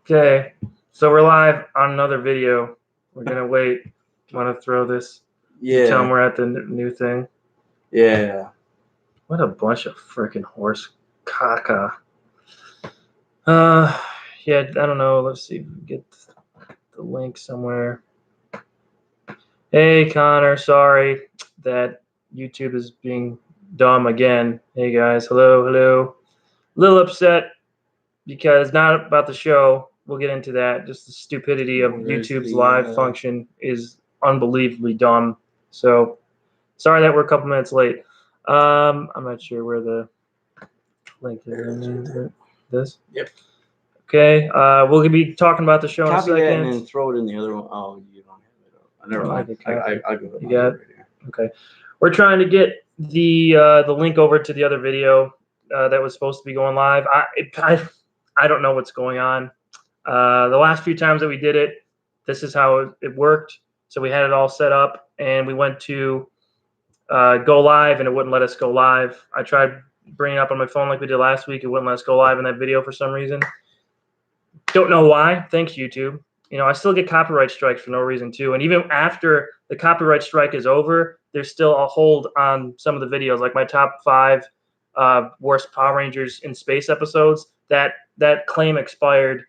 Okay, so we're live on another video. We're gonna wait. Want to throw this? Yeah. Tell them we're at the new thing. Yeah. What a bunch of freaking horse caca. Yeah, I don't know. Let's see if we can get the link somewhere. Hey, Connor. Sorry that YouTube is being dumb again. Hey, guys. Hello. A little upset because not about the show. We'll get into that. Just the stupidity of YouTube's live function is unbelievably dumb. So sorry that we're a couple minutes late. I'm not sure where the link is. This? Yep. Okay. We'll be talking about the show in a Copy second. that and then throw it in the other one. Oh, you don't have it. Never mind. I'll give it. You got it? Okay. We're trying to get the link over to the other video that was supposed to be going live. I don't know what's going on. The last few times that we did it, this is how it worked. So we had it all set up, and we went to go live, and it wouldn't let us go live. I tried bringing it up on my phone like we did last week. It wouldn't let us go live in that video for some reason. Don't know why. Thanks, YouTube. You know, I still get copyright strikes for no reason, too. And even after the copyright strike is over, there's still a hold on some of the videos, like my top 5 worst Power Rangers in space episodes. That claim expired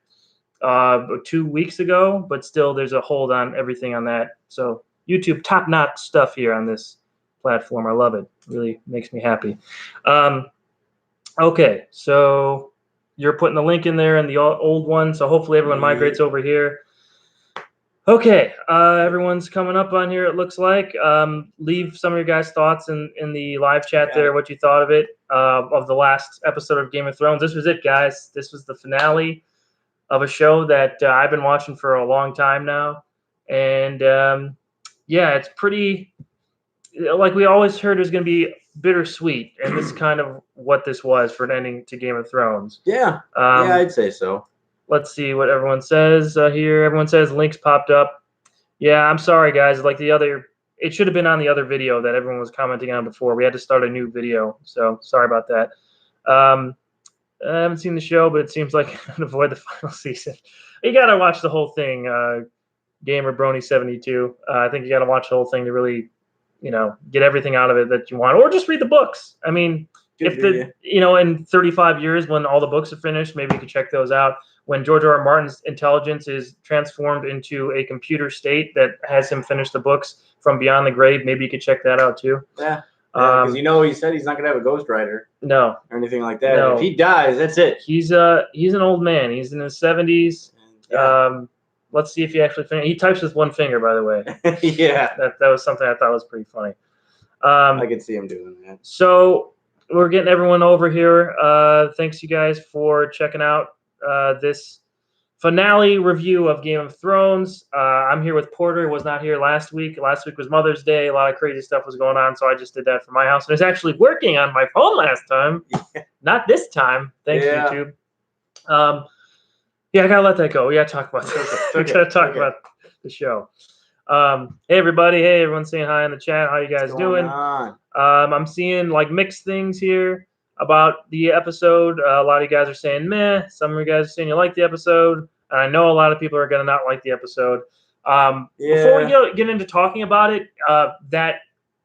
2 weeks ago, but still there's a hold on everything on that. So YouTube, top-notch stuff here on this platform. I love it. Really makes me happy. Okay, so you're putting the link in there and the old one, so hopefully everyone migrates over here. Okay, everyone's coming up on here, it looks like. Leave some of your guys' thoughts in the live chat there, what you thought of it, of the last episode of Game of Thrones. This was it, guys. This was the finale of a show that I've been watching for a long time now. And, yeah, it's pretty, like we always heard, it was going to be bittersweet, and this is kind of what this was for an ending to Game of Thrones. Yeah, yeah, I'd say so. Let's see what everyone says here. Everyone says links popped up. Yeah, I'm sorry, guys. Like it should have been on the other video that everyone was commenting on before. We had to start a new video, so sorry about that. I haven't seen the show, but it seems like I can avoid the final season. You got to watch the whole thing, Gamer Brony 72. I think you got to watch the whole thing to really, get everything out of it that you want, or just read the books. I mean, in 35 years when all the books are finished, maybe you could check those out. When George R.R. Martin's intelligence is transformed into a computer state that has him finish the books from beyond the grave, maybe you could check that out too. Yeah. Because he said he's not gonna have a ghostwriter. No. Or anything like that. No. If he dies, that's it. He's an old man. He's in his 70s. Yeah. Let's see if he actually finished. He types with one finger, by the way. Yeah. That was something I thought was pretty funny. I could see him doing that. So we're getting everyone over here. Thanks you guys for checking out this finale review of Game of Thrones. I'm here with Porter, who was not here last week. Last week was Mother's Day. A lot of crazy stuff was going on, so I just did that from my house. And it's actually working on my phone last time. Not this time. Thanks, YouTube. Yeah, I gotta let that go. We gotta talk about this. We gotta talk about the show. Hey everybody. Hey, everyone's saying hi in the chat. How you guys doing? I'm seeing like mixed things here about the episode. A lot of you guys are saying meh. Some of you guys are saying you like the episode. And I know a lot of people are gonna not like the episode. Before we get into talking about it, that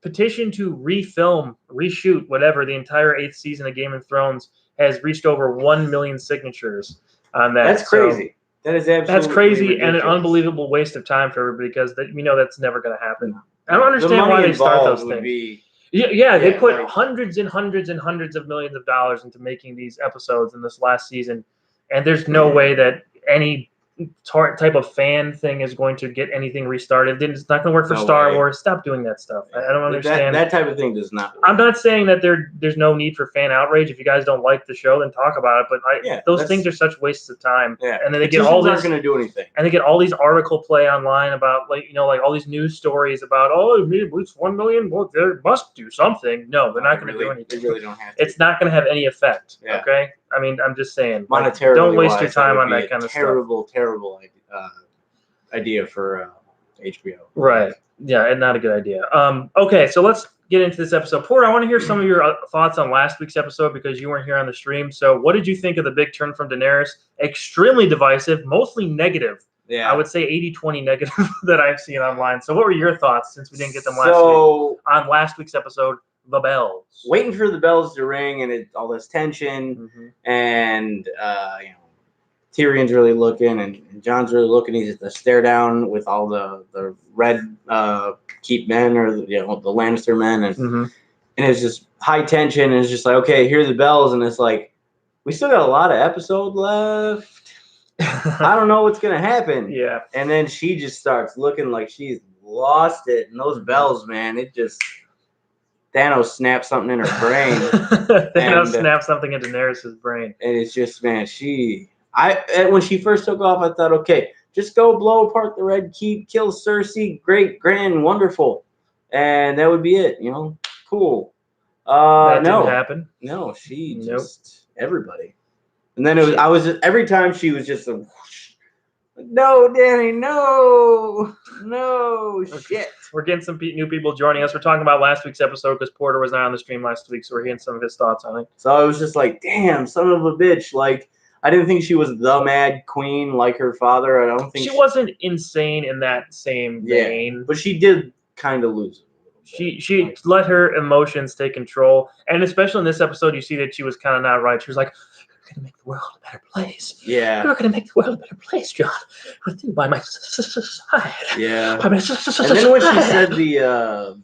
petition to reshoot, whatever, the entire 8th season of Game of Thrones has reached over 1 million signatures on that. That's crazy. That is absolutely that's crazy ridiculous. And an unbelievable waste of time for everybody because we know that's never going to happen. I don't understand why they start those things. They put hundreds and hundreds and hundreds of millions of dollars into making these episodes in this last season, and there's no way that any type of fan thing is going to get anything restarted. It's not going to work for Star Wars. Stop doing that stuff. I don't understand. That type of thing does not work. I'm not saying that there's no need for fan outrage. If you guys don't like the show, then talk about it. But those things are such wastes of time. Yeah. And then they get all this. Aren't going to do anything. And they get all these article play online about like all these news stories about it's 1 million. Well, they must do something. No, they're not going to do anything. They really don't have to. It's not going to have any effect. Yeah. Okay. I mean, I'm just saying. Monetarily, don't waste your time on that kind of stuff. Terrible idea for HBO. Right. Yeah, and not a good idea. Okay, so let's get into this episode. Porter, I want to hear some of your thoughts on last week's episode because you weren't here on the stream. So what did you think of the big turn from Daenerys? Extremely divisive, mostly negative. Yeah. I would say 80-20 negative that I've seen online. So what were your thoughts since we didn't get them last week on last week's episode, The Bells? Waiting for the bells to ring and all this tension and, Tyrion's really looking and Jon's really looking. He's at the stare down with all the red keep men or the Lannister men and it's just high tension and it's just like, okay, hear the bells and it's like we still got a lot of episode left. I don't know what's gonna happen. Yeah. And then she just starts looking like she's lost it and those bells, man, it just Thanos snapped something in her brain. Thanos snapped something in Daenerys' brain. And it's just, man, when she first took off, I thought, okay, just go blow apart the Red Keep, kill Cersei, great, grand, wonderful. And that would be it, cool. That didn't happen. No, she just, everybody. And then every time she was just a whoosh. No, Danny, no, shit. We're getting some new people joining us. We're talking about last week's episode because Porter was not on the stream last week, so we're hearing some of his thoughts on it. So I was just like, damn, son of a bitch. Like, I didn't think she was the Mad Queen like her father. I don't think she wasn't insane in that same vein. But she did kind of lose it a little bit. She let her emotions take control. And especially in this episode, you see that she was kind of not right. She was like, we're going to make the world a better place. Yeah. We're going to make the world a better place, Jon. With you by my side. Yeah. By my and then when she said the...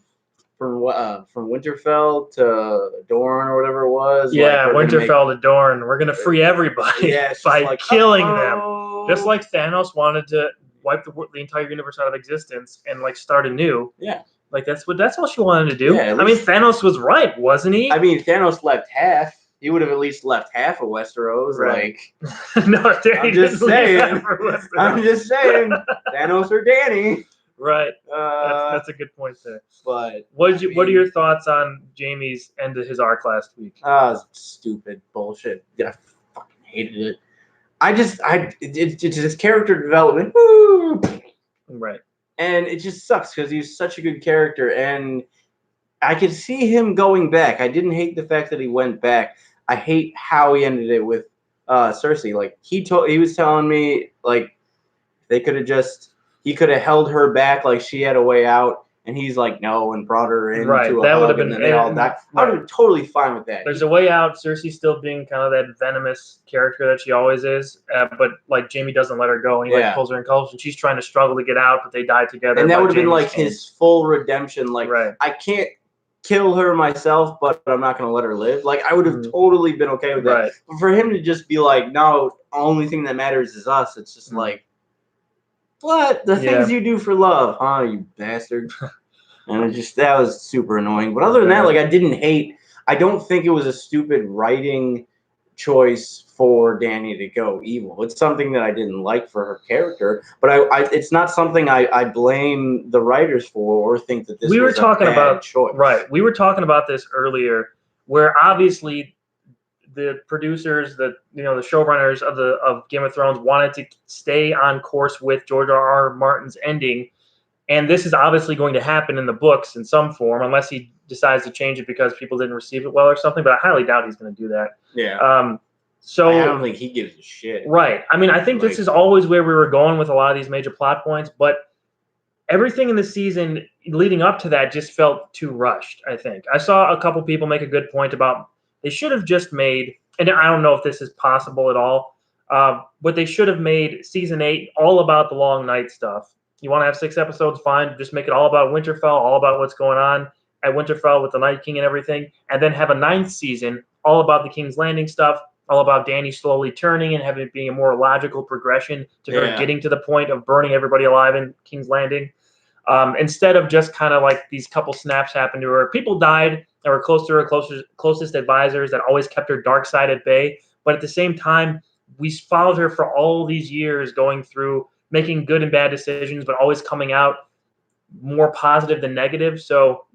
From Winterfell to Dorne or whatever it was. Yeah, Winterfell to Dorne. We're going to free everybody by killing them. Just like Thanos wanted to wipe the entire universe out of existence and start anew. Yeah. That's all she wanted to do. Yeah, I mean, Thanos was right, wasn't he? I mean, Thanos left half. He would have at least left half of Westeros. Right. No, I'm just saying. Thanos or Danny. Right. That's a good point there. But what are your thoughts on Jaime's end of his arc last week? Stupid bullshit. I fucking hated it. It's just character development. Woo! Right. And it just sucks because he's such a good character, and I could see him going back. I didn't hate the fact that he went back. I hate how he ended it with Cersei. Like he was telling me they could have he could have held her back like she had a way out, and he's like no, and brought her in. Right, that would have been. They all died. I'd have been totally fine with that. There's a way out. Cersei still being kind of that venomous character that she always is, but Jaime doesn't let her go, and he pulls her in close, and she's trying to struggle to get out, but they die together. And that would have been his full redemption. I can't kill her myself, but I'm not going to let her live. I would have totally been okay with that. Right. But for him to just be like, no, only thing that matters is us. It's just what? The things you do for love, huh, you bastard? And that was super annoying. But other than that, I don't think it was a stupid writing choice for Dany to go evil. It's something that I didn't like for her character, but it's not something I blame the writers for or think that this was a bad choice. Right. We were talking about this earlier, where obviously the producers, the showrunners of Game of Thrones wanted to stay on course with George R.R. Martin's ending, and this is obviously going to happen in the books in some form, unless he decides to change it because people didn't receive it well or something. But I highly doubt he's going to do that. Yeah. So I don't think he gives a shit. Right. I mean, I think this is always where we were going with a lot of these major plot points, but everything in the season leading up to that just felt too rushed. I think I saw a couple people make a good point about. They should have just made, and I don't know if this is possible at all, but they should have made season 8 all about the long night stuff. You want to have 6 episodes, fine. Just make it all about Winterfell, all about what's going on at Winterfell with the Night King and everything, and then have a 9th season all about the King's Landing stuff, all about Dany slowly turning and having it being a more logical progression to her getting to the point of burning everybody alive in King's Landing. Instead of just kind of these couple snaps happened to her. People died that were close to her closest advisors that always kept her dark side at bay. But at the same time, we followed her for all these years going through making good and bad decisions, but always coming out more positive than negative. So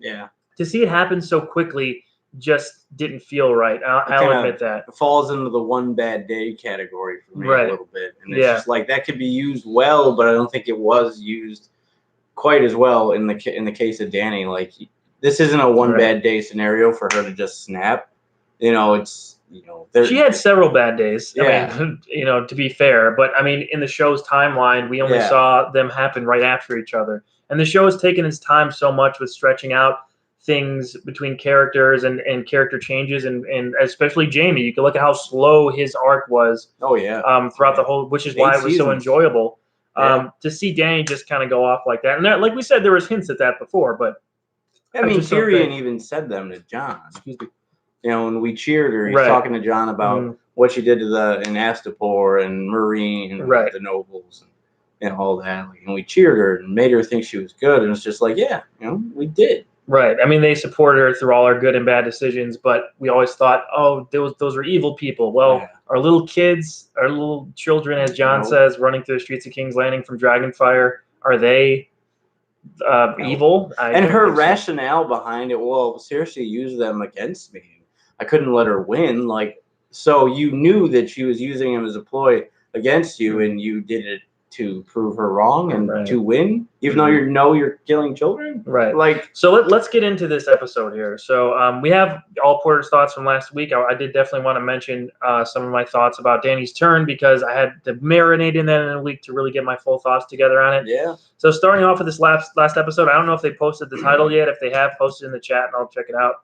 to see it happen so quickly just didn't feel right. I'll admit that. It falls into the one bad day category for me a little bit. And it's just that could be used well, but I don't think it was used quite as well in the case of Dany. this isn't a one bad day scenario for her to just snap. It's she had several bad days. Yeah. I mean, to be fair, but I mean, in the show's timeline, we only saw them happen right after each other, and the show has taken its time so much with stretching out things between characters and character changes, and especially Jamie. You can look at how slow his arc was. Oh yeah. Throughout the whole, which is why it was so enjoyable. To see Danny just kind of go off like that, and there, like we said, there was hints at that before, but I mean, Tyrion even said them to Jon. When we cheered her, he's talking to Jon about what she did to in Astapor and Meereen and the nobles and all that. And we cheered her and made her think she was good. And it's just like, we did. Right. I mean, they supported her through all our good and bad decisions, but we always thought, oh, those were evil people. Well, our little kids, our little children, as Jon says, running through the streets of King's Landing from Dragonfire, are they evil? And her rationale behind it, well, Cersei used them against me. I couldn't let her win. So you knew that she was using him as a ploy against you, and you did it to prove her wrong and to win, even though you're killing children. Right. So let's get into this episode here. So we have all Porter's thoughts from last week. I did definitely want to mention some of my thoughts about Danny's turn, because I had to marinate in that in a week to really get my full thoughts together on it. Yeah. So starting off with this last episode, I don't know if they posted the title yet. If they have, posted in the chat, and I'll check it out.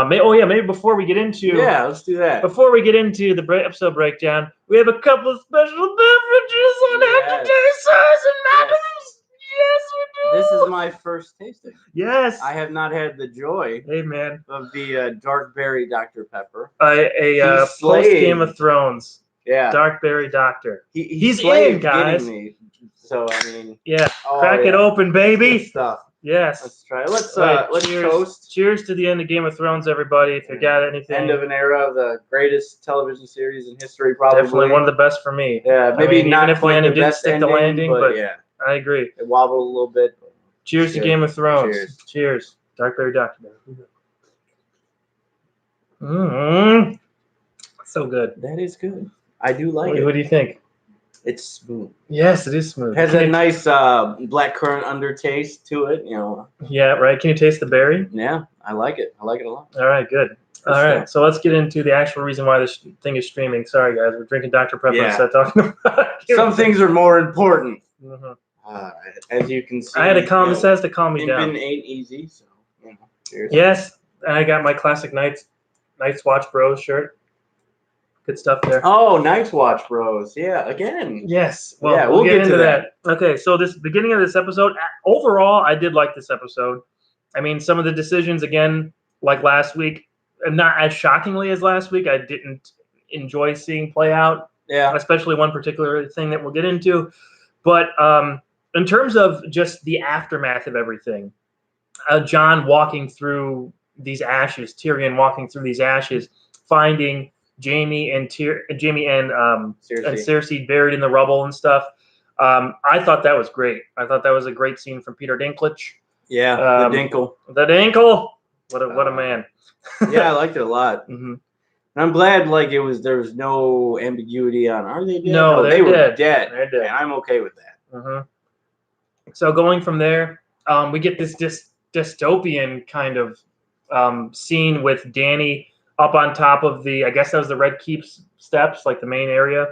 Maybe before we get into let's do that. Before we get into the episode breakdown, we have a couple of special beverages on hand today, sirs and madams. Yes, we do. This is my first tasting. Yes. I have not had the joy. Hey, man. Of the dark berry Dr. Pepper. A post Game of Thrones. Yeah. Dark berry doctor. He's in, guys. Me. So I mean. Yeah. Crack it open, baby. Good stuff. Yes. Let's try it. Let's toast. Cheers to the end of Game of Thrones, everybody. If you got anything. End of an era of the greatest television series in history, probably. Definitely one of the best for me. Yeah, maybe not even if the ending didn't stick the landing, but yeah. I agree. It wobbled a little bit. Cheers to Game of Thrones. Cheers. Dark berry doctor. So good. That is good. I do like it. What do you think? It's smooth. Yes, it is smooth. It has a nice blackcurrant undertaste to it, Yeah, right. Can you taste the berry? Yeah, I like it. I like it a lot. All right, good. All right, so let's get into the actual reason why this thing is streaming. Sorry, guys, we're drinking Dr. Pepper instead of talking about it. Some things are more important. Mm-hmm. As you can see, I had to calm. This has to calm me down. It ain't easy, so cheers. Yes, and I got my classic Night's Watch Bros shirt. Good stuff there. Oh, Night's Watch Bros. Yeah, again. Yes. Well, we'll get into that. Okay, so this beginning of this episode, overall, I did like this episode. I mean, some of the decisions, again, like last week, not as shockingly as last week, I didn't enjoy seeing play out. Yeah. Especially one particular thing that we'll get into. But in terms of just the aftermath of everything, Jon walking through these ashes, Tyrion walking through these ashes, finding Jamie and Cersei buried in the rubble and stuff. I thought that was great. I thought that was a great scene from Peter Dinklage. Yeah, the Dinkle. The Dinkle. What a man. Yeah, I liked it a lot. Mm-hmm. And I'm glad there was no ambiguity on are they dead? No, they were dead. They're dead. And I'm okay with that. Mm-hmm. So going from there, we get this dystopian kind of scene with Danny up on top of I guess that was the Red Keep steps, like the main area.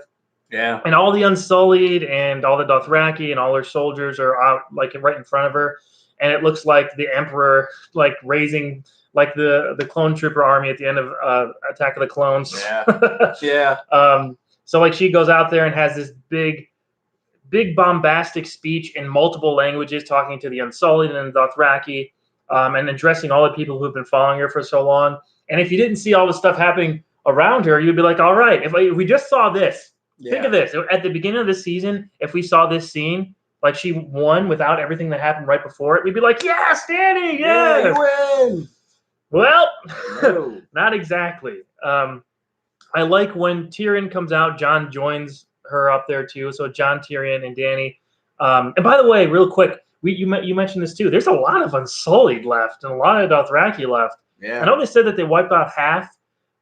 Yeah. And all the Unsullied and all the Dothraki and all their soldiers are out, like right in front of her. And it looks like the Emperor, like raising, like the clone trooper army at the end of Attack of the Clones. Yeah. Yeah. So like she goes out there and has this big bombastic speech in multiple languages, talking to the Unsullied and the Dothraki, and addressing all the people who've been following her for so long. And if you didn't see all the stuff happening around her, you'd be like, all right, if we just saw this, think of this. At the beginning of the season, if we saw this scene, like she won without everything that happened right before it, we'd be like, yes, Danny, yes. Yeah, you win. Well, no. Not exactly. I like when Tyrion comes out, Jon joins her up there too. So Jon, Tyrion, and Danny. And by the way, real quick, you mentioned this too. There's a lot of Unsullied left and a lot of Dothraki left. Yeah. I know they said that they wiped out half,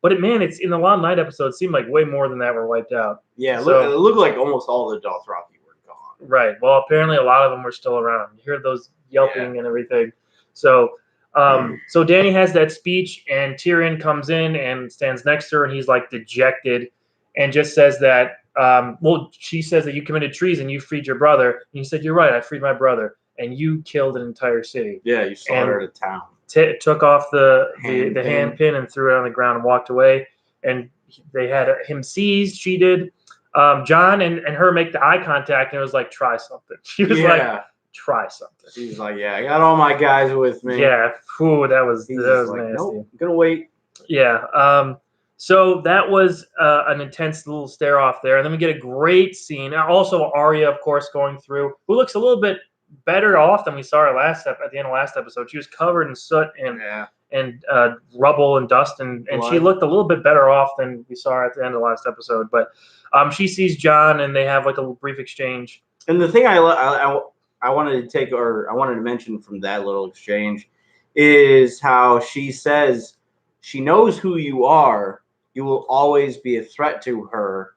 but it's in the Long Night episode. It seemed like way more than that were wiped out. Yeah, it looked like almost all the Dothraki were gone. Right. Well, apparently a lot of them were still around. You hear those yelping and everything. So So Dany has that speech, and Tyrion comes in and stands next to her, and he's like dejected, and just says that, she says that you committed treason, you freed your brother, and he said, "You're right, I freed my brother, and you killed an entire city." Yeah, you slaughtered a town. Took off the hand pin and threw it on the ground and walked away, and they had him seized. She did. Jon and her make the eye contact, and it was like, "Try something." She was like, "Try something." She's like, "Yeah, I got all my guys with me." Yeah, ooh, that was like, nasty. "Nope, I'm gonna wait." Yeah. So that was an intense little stare off there, and then we get a great scene. Also, Arya, of course, going through, who looks a little bit better off than we saw her at the end of last episode. She was covered in soot and rubble and dust, and she looked a little bit better off than we saw her at the end of last episode. But she sees Jon, and they have like a brief exchange. And the thing I wanted to mention from that little exchange is how she says she knows who you are. You will always be a threat to her.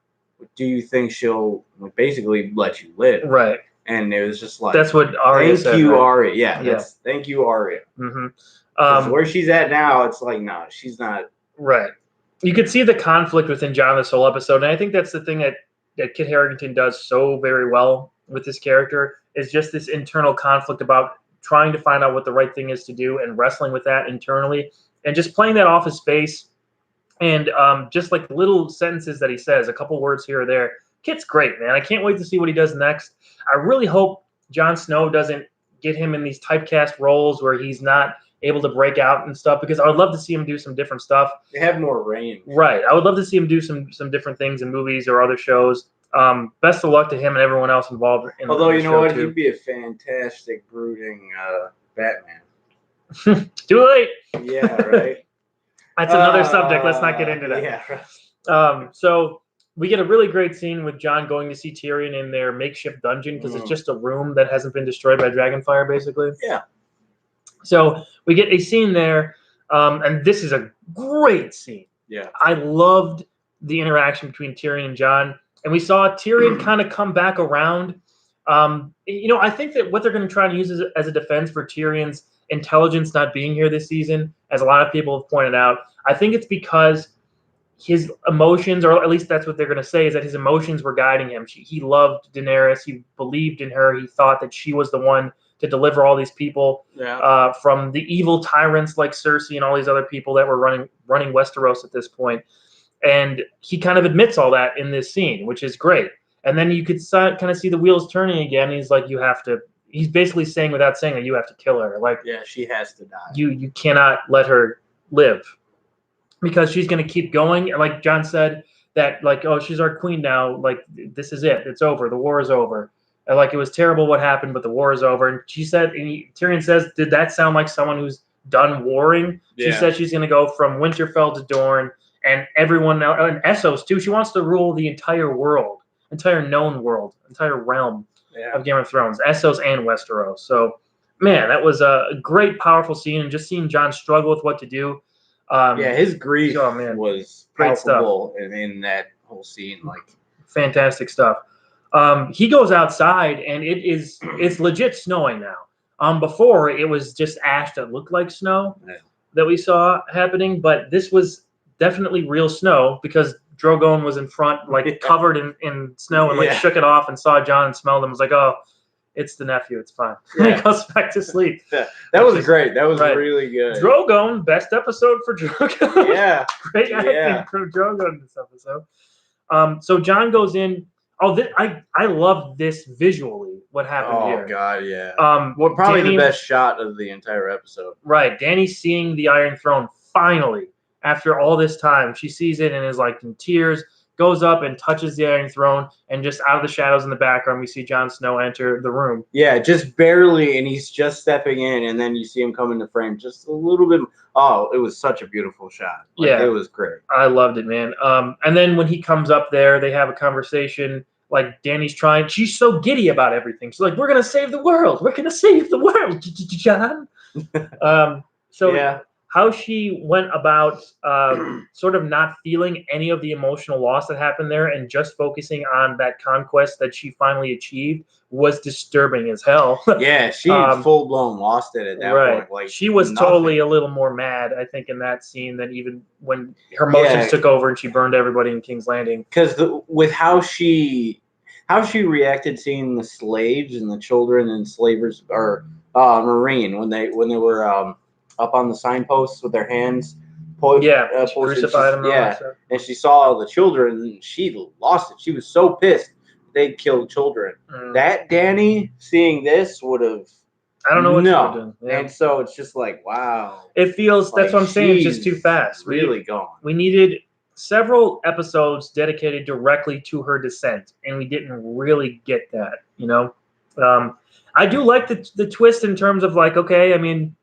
Do you think she'll basically let you live? Right. And it was just like, that's what Arya said. Thank you, right? Arya. Yeah. Thank you, Arya. Mm-hmm. Where she's at now, it's like, no, she's not. Right. You could see the conflict within Jon this whole episode, and I think that's the thing that Kit Harington does so very well with this character, is just this internal conflict about trying to find out what the right thing is to do and wrestling with that internally, and just playing that off his face. And just like little sentences that he says, a couple words here or there. Kit's great, man. I can't wait to see what he does next. I really hope Jon Snow doesn't get him in these typecast roles where he's not able to break out and stuff, because I would love to see him do some different stuff. They have more range. Right. I would love to see him do some different things in movies or other shows. Best of luck to him and everyone else involved in Although, the you know what? too. He'd be a fantastic brooding Batman. Too late. Yeah, right. That's another subject. Let's not get into that. Yeah. So we get a really great scene with Jon going to see Tyrion in their makeshift dungeon, because it's just a room that hasn't been destroyed by dragonfire, basically. Yeah. So we get a scene there, and this is a great scene. Yeah. I loved the interaction between Tyrion and Jon, and we saw Tyrion kind of come back around. I think that what they're going to try and use as a defense for Tyrion's intelligence not being here this season, as a lot of people have pointed out, I think it's because his emotions, or at least that's what they're going to say, is that his emotions were guiding him. He loved Daenerys. He believed in her. He thought that she was the one to deliver all these people from the evil tyrants like Cersei and all these other people that were running Westeros at this point. And he kind of admits all that in this scene, which is great. And then you could kind of see the wheels turning again. He's like, he's basically saying, without saying, that you have to kill her. Like, yeah, she has to die. You cannot let her live, because she's going to keep going. And like Jon said, that like, oh, she's our queen now. Like, this is it. It's over. The war is over. And like, it was terrible what happened, but the war is over. And she said, Tyrion says, did that sound like someone who's done warring? She said she's going to go from Winterfell to Dorne, and everyone now, and Essos too. She wants to rule the entire world, entire known world, entire realm of Game of Thrones, Essos and Westeros. So, man, that was a great, powerful scene, and just seeing Jon struggle with what to do. His grief was great stuff in that whole scene. Like, fantastic stuff. He goes outside, and it's legit snowing now. Before, it was just ash that looked like snow that we saw happening, but this was definitely real snow, because Drogon was in front, like covered in snow, and like shook it off and saw Jon and smelled him. Was like, oh, it's the nephew. It's fine. He goes back to sleep. That was great. That was really good. Drogon, best episode for Drogon. Yeah. Great acting for Drogon in this episode. So Jon goes in. Oh, I love this visually. What happened here? Oh God, yeah. Probably the best shot of the entire episode. Right, Dany seeing the Iron Throne finally after all this time. She sees it and is like in tears. Goes up and touches the Iron Throne, and just out of the shadows in the background, we see Jon Snow enter the room. Yeah, just barely, and he's just stepping in, and then you see him come into frame just a little bit. Oh, it was such a beautiful shot. It was great. I loved it, man. And then when he comes up there, they have a conversation. Like, Dany's she's so giddy about everything. She's like, we're going to save the world. We're going to save the world, Jon. how she went about sort of not feeling any of the emotional loss that happened there and just focusing on that conquest that she finally achieved was disturbing as hell. Yeah, she full blown lost it at that point. Like she was totally a little more mad, I think, in that scene than even when her emotions took over and she burned everybody in King's Landing. Because with how she reacted seeing the slaves and the children and slavers or Marine when they were up on the signposts with their hands crucified them. And she saw all the children and she lost it. She was so pissed they killed children. That Dany seeing this would have. I don't know what she would do. Yeah. And so it's just like, wow. It feels, that's what I'm saying, it's just too fast. Really gone. We needed several episodes dedicated directly to her descent, and we didn't really get that, you know? I do like the twist in terms of like, okay, I mean,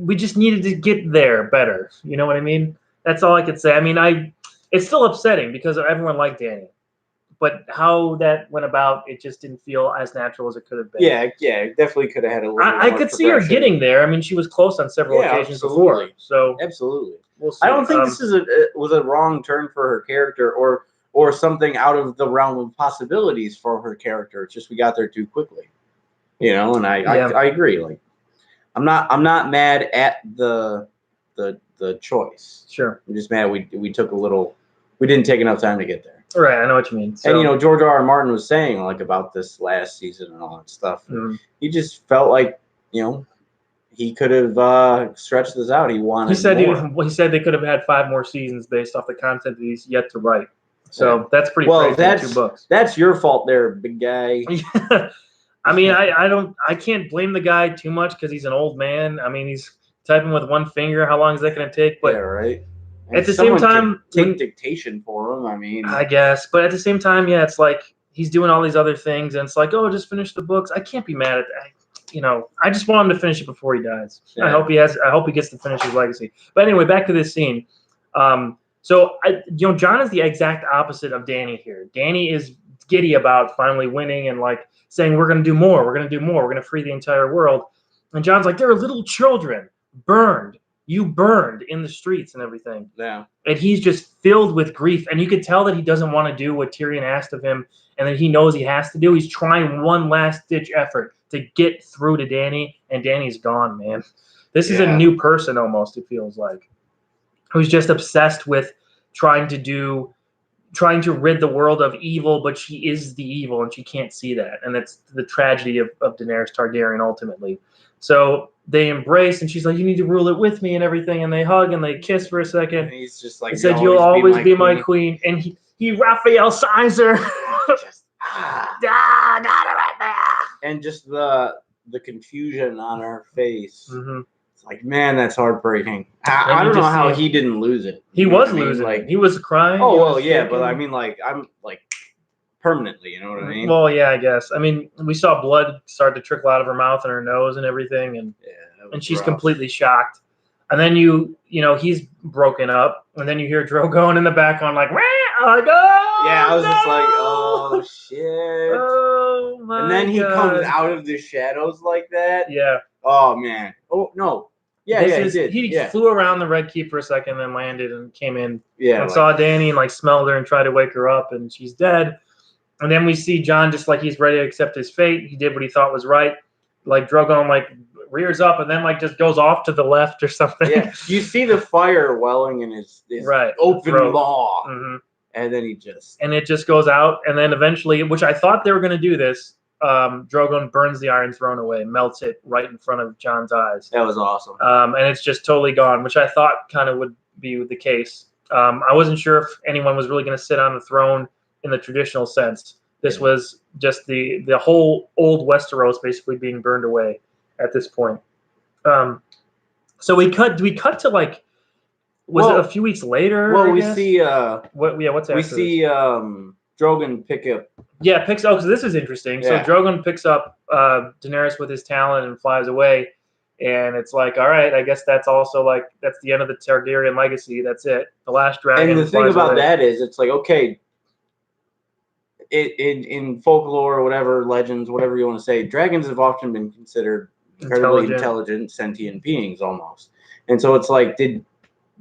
we just needed to get there better. You know what I mean? That's all I could say. I mean, it's still upsetting because everyone liked Dany. But how that went about, it just didn't feel as natural as it could have been. Yeah, it definitely could have had a little I could see her getting there. I mean, she was close on several occasions before. So absolutely. We'll see. I don't think this was a wrong turn for her character or something out of the realm of possibilities for her character. It's just we got there too quickly. You know, and I agree. Like I'm not mad at the choice. Sure. I'm just mad we didn't take enough time to get there. Right, I know what you mean. So, and, you know, George R.R. Martin was saying, like, about this last season and all that stuff. He just felt like, you know, he could have stretched this out. He wanted more. He said they could have had 5 more seasons based off the content that he's yet to write. So that's pretty crazy. That's 2 books. That's your fault there, big guy. I mean, I can't blame the guy too much because he's an old man. I mean, he's typing with one finger. How long is that going to take? But yeah, right. And at the same time, take dictation for him. I mean, I guess, but at the same time, yeah, it's like he's doing all these other things, and it's like, oh, just finish the books. I can't be mad at that. You know, I just want him to finish it before he dies. Yeah. I hope he gets to finish his legacy. But anyway, back to this scene. So Jon is the exact opposite of Dany here. Dany is giddy about finally winning and like saying, we're going to do more. We're going to do more. We're going to free the entire world. And Jon's like, there are little children burned. You burned in the streets and everything. Yeah. And he's just filled with grief. And you could tell that he doesn't want to do what Tyrion asked of him and that he knows he has to do. He's trying one last-ditch effort to get through to Dany, and Dany's gone, man. This is a new person almost, it feels like, who's just obsessed with trying to rid the world of evil, but she is the evil, and she can't see that. And that's the tragedy of Daenerys Targaryen, ultimately. So they embrace, and she's like, you need to rule it with me and everything, and they hug, and they kiss for a second. And he's just like, he said, you'll always be my queen. And he Raphael signs her. Got her right there. And just the confusion on her face. Mm-hmm. It's like, man, that's heartbreaking. I don't know how he didn't lose it. He was losing. Like, he was crying. Oh, well, yeah, but I mean, like, I'm like permanently, you know what I mean? Well, yeah, I guess. I mean, we saw blood start to trickle out of her mouth and her nose and everything, and she's completely shocked. And then you know, he's broken up, and then you hear Drogon in the background like, yeah, I was just like, oh shit. Oh my God. And then he comes out of the shadows like that. Yeah. Oh man. Oh no. Yeah, he did. He flew around the Red Keep for a second, then landed and came in. Yeah. And saw Dany and like smelled her and tried to wake her up, and she's dead. And then we see Jon just like he's ready to accept his fate. He did what he thought was right. Like Drogon like rears up and then like just goes off to the left or something. Yeah. You see the fire welling in his open maw. Mm-hmm. And then it just goes out, and then eventually, which I thought they were going to do this, Drogon burns the Iron Throne away, melts it right in front of Jon's eyes. That was awesome. And it's just totally gone, which I thought kind of would be the case. I wasn't sure if anyone was really going to sit on the throne in the traditional sense. This was just the whole old Westeros basically being burned away at this point. So we cut to like, was it a few weeks later? Well, we see what's after we see Drogon pick up. Yeah, so this is interesting. Yeah. So Drogon picks up Daenerys with his talon and flies away. And it's like, all right, I guess that's also like, that's the end of the Targaryen legacy. That's it. The last dragon. And the thing about that is, it's like, okay, in folklore or whatever, legends, whatever you want to say, dragons have often been considered incredibly intelligent, sentient beings almost. And so it's like, did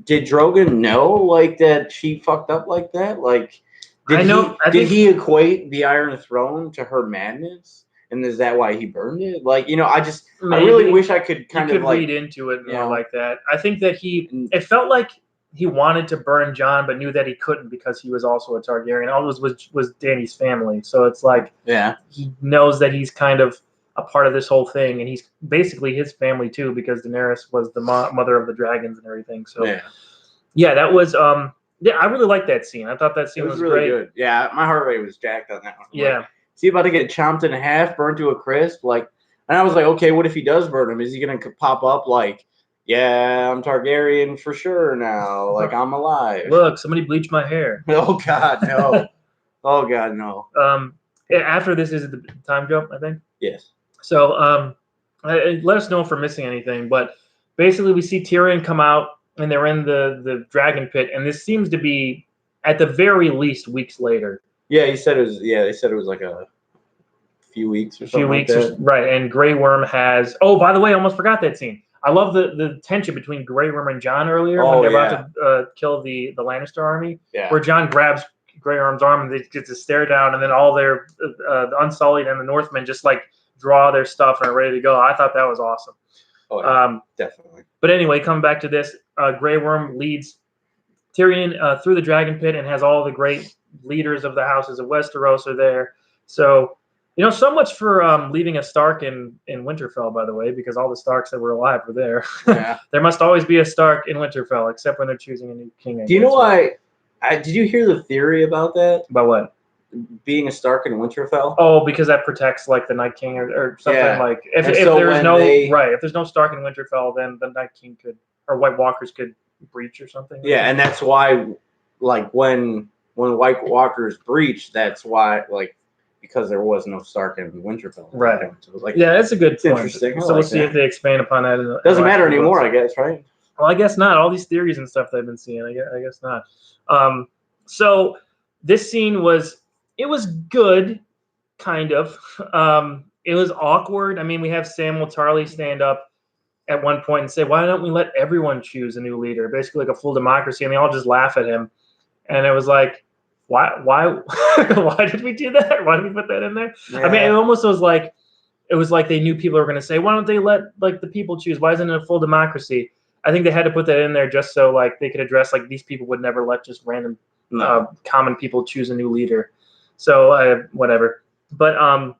Drogon know like that she fucked up like that? Like, did he equate the Iron Throne to her madness? And is that why he burned it? Like, I really wish I could read into it more like that. I think that it felt like he wanted to burn Jon, but knew that he couldn't because he was also a Targaryen. All this was Dany's family. So it's like, he knows that he's kind of a part of this whole thing, and he's basically his family too, because Daenerys was the mother of the dragons and everything. So that was I really liked that scene. I thought that scene was really great. Good. Yeah, my heart rate was jacked on that one. Yeah. Like, is he about to get chomped in half, burnt to a crisp? Like, and I was like, okay, what if he does burn him? Is he gonna pop up like, yeah, I'm Targaryen for sure now. Like, I'm alive. Look, somebody bleached my hair. Oh God, no. Oh God, no. After this is the time jump, I think. Yes. So let us know if we're missing anything. But basically, we see Tyrion come out, and they're in the dragon pit, and this seems to be at the very least weeks later. Yeah, he said it was. Yeah, they said it was like a few weeks or something. Right? And Grey Worm has. Oh, by the way, I almost forgot that scene. I love the tension between Grey Worm and Jon earlier when they're about to kill the Lannister army. Yeah. Where Jon grabs Grey Worm's arm and they get to stare down, and then all their the Unsullied and the Northmen just like draw their stuff and are ready to go. I thought that was awesome. Oh, yeah, definitely. But anyway, coming back to this, Grey Worm leads Tyrion through the dragon pit and has all the great leaders of the houses of Westeros are there. So, so much for leaving a Stark in Winterfell, by the way, because all the Starks that were alive were there. Yeah. There must always be a Stark in Winterfell, except when they're choosing a new king. Do you know why? Did you hear the theory about that? About what? Being a Stark in Winterfell? Oh, because that protects like the Night King or something like if there's no Stark in Winterfell, then the Night King or White Walkers could breach or something. Yeah, and that's why, like when White Walkers breach, that's why because there was no Stark in Winterfell. Right. So like, yeah, that's a good point. Interesting. So we'll see if they expand upon that. Doesn't matter anymore, I guess, right? Well, I guess not. All these theories and stuff that I've been seeing, I guess not. So this scene was good, kind of. It was awkward. I mean, we have Samuel Tarly stand up at one point and say, "Why don't we let everyone choose a new leader?" Basically, like a full democracy, and they all just laugh at him. And it was like, why why did we do that? Why did we put that in there? Yeah. I mean, it almost was like they knew people were going to say, "Why don't they let like the people choose? Why isn't it a full democracy?" I think they had to put that in there just so like they could address like these people would never let just random common people choose a new leader. So whatever. But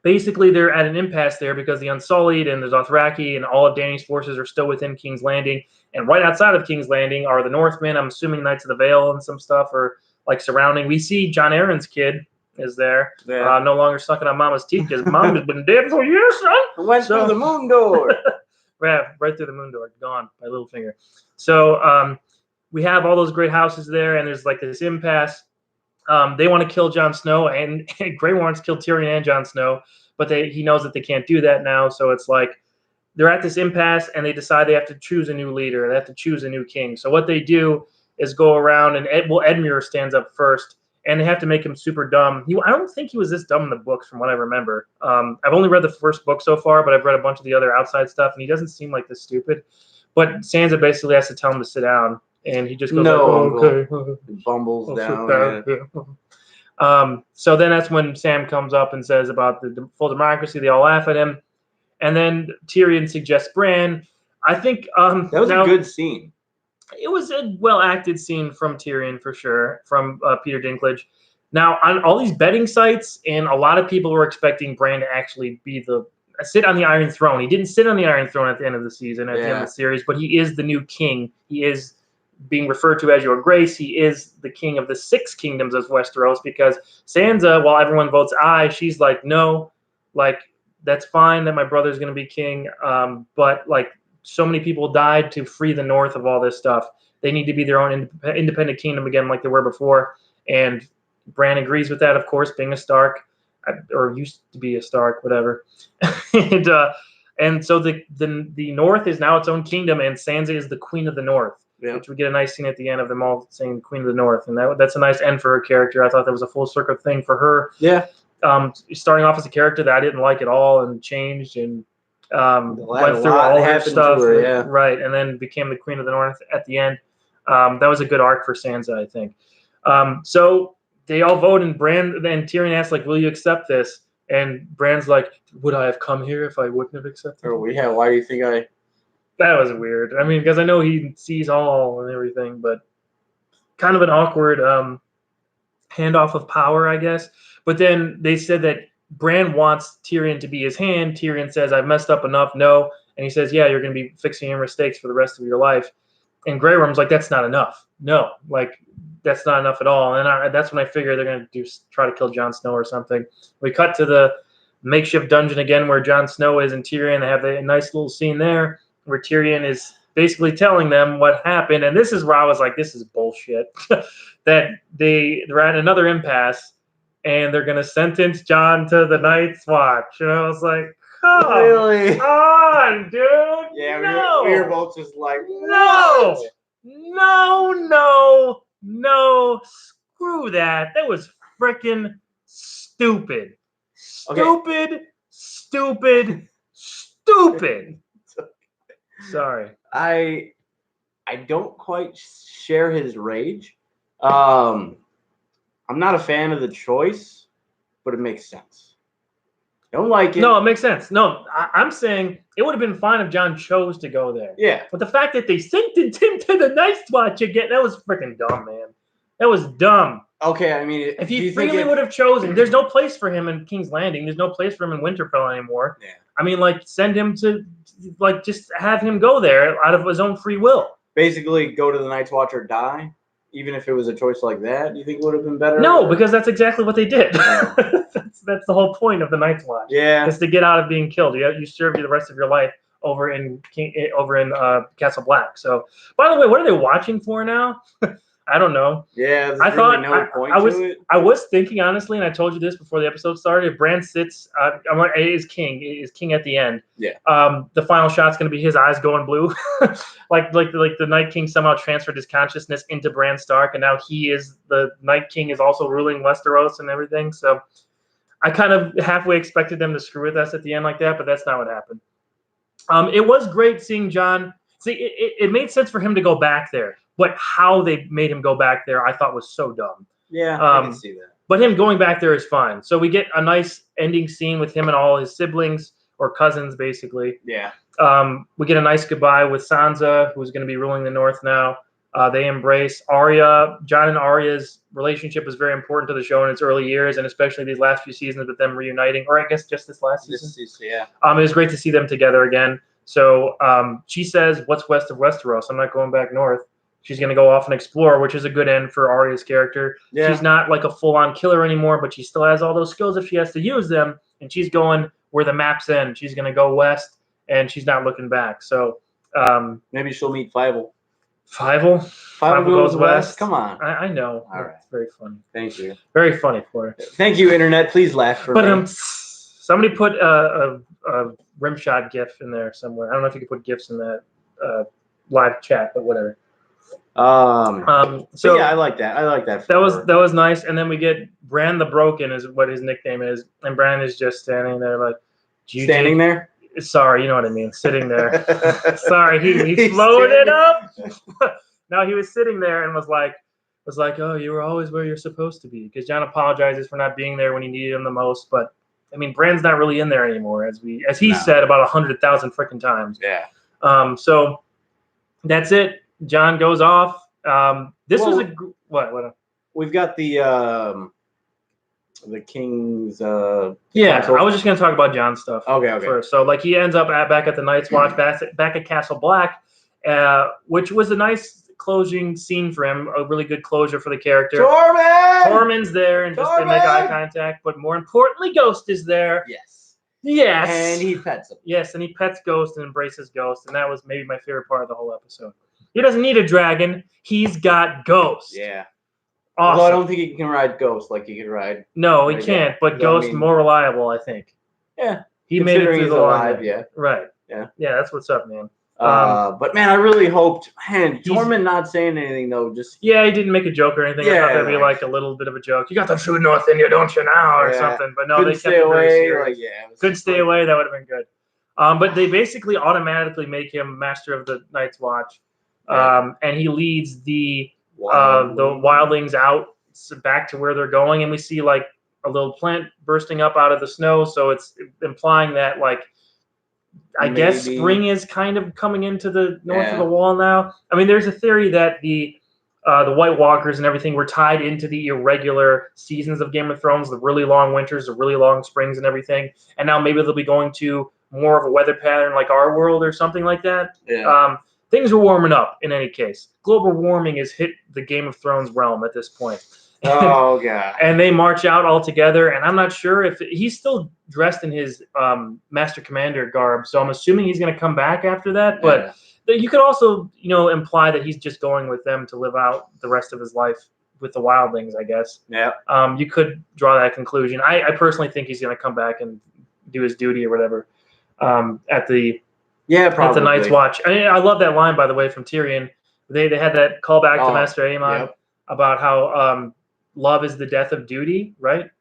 basically they're at an impasse there because the Unsullied and the Dothraki and all of Dany's forces are still within King's Landing, and right outside of King's Landing are the Northmen. I'm assuming Knights of the Vale and some stuff are like surrounding. We see Jon Arryn's kid is there, no longer sucking on Mama's teeth because Mom has been dead for years, son. Went through the moon door. Right through the moon door, gone by Littlefinger. So we have all those great houses there, and there's like this impasse. They want to kill Jon Snow, and Grey wants to kill Tyrion and Jon Snow, but he knows that they can't do that now. So it's like they're at this impasse, and they decide they have to choose a new leader. They have to choose a new king. So what they do is go around, and Edmure stands up first, and they have to make him super dumb. I don't think he was this dumb in the books, from what I remember. I've only read the first book so far, but I've read a bunch of the other outside stuff, and he doesn't seem like this stupid. But Sansa basically has to tell him to sit down, and he just goes, okay. He bumbles down. Yeah. So then that's when Sam comes up and says about the full democracy. They all laugh at him, and then Tyrion suggests Bran. I think that was a good scene. It was a well-acted scene from Tyrion, for sure, from Peter Dinklage. Now, on all these betting sites, and a lot of people were expecting Bran to actually sit on the Iron Throne. He didn't sit on the Iron Throne at the end of the season, at the end of the series, but he is the new king. He is being referred to as Your Grace. He is the king of the 6 kingdoms of Westeros, because Sansa, while everyone votes aye, she's like, no, like, that's fine that my brother's going to be king, but, like, so many people died to free the North of all this stuff. They need to be their own independent kingdom again, like they were before. And Bran agrees with that, of course, being a Stark, or used to be a Stark, whatever. And so the North is now its own kingdom, and Sansa is the Queen of the North, which we get a nice scene at the end of them all saying Queen of the North, and that's a nice end for her character. I thought that was a full circle thing for her. Yeah. Starting off as a character that I didn't like at all and changed, and Went through all her stuff, her, right, and then became the Queen of the North at the end. That was a good arc for Sansa, I think. So they all vote, and Tyrion asks, like, will you accept this? And Bran's like, would I have come here if I wouldn't have accepted it? Yeah, why do you think I... That was weird. I mean, because I know he sees all and everything, but kind of an awkward handoff of power, I guess. But then they said that Bran wants Tyrion to be his hand. Tyrion says, I've messed up enough, no. And he says, yeah, you're going to be fixing your mistakes for the rest of your life. And Grey Worm's like, that's not enough. No, like, that's not enough at all. And that's when I figure they're going to try to kill Jon Snow or something. We cut to the makeshift dungeon again where Jon Snow is and Tyrion. They have a nice little scene there where Tyrion is basically telling them what happened. And this is where I was like, this is bullshit. That they're at another impasse and they're going to sentence Jon to the Night's Watch. And I was like, come on, dude. Yeah, no. we were both just like, no, no, screw that. That was freaking stupid. Stupid. Sorry. I don't quite share his rage. I'm not a fan of the choice, but it makes sense. Don't like it. No, it makes sense. No, I'm saying it would have been fine if Jon chose to go there. Yeah. But the fact that they sentenced him to the Night's Watch again, that was freaking dumb, man. That was dumb. Okay, I mean, if he freely would have chosen, there's no place for him in King's Landing. There's no place for him in Winterfell anymore. Yeah. I mean, like, send him to, like, just have him go there out of his own free will. Basically, go to the Night's Watch or die. Even if it was a choice like that, do you think it would have been better? No, because that's exactly what they did. That's the whole point of the Night's Watch. Yeah, is to get out of being killed. You serve the rest of your life over in Castle Black. So, by the way, what are they watching for now? I don't know. Yeah, I thought I was thinking honestly, and I told you this before the episode started. If Bran sits, is king at the end. Yeah. The final shot's going to be his eyes going blue, like the Night King somehow transferred his consciousness into Bran Stark, and now he is the Night King is also ruling Westeros and everything. So, I kind of halfway expected them to screw with us at the end like that, but that's not what happened. It was great seeing Jon. See, it made sense for him to go back there. But how they made him go back there, I thought was so dumb. Yeah, I can see that. But him going back there is fine. So we get a nice ending scene with him and all his siblings, or cousins, basically. Yeah. We get a nice goodbye with Sansa, who's going to be ruling the North now. They embrace Arya. Jon and Arya's relationship was very important to the show in its early years, and especially these last few seasons with them reuniting, or I guess just this last season. Yeah. It was great to see them together again. So she says, what's west of Westeros? I'm not going back north. She's going to go off and explore, which is a good end for Arya's character. Yeah. She's not like a full-on killer anymore, but she still has all those skills if she has to use them, and she's going where the maps end. She's going to go west, and she's not looking back. So maybe she'll meet Fievel. Fievel goes west? Come on. I know. All right. It's very funny. Thank you. Very funny for her. Thank you, Internet. Please laugh for me. Somebody put a rimshot GIF in there somewhere. I don't know if you could put GIFs in that live chat, but whatever. So yeah, I like that. That was nice. And then we get Bran the Broken is what his nickname is, and Bran is just standing there like standing there. Sorry, you know what I mean. Sitting there. Sorry, he floated it up. No, he was sitting there and was like, oh, you were always where you're supposed to be. Because Jon apologizes for not being there when he needed him the most. But I mean, Bran's not really in there anymore, as he said about 100,000 freaking times. Yeah. So that's it. Jon goes off. What? We've got the King's. Yeah, I was just gonna talk about Jon stuff. Okay. First, so like he ends up back at the Night's Watch, back at Castle Black, which was a nice closing scene for him. A really good closure for the character. Tormund's there, and just they make eye contact. But more importantly, Ghost is there. Yes. And he pets him. Yes, and he pets Ghost and embraces Ghost, and that was maybe my favorite part of the whole episode. He doesn't need a dragon. He's got Ghost. Yeah. Awesome. Although I don't think he can ride Ghost like he can ride. No, he can't. But Ghost more reliable, I think. Yeah. He made it through the alive. Yeah. Right. Yeah. Yeah, that's what's up, man. But man, I really hoped. Man, Tormund not saying anything though. Just he didn't make a joke or anything. I thought that'd be like a little bit of a joke. You got the true North in you, don't you now, or something? But no, they kept it very serious. Couldn't stay away. That would have been good. But they basically automatically make him Master of the Night's Watch, and he leads the wildlings out back to where they're going, and we see like a little plant bursting up out of the snow, so it's implying that like I guess spring is kind of coming into the north of the wall now. I mean, there's a theory that the White Walkers and everything were tied into the irregular seasons of Game of Thrones, the really long winters, the really long springs and everything, and now maybe they'll be going to more of a weather pattern like our world or something like that. Yeah. Things are warming up in any case. Global warming has hit the Game of Thrones realm at this point. Oh, God. And they march out all together, and I'm not sure if he's still dressed in his Master Commander garb, so I'm assuming he's going to come back after that, but you could also, imply that he's just going with them to live out the rest of his life with the wildlings, I guess. Yeah. You could draw that conclusion. I personally think he's going to come back and do his duty or whatever at the Night's Watch. I love that line, by the way, from Tyrion. They had that callback to Master Aemon about how love is the death of duty, right?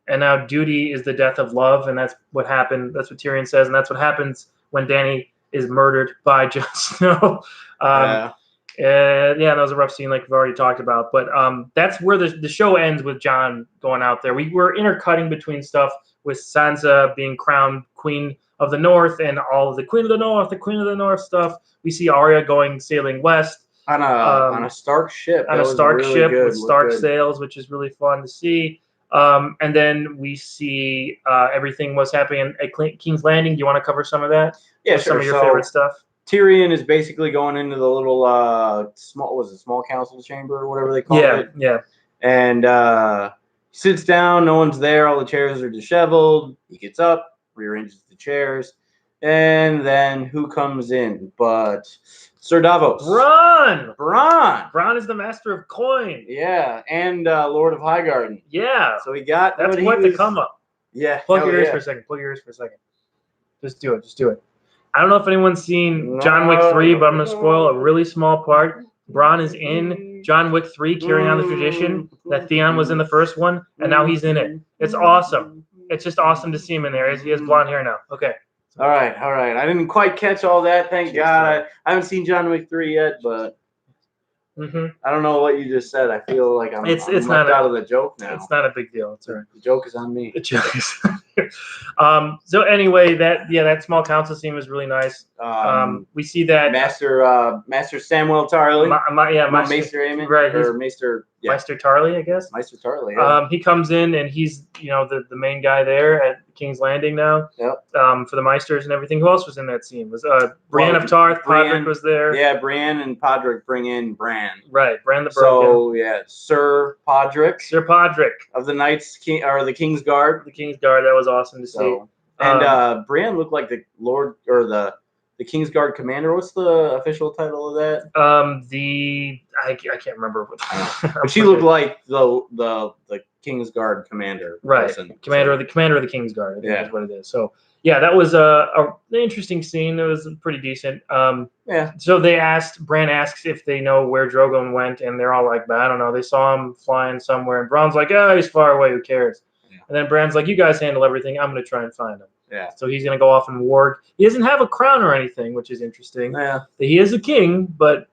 And now duty is the death of love, and that's what happened. That's what Tyrion says, and that's what happens when Dany is murdered by Jon Snow. That was a rough scene, like we've already talked about. But that's where the show ends with Jon going out there. We're intercutting between stuff with Sansa being crowned Queen of the North and all of the Queen of the North stuff. We see Arya sailing west on a Stark ship. On a Stark ship with Stark sails, which is really fun to see. And then we see everything was happening at King's Landing. Do you want to cover some of that? Yeah, sure. Some of your favorite stuff. Tyrion is basically going into the little small council chamber or whatever they call it. Yeah. And sits down. No one's there. All the chairs are disheveled. He gets up, rearranges the chairs, and then who comes in but Sir Davos? Bran is the master of coin. Yeah, and Lord of Highgarden. Yeah. So he got that's quite the come up. Yeah. Plug your ears for a second. Just do it. I don't know if anyone's seen John Wick 3, but I'm going to spoil a really small part. Bran is in John Wick 3, carrying on the tradition that Theon was in the first one, and now he's in it. It's awesome. It's just awesome to see him in there. He has blonde hair now. Okay. All right. I didn't quite catch all that. Thank God. I haven't seen John Wick 3 yet, but I don't know what you just said. I feel like I'm left out of the joke now. It's not a big deal. It's all right. The joke is on me. The joke is on you. So anyway, that small council scene was really nice. We see that Master Samuel Tarly. Maester Aemon. Right. Or Maester Tarly, I guess. Maester Tarly. Yeah. He comes in and he's the main guy there at King's Landing now. Yep. For the Maesters and everything. Who else was in that scene? Was Brienne of Tarth? Podrick was there. Yeah, Brienne and Podrick bring in Bran. Right, Bran the Broken. So yeah, Sir Podrick of the Knights King or the King's Guard. The King's Guard. That was awesome to see. And Bran looked like the Lord or the King's Guard commander. What's the official title of that? I can't remember. But she looked like the King's Guard commander. Right. Person. Commander of the King's Guard. I think is what it is. So yeah, that was an interesting scene. It was pretty decent. So Bran asks if they know where Drogon went, and they're all like, I don't know. They saw him flying somewhere, and Bran's like, he's far away. Who cares? Yeah. And then Bran's like, you guys handle everything. I'm going to try and find him. Yeah. So he's going to go off and warg. He doesn't have a crown or anything, which is interesting. Yeah. He is a king, but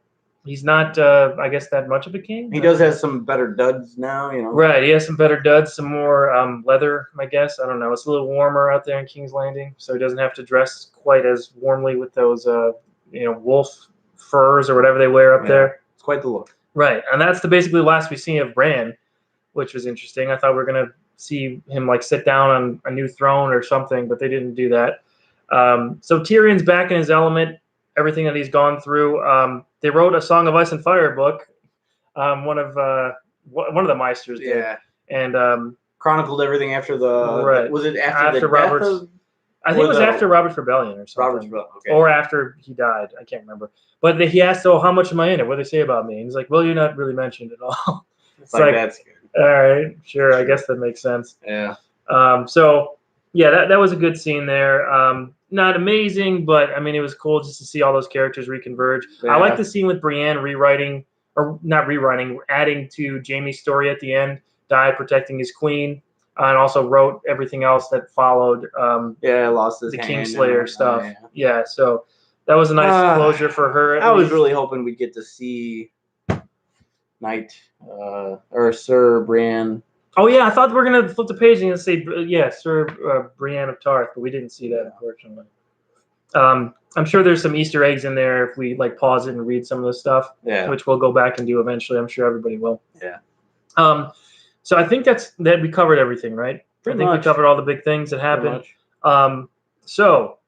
he's not, I guess, that much of a king. He does have some better duds now, Right. He has some better duds, some more leather, I guess. I don't know. It's a little warmer out there in King's Landing, so he doesn't have to dress quite as warmly with those, wolf furs or whatever they wear up there. It's quite the look. Right. And that's basically the last we see of Bran, which was interesting. I thought we were going to see him sit down on a new throne or something, but they didn't do that. So Tyrion's back in his element, everything that he's gone through. They wrote a Song of Ice and Fire book. One of the Meisters did. Yeah. And chronicled everything after was it after Robert's? I think it was after Robert's Rebellion or something. Robert's Rebellion, okay. Or after he died. I can't remember. But he asked, how much am I in it? What do they say about me? And he's like, well, you're not really mentioned at all. It's like that's good. All right, sure. I guess that makes sense. Yeah. So, yeah, that was a good scene there. Not amazing, but, it was cool just to see all those characters reconverge. Yeah. I like the scene with Brienne adding to Jaime's story at the end, died protecting his queen. and also wrote everything else that followed. Yeah, lost his the hand Kingslayer stuff. yeah. Yeah, so that was a nice closure for her. I was really hoping we'd get to see Knight or Sir Bran. Oh yeah, I thought we were gonna flip the page and say Sir Brienne of Tarth, but we didn't see that unfortunately. I'm sure there's some Easter eggs in there if we like pause it and read some of the stuff. Yeah. Which we'll go back and do eventually. I'm sure everybody will. Yeah. So I think that we covered everything, right? Pretty I think much. we covered all the big things that happened. So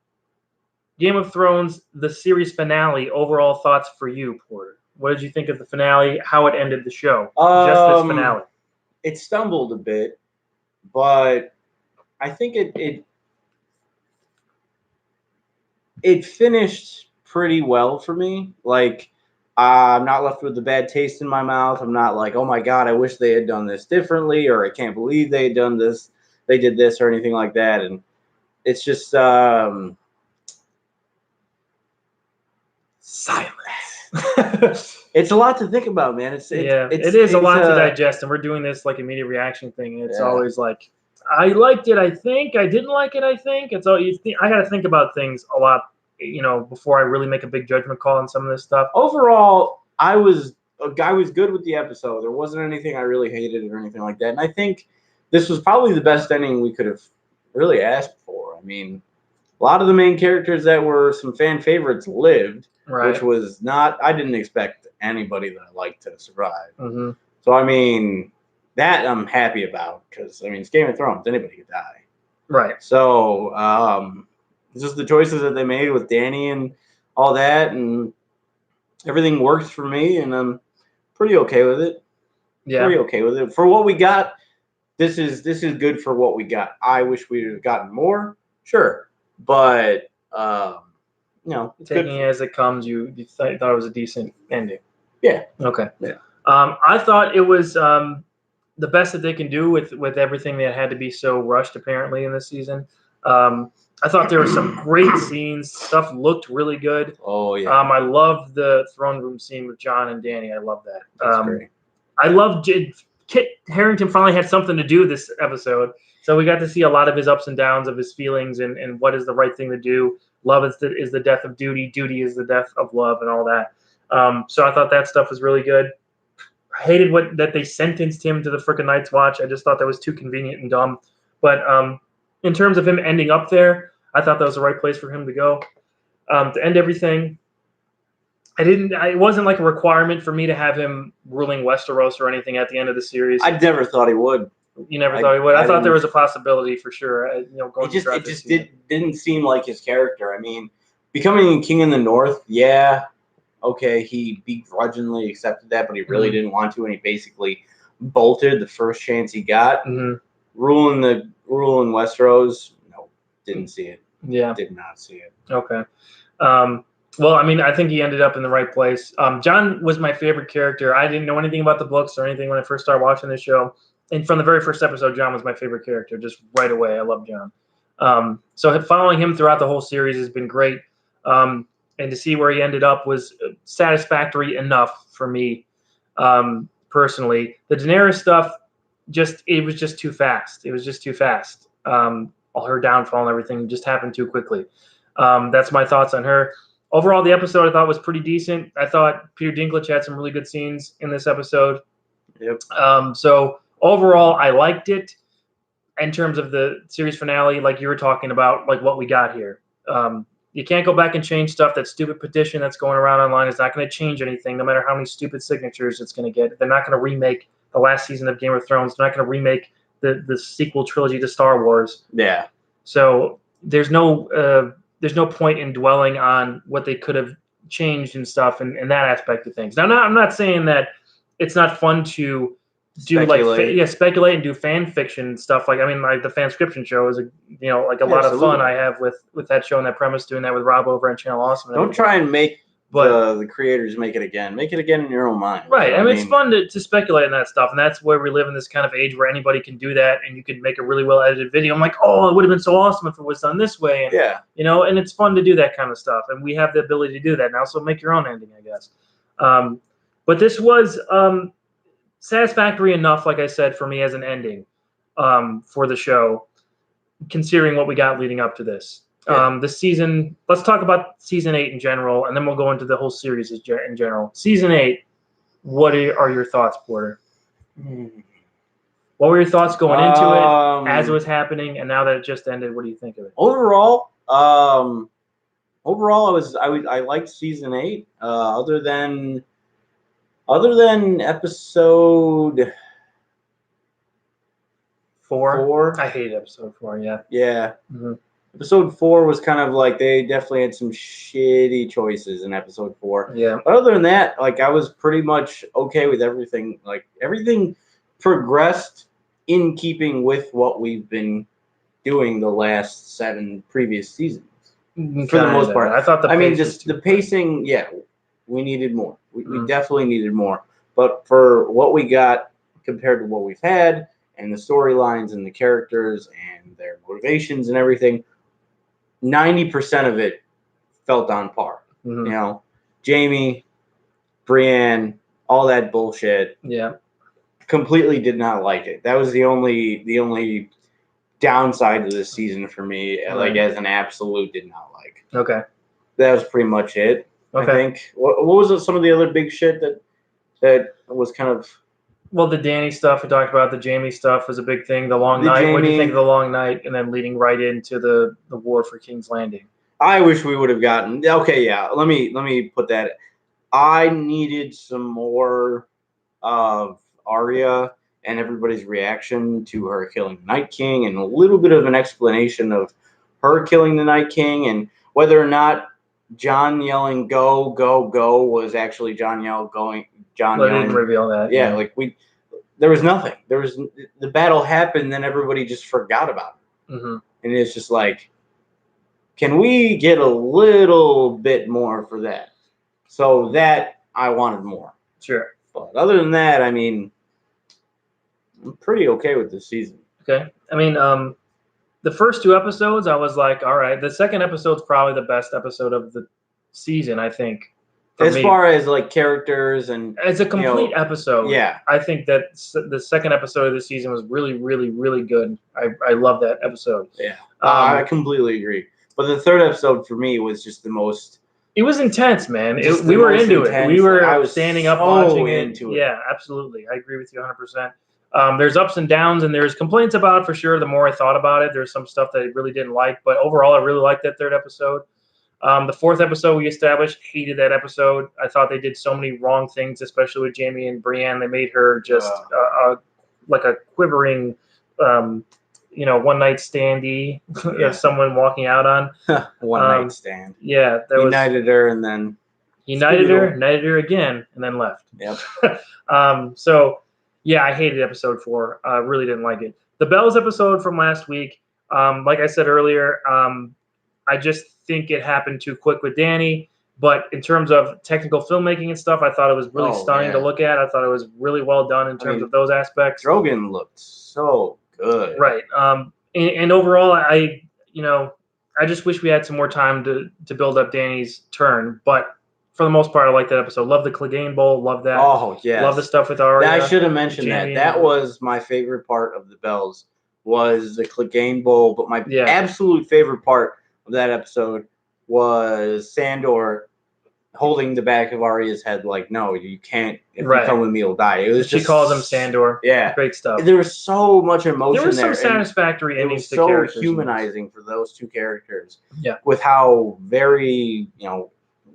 Game of Thrones, the series finale. Overall thoughts for you, Porter? What did you think of the finale? How it ended the show? Just this finale. It stumbled a bit, but I think it finished pretty well for me. Like, I'm not left with a bad taste in my mouth. I'm not like, oh my God, I wish they had done this differently, or I can't believe they had done this. They did this or anything like that. And it's just silence. It's a lot to think about, man. It is a lot to digest, and we're doing this like immediate reaction thing. And it's always like, I liked it. I think I didn't like it. I think it's all you think. I got to think about things a lot, before I really make a big judgment call on some of this stuff. Overall, I was good with the episode. There wasn't anything I really hated or anything like that. And I think this was probably the best ending we could have really asked for. I mean, a lot of the main characters that were some fan favorites lived, which was not. I didn't expect anybody that I liked to survive. Mm-hmm. So I mean, that I'm happy about because I mean, it's Game of Thrones. Anybody could die. Right. So just the choices that they made with Dany and all that, and everything works for me, and I'm pretty okay with it. Yeah. Pretty okay with it. For what we got, this is good for what we got. I wish we would have gotten more, sure. But taking it as it comes, you thought it was a decent ending. Yeah. Okay. Yeah. I thought it was the best that they can do with everything that had to be so rushed apparently in this season. I thought there were some great scenes. Stuff looked really good. Oh yeah. I loved the throne room scene with Jon and Dany. I love that. That's great. I loved Kit Harington finally had something to do this episode. So we got to see a lot of his ups and downs of his feelings and what is the right thing to do. Love is the death of duty. Duty is the death of love and all that. So I thought that stuff was really good. I hated that they sentenced him to the frickin' Night's Watch. I just thought that was too convenient and dumb. But in terms of him ending up there, I thought that was the right place for him to go. To end everything, it wasn't like a requirement for me to have him ruling Westeros or anything at the end of the series. I never thought he would. You never thought he would? I thought there was a possibility for sure. Going it just didn't seem like his character. I mean, becoming king in the North, yeah, okay, he begrudgingly accepted that, but he really didn't want to, and he basically bolted the first chance he got. Mm-hmm. Ruling Westeros, no, didn't see it. Yeah, did not see it. Okay. Well, I mean, I think he ended up in the right place. Jon was my favorite character. I didn't know anything about the books or anything when I first started watching this show. And from the very first episode, Jon was my favorite character, just right away. I love Jon. So following him throughout the whole series has been great. And to see where he ended up was satisfactory enough for me personally. The Daenerys stuff, it was just too fast. It was just too fast. All her downfall and everything just happened too quickly. That's my thoughts on her. Overall, the episode I thought was pretty decent. I thought Peter Dinklage had some really good scenes in this episode. Yep. So overall, I liked it. In terms of the series finale, like you were talking about, like what we got here. You can't go back and change stuff. That stupid petition that's going around online is not going to change anything, no matter how many stupid signatures it's going to get. They're not going to remake the last season of Game of Thrones. They're not going to remake the sequel trilogy to Star Wars. Yeah. So there's no point in dwelling on what they could have changed and stuff and that aspect of things. Now, I'm not saying that it's not fun to speculate and do fan fiction stuff. Like, I mean, like the Fanscription show is a lot of fun I have with that show and that premise, doing that with Rob over on Channel Awesome. Don't try and make the creators make it again. Make it again in your own mind. Right. I mean, it's fun to speculate on that stuff. And that's where we live in this kind of age where anybody can do that and you can make a really well edited video. I'm like, oh, it would have been so awesome if it was done this way. And, and it's fun to do that kind of stuff. And we have the ability to do that now. So make your own ending, I guess. But this was satisfactory enough, like I said, for me as an ending. for the show, considering what we got leading up to this. Yeah. The season, let's talk about season 8 in general, and then we'll go into the whole series in general. Season 8, what are your thoughts, Porter? What were your thoughts going into it, as it was happening, and now that it just ended? What do you think of it? Overall, I liked season 8. Other than episode 4. I hated episode 4. Yeah. Yeah. Mm-hmm. Episode 4 was kind of like they definitely had some shitty choices in episode 4. Yeah. But other than that, like I was pretty much okay with everything. Like everything progressed in keeping with what we've been doing the last 7 previous seasons. For the most part. I thought the pacing, yeah, we needed more. We definitely needed more. But for what we got compared to what we've had, and the storylines and the characters and their motivations and everything, 90% of it felt on par. Mm-hmm. You know, Jamie, Brienne, all that bullshit. Yeah. Completely did not like it. That was the only downside to this season for me. Right. Like as an absolute, did not like. Okay. That was pretty much it. Okay. I think. What was some of the other big shit that was kind of. Well, the Dany stuff we talked about, the Jamie stuff was a big thing. The long night. What do you think of the long night, and then leading right into the war for King's Landing? I wish we would have gotten. Okay, yeah. Let me put that. I needed some more of Arya and everybody's reaction to her killing the Night King, and a little bit of an explanation of her killing the Night King, and whether or not Jon yelling "Go, go, go" was actually Jon yelling. Didn't reveal that. Yeah, like there was nothing. There was the battle happened, then everybody just forgot about it, mm-hmm. and it's just like, can we get a little bit more for that? So that I wanted more. Sure. But other than that, I mean, I'm pretty okay with this season. Okay. I mean, the first 2 episodes, I was like, all right. The second episode's probably the best episode of the season, I think. As far as like characters and as a complete episode, yeah, I think that the second episode of the season was really, really, really good. I love that episode. Yeah, I completely agree. But the third episode for me was just the most. It was intense, man. We were into it. We were I was standing up watching it. Yeah, absolutely. I agree with you 100%. There's ups and downs, and there's complaints about it for sure. The more I thought about it, there's some stuff that I really didn't like. But overall, I really liked that third episode. The fourth episode we established, hated that episode. I thought they did so many wrong things, especially with Jamie and Brienne. They made her just like a quivering, one night standee, someone walking out on. One night stand. Yeah, that united her and then united her again, and then left. Yep. So yeah, I hated episode 4. I really didn't like it. The Bells episode from last week, like I said earlier, I just think it happened too quick with Dany. But in terms of technical filmmaking and stuff, I thought it was really stunning to look at. I thought it was really well done in terms of those aspects. Drogon looked so good. Right. And overall, I just wish we had some more time to build up Dany's turn. But for the most part, I like that episode. Love the Clegane Bowl. Love that. Oh, yeah. Love the stuff with Arya. I should have mentioned that. That was my favorite part of the Bells, was the Clegane Bowl. But my absolute favorite part of that episode was Sandor holding the back of Arya's head like, no, you can't. If you come with me, you'll die. It was she calls him Sandor. Yeah. Great stuff. There was so much emotion there. There was some satisfactory endings to characters. It was so humanizing for those 2 characters. Yeah. With how very,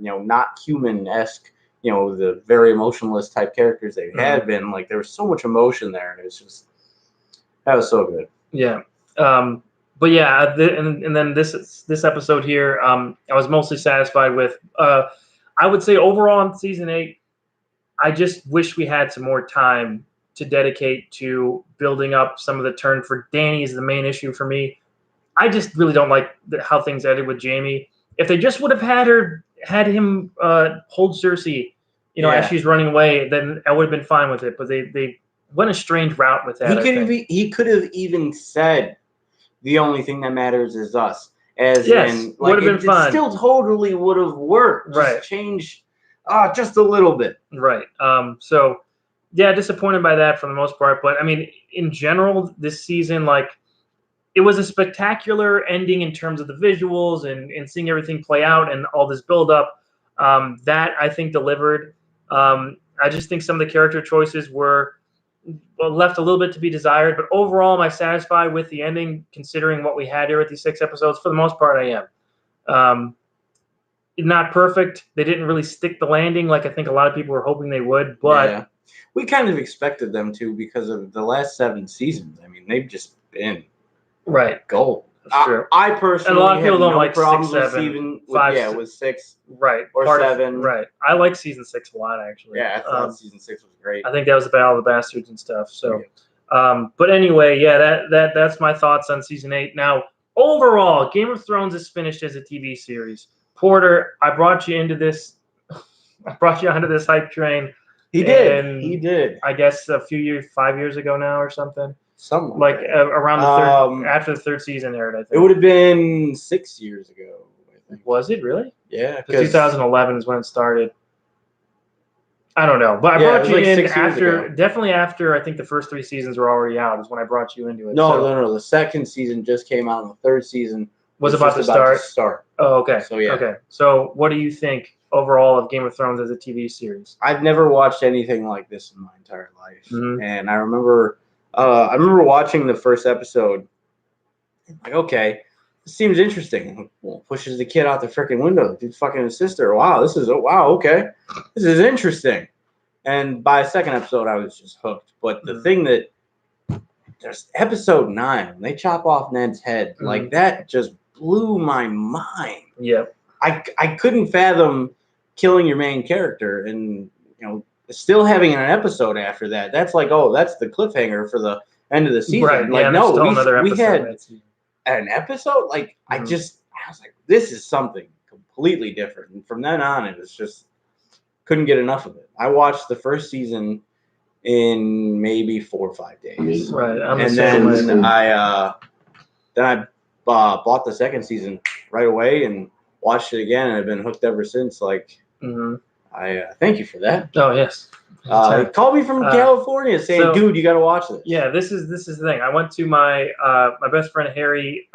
not human-esque, the very emotionless type characters they had been. Like, there was so much emotion there, and it was just, that was so good. Yeah. But yeah, and then this episode here, I was mostly satisfied with. I would say overall in season 8, I just wish we had some more time to dedicate to building up some of the turn for Dany is the main issue for me. I just really don't like how things ended with Jamie. If they just would have had him hold Cersei, as she's running away, then I would have been fine with it. But they went a strange route with that. He could have even said, the only thing that matters is us. Would have been fine. It still totally would have worked. Just change just a little bit. Right. So yeah, disappointed by that for the most part. But I mean, in general, this season, like, it was a spectacular ending in terms of the visuals and seeing everything play out and all this build up. That I think delivered. I just think some of the character choices were left a little bit to be desired. But overall, am I satisfied with the ending, considering what we had here at these 6 episodes? For the most part, I am. Not perfect. They didn't really stick the landing like I think a lot of people were hoping they would. But yeah, we kind of expected them to because of the last 7 seasons. I mean, they've just been right, gold. True. I personally and a lot of people have don't no like problems 6, with 7, Steven. 5, With 6 right, or 7. Right. I like season 6 a lot, actually. Yeah, I thought season 6 was great. I think that was the Battle of the Bastards and stuff. So, but anyway, yeah, that's my thoughts on season 8. Now, overall, Game of Thrones is finished as a TV series. Porter, I brought you into this. I brought you onto this hype train. He did. I guess a few years, 5 years ago now, or something. Something like around the third, after the 3rd season aired. I think it would have been 6 years ago. I think. Was it really? Yeah, because 2011 is when it started. I don't know, but I brought you in after, definitely after. I think the first 3 seasons were already out. Is when I brought you into it. No. The 2nd season just came out, and the 3rd season was about to start. Oh, okay. So yeah. Okay. So what do you think overall of Game of Thrones as a TV series? I've never watched anything like this in my entire life, and I remember watching the first episode. Like, okay, this seems interesting. Well, pushes the kid out the freaking window. Dude's fucking his sister. Wow, okay. This is interesting. And by 2nd episode, I was just hooked. But the thing that there's episode 9, when they chop off Ned's head, like that just blew my mind. Yeah, I couldn't fathom killing your main character and still having an episode after that. That's like, oh, that's the cliffhanger for the end of the season. Right. Like, yeah, no, we had an episode. Like, I was like, this is something completely different. And from then on, it was just couldn't get enough of it. I watched the first season in maybe 4 or 5 days. Right. And then I bought the 2nd season right away and watched it again, and I've been hooked ever since. Like, I thank you for that. Oh yes. Called me from California saying, "Dude, you got to watch this." Yeah, this is the thing. I went to my best friend Harry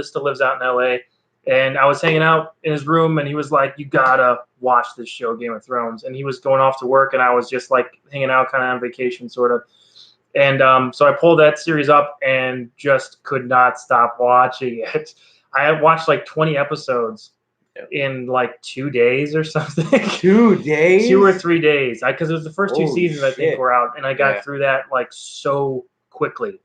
still lives out in LA, and I was hanging out in his room, and he was like, "You gotta watch this show, Game of Thrones." And he was going off to work, and I was just like hanging out, kind of on vacation, sort of. And so I pulled that series up and just could not stop watching it. I had watched like 20 episodes in like 2 days or something. 2 days? 2 or 3 days. Because it was the first 2 seasons, I think, were out, and I got through that like so quickly.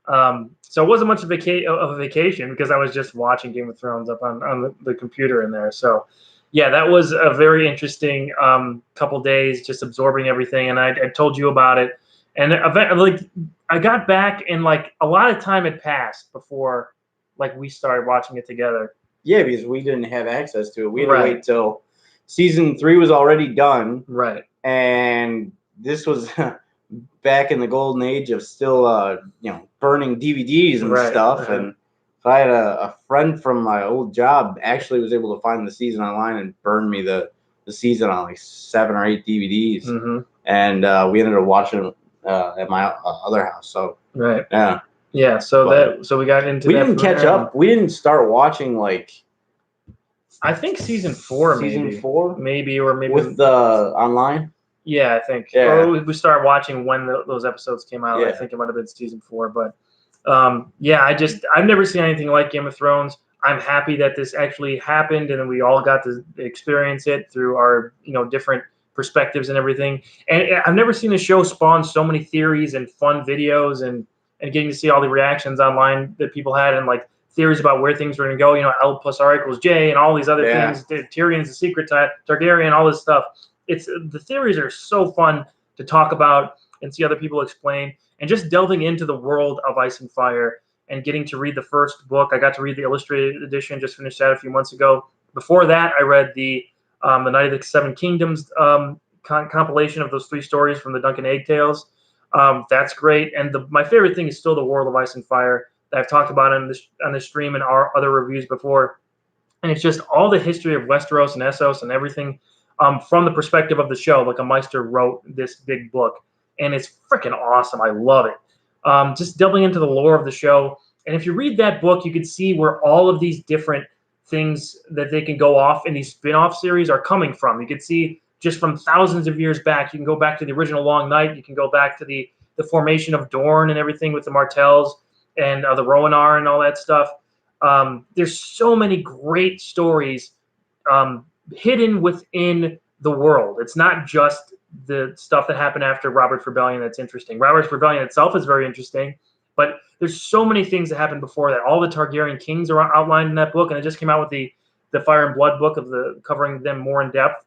So it wasn't much of a vacation because I was just watching Game of Thrones up on the computer in there. So yeah, that was a very interesting couple days, just absorbing everything. And I told you about it. And I got back, and like a lot of time had passed before like we started watching it together. Yeah, because we didn't have access to it. We had to wait till season 3 was already done. Right. And this was back in the golden age of still, burning DVDs and stuff. And if I had a friend from my old job actually was able to find the season online and burn me the season on like 7 or 8 DVDs. And we ended up watching it at my other house. So yeah. So we got into. We didn't catch up. We didn't start watching like. I think season 4, maybe, or maybe with the online. Yeah, I think. Yeah. Or we started watching when those episodes came out. Yeah. I think it might have been season 4, but I've never seen anything like Game of Thrones. I'm happy that this actually happened, and then we all got to experience it through our different perspectives and everything. And I've never seen a show spawn so many theories and fun videos and getting to see all the reactions online that people had, and like theories about where things were going to go. L plus R equals J and all these other things. Tyrion's the secret type, Targaryen, all this stuff. The theories are so fun to talk about and see other people explain, and just delving into the world of Ice and Fire and getting to read the first book. I got to read the illustrated edition, just finished that a few months ago. Before that, I read the Night of the Seven Kingdoms compilation of those 3 stories from the Duncan Egg Tales. That's great. And my favorite thing is still the World of Ice and Fire that I've talked about on this stream and our other reviews before. And it's just all the history of Westeros and Essos and everything from the perspective of the show. Like a Meister wrote this big book. and it's freaking awesome. I love it. Just delving into the lore of the show. And if you read that book, you can see where all of these different things that they can go off in these spin-off series are coming from. You can see just from thousands of years back. You can go back to the original Long Night. You can go back to the formation of Dorne and everything with the Martells and the Roanar and all that stuff. There's so many great stories hidden within the world. It's not just the stuff that happened after Robert's Rebellion that's interesting. Robert's Rebellion itself is very interesting, but there's so many things that happened before that. All the Targaryen kings are outlined in that book, and it just came out with the Fire and Blood book of covering them more in depth.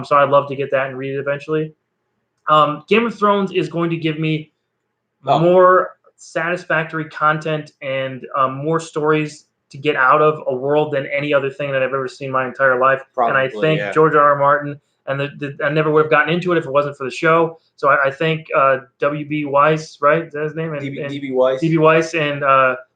So I'd love to get that and read it eventually. Game of Thrones is going to give me more satisfactory content and more stories to get out of a world than any other thing that I've ever seen my entire life. Probably, and I thank George R.R. Martin. And I never would have gotten into it if it wasn't for the show. So I thank W.B. Weiss, right? Is that his name? D.B. Weiss. D.B. Weiss and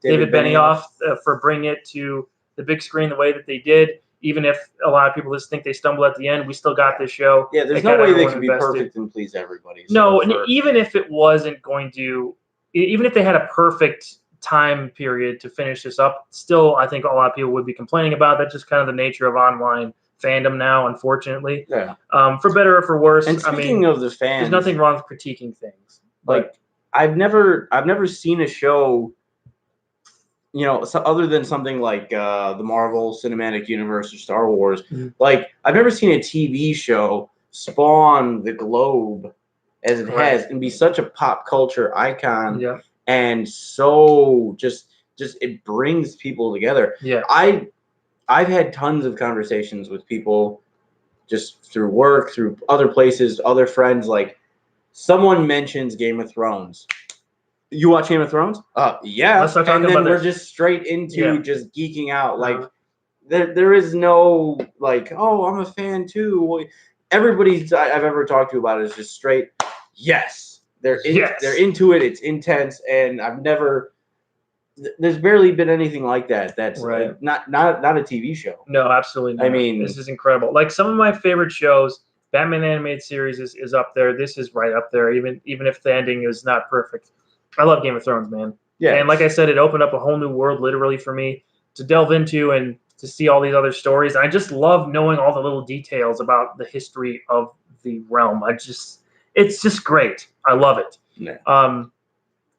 David Benioff for bringing it to the big screen the way that they did. Even if a lot of people just think they stumble at the end, we still got this show. Yeah, there's no way they can be perfect and please everybody. So no, and even if it wasn't going to, even if they had a perfect time period to finish this up, still I think a lot of people would be complaining about. That's just kind of the nature of online fandom now, unfortunately. Yeah. For better or for worse. And speaking of the fans, there's nothing wrong with critiquing things. Like I've never seen a show, you know, other than something like the Marvel Cinematic Universe or Star Wars. Mm-hmm. Like I've never seen a TV show spawn the globe as it has and be such a pop culture icon. Yeah. And so just it brings people together. Yeah. I've had tons of conversations with people just through work, through other places, other friends. Like someone mentions Game of Thrones. You watch Game of Thrones? Yeah. And then we're just straight into just geeking out. Like there is no like, oh, I'm a fan too. Everybody I've ever talked to about it is just straight. Yes, they're into it. It's intense, and there's barely been anything like that. That's not a TV show. No, absolutely not. I mean, this is incredible. Like some of my favorite shows, Batman animated series is up there. This is right up there, even if the ending is not perfect. I love Game of Thrones, man. Yeah. And like I said, it opened up a whole new world literally for me to delve into and to see all these other stories. And I just love knowing all the little details about the history of the realm. It's just great. I love it. Yeah.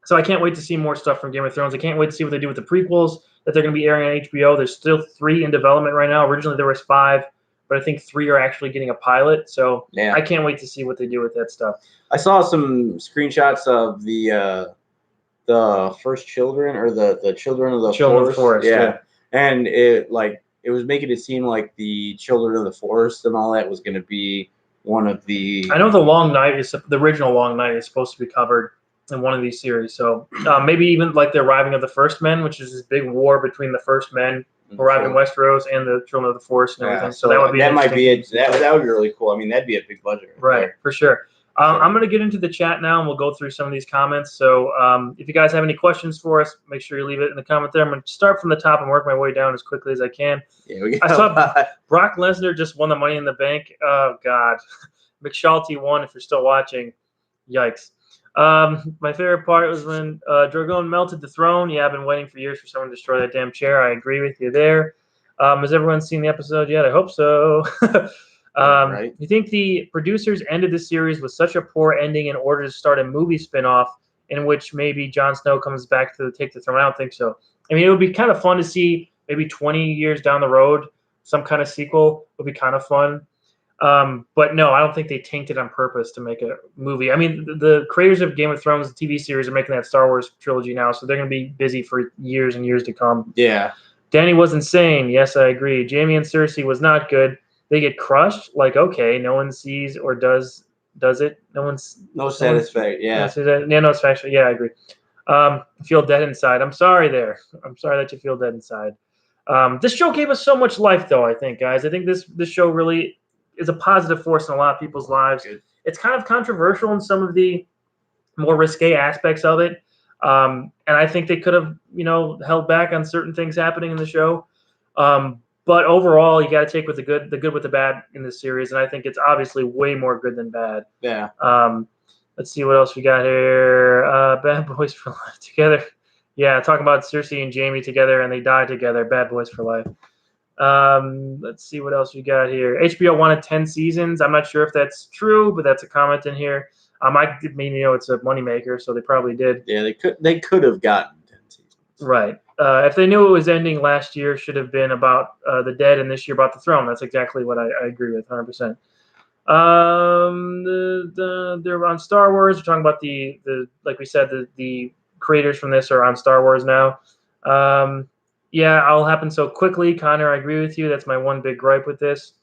So I can't wait to see more stuff from Game of Thrones. I can't wait to see what they do with the prequels that they're going to be airing on HBO. There's still 3 in development right now. Originally there was 5, but I think 3 are actually getting a pilot. So I can't wait to see what they do with that stuff. I saw some screenshots of the first children or the children of the forest. Yeah. And it was making it seem like the children of the forest and all that was going to be one of the. I know the original Long Night is supposed to be covered in one of these series. So maybe even like the arriving of the First Men, which is this big war between the First Men who arrived in Westeros and the children of the Forest and everything. So that would be that would be really cool. I mean, that'd be a big budget. Right, for sure. I'm going to get into the chat now, and we'll go through some of these comments. So if you guys have any questions for us, make sure you leave it in the comment there. I'm going to start from the top and work my way down as quickly as I can. Yeah, I saw Brock Lesnar just won the Money in the Bank. Oh, God. McShalty won if you're still watching. Yikes. My favorite part was when Drogon melted the throne. Yeah, I've been waiting for years for someone to destroy that damn chair. I agree with you there. Has everyone seen the episode yet? I hope so. Right. You think the producers ended the series with such a poor ending in order to start a movie spinoff in which maybe Jon Snow comes back to take the throne? I don't think so. I mean, it would be kind of fun to see maybe 20 years down the road, some kind of sequel would be kind of fun. But no, I don't think they tanked it on purpose to make a movie. I mean, the creators of Game of Thrones, the TV series, are making that Star Wars trilogy now, so they're going to be busy for years and years to come. Yeah. Danny was insane. Yes, I agree. Jaime and Cersei was not good. They get crushed. Like, okay, no one sees or does it. No satisfaction. Yeah. No satisfaction. Yeah, I agree. I feel dead inside. I'm sorry there. I'm sorry that you feel dead inside. This show gave us so much life, though, I think, guys. I think this show really is a positive force in a lot of people's lives. Good. It's kind of controversial in some of the more risque aspects of it. And I think they could have, held back on certain things happening in the show. But overall, you got to take with the good with the bad in this series, and I think it's obviously way more good than bad. Yeah. Let's see what else we got here. Bad boys for life together. Yeah, talking about Cersei and Jaime together, and they die together. Bad boys for life. Let's see what else we got here. HBO wanted 10 seasons. I'm not sure if that's true, but that's a comment in here. I mean, it's a moneymaker, so they probably did. Yeah, they could have gotten 10 seasons. Right. If they knew it was ending last year, should have been about the dead, and this year about the throne. That's exactly what I agree with, 100%. They're on Star Wars. We're talking about the like we said, the creators from this are on Star Wars now. Yeah, all happened so quickly. Connor, I agree with you. That's my one big gripe with this.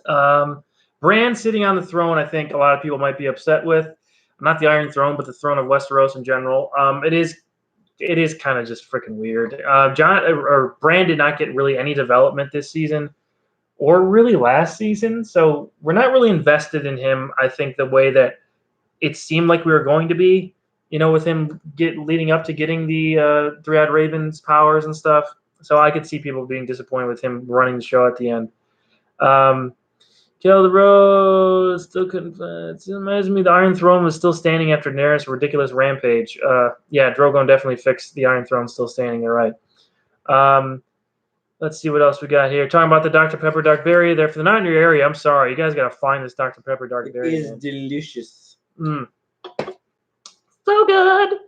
Bran sitting on the throne, I think a lot of people might be upset with. Not the Iron Throne, but the throne of Westeros in general. It is kind of just freaking weird. Bran did not get really any development this season, or really last season. So we're not really invested in him, I think, the way that it seemed like we were going to be, with him leading up to getting the Three-Eyed Raven's powers and stuff. So I could see people being disappointed with him running the show at the end. Kill the Rose, still couldn't. It reminds me the Iron Throne was still standing after Daenerys' ridiculous rampage. Yeah, Drogon definitely fixed the Iron Throne still standing. You're right. Let's see what else we got here. Talking about the Dr. Pepper Dark Berry. There, if they're not in your area, I'm sorry. You guys got to find this Dr. Pepper Dark Berry. It is delicious. So good.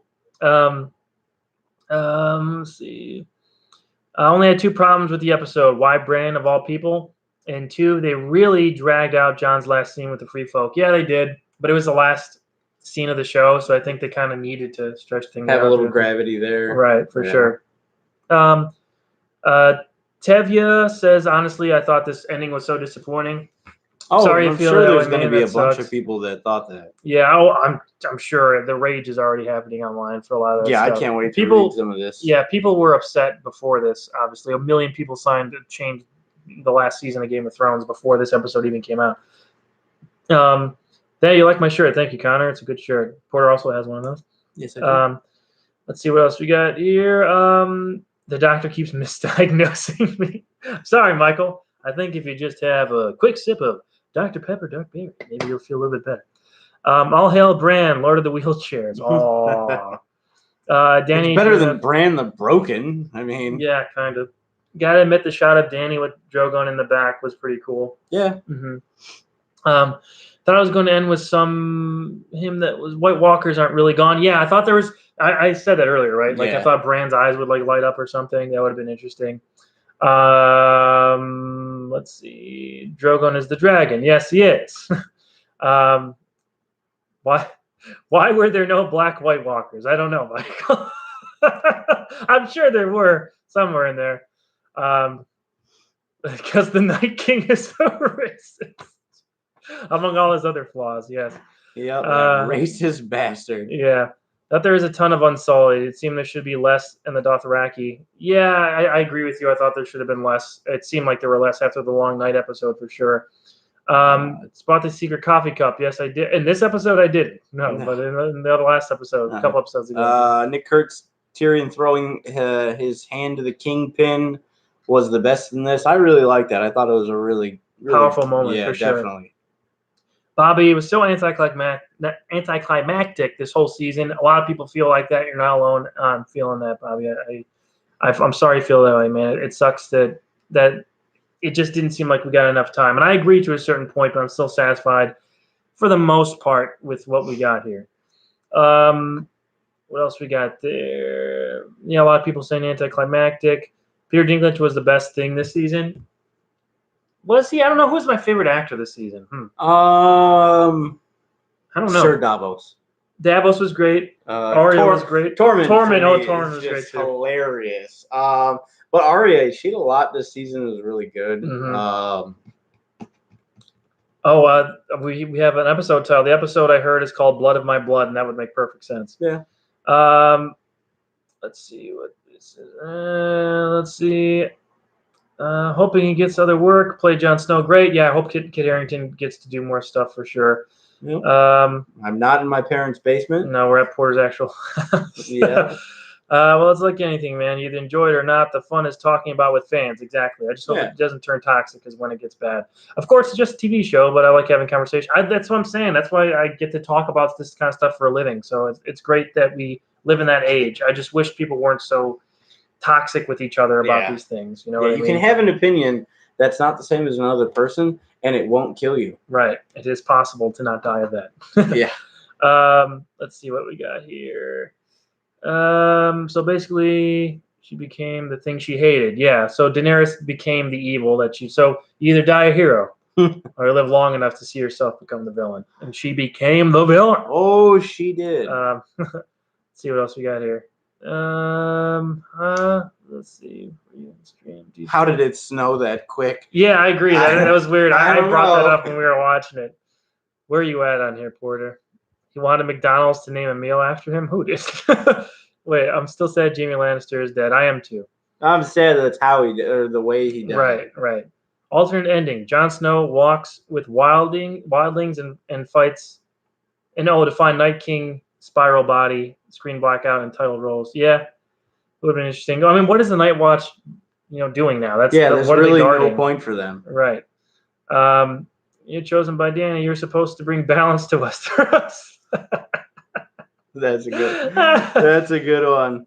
Let's see. I only had 2 problems with the episode. Why Bran of all people? And 2, they really dragged out Jon's last scene with the Free Folk. Yeah, they did. But it was the last scene of the show, so I think they kind of needed to stretch things out. Have a little gravity there. Right, for sure. Tevya says, honestly, I thought this ending was so disappointing. Oh, sorry I'm sure there's going to be a bunch of people that thought that. Yeah, I'm sure the rage is already happening online for a lot of that stuff. I can't wait to read some of this. Yeah, people were upset before this, obviously. 1 million people signed to change the last season of Game of Thrones before this episode even came out. Hey, you like my shirt. Thank you, Connor. It's a good shirt. Porter also has one of those. Yes, I do. Let's see what else we got here. The doctor keeps misdiagnosing me. Sorry, Michael. I think if you just have a quick sip of Dr. Pepper Dark Berry, maybe you'll feel a little bit better. All hail Bran, Lord of the Wheelchairs. Oh, Danny. It's better than Bran the Broken. I mean, yeah, kind of. Gotta admit, the shot of Danny with Drogon in the back was pretty cool. Yeah. Thought I was going to end with him that was White Walkers aren't really gone. Yeah, I thought there was. I said that earlier, right? Like, I thought Bran's eyes would light up or something. That would have been interesting. Let's see. Drogon is the dragon. Yes, he is. Why were there no black White Walkers? I don't know, Michael. I'm sure there were somewhere in there. Because the Night King is so racist. Among all his other flaws, yes. Yep, racist bastard. Yeah. That there is a ton of Unsullied. It seemed there should be less in the Dothraki. Yeah, I agree with you. I thought there should have been less. It seemed like there were less after the Long Night episode for sure. Spot the secret coffee cup. Yes, I did. In this episode, I didn't. No, but in the other last episode, a couple episodes ago. Nick Kurtz, Tyrion throwing his hand to the kingpin was the best in this. I really liked that. I thought it was a really powerful moment for sure. Definitely. Bobby, was so anticlimactic this whole season. A lot of people feel like that. You're not alone. I'm feeling that, Bobby. I'm sorry you feel that way, man. It sucks that it just didn't seem like we got enough time. And I agree to a certain point, but I'm still satisfied for the most part with what we got here. What else we got there? Yeah, a lot of people saying anticlimactic. Peter Dinklage was the best thing this season. Was he? I don't know. Who's my favorite actor this season? I don't know. Sir Davos. Davos was great. Arya was great. Tormund was great too. Hilarious. But Arya, she did a lot this season. It was really good. We have an episode title. The episode I heard is called "Blood of My Blood," and that would make perfect sense. Yeah. Let's see what this is. Let's see. Hoping he gets other work. Play Jon Snow. Great. Yeah, I hope Kit Harington gets to do more stuff for sure. Yep. I'm not in my parents' basement. No, we're at Porter's actual house. Yeah. Well, it's like anything, man. You either enjoy it or not. The fun is talking about with fans. Exactly. I just hope it doesn't turn toxic because when it gets bad. Of course, it's just a TV show, but I like having conversation. That's what I'm saying. That's why I get to talk about this kind of stuff for a living. So it's great that we live in that age. I just wish people weren't so toxic with each other about these things. You know what I mean? You can have an opinion that's not the same as another person, and it won't kill you. Right. It is possible to not die of that. Yeah. Let's see what we got here. So basically, she became the thing she hated. Yeah. So Daenerys became the evil that she. So you either die a hero or live long enough to see yourself become the villain, and she became the villain. Oh, she did. Let's see what else we got here. Let's see. How did it snow that quick? Yeah, I agree. That was weird. I brought that know. up when we were watching it. Where are you at on here, Porter? He wanted McDonald's to name a meal after him? Who did? Wait, I'm still sad Jaime Lannister is dead. I am too. I'm sad that's how he did, or the way he died. Right. Alternate ending. Jon Snow walks with wildlings and fights. And to find Night King, spiral body, screen blackout, and title roles. Yeah, it would have been interesting. I mean, what is the Night Watch, doing now? There's really no point for them. Right. You're chosen by Danny. You're supposed to bring balance to Westeros. That's a good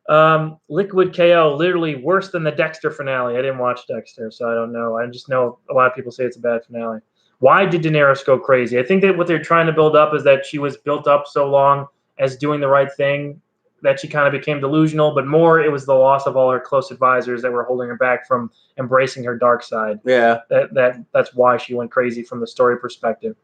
one. Liquid KO, literally worse than the Dexter finale. I didn't watch Dexter, so I don't know. I just know a lot of people say it's a bad finale. Why did Daenerys go crazy? I think that what they're trying to build up is that she was built up so long as doing the right thing that she kind of became delusional, but more it was the loss of all her close advisors that were holding her back from embracing her dark side. Yeah. That's why she went crazy from the story perspective.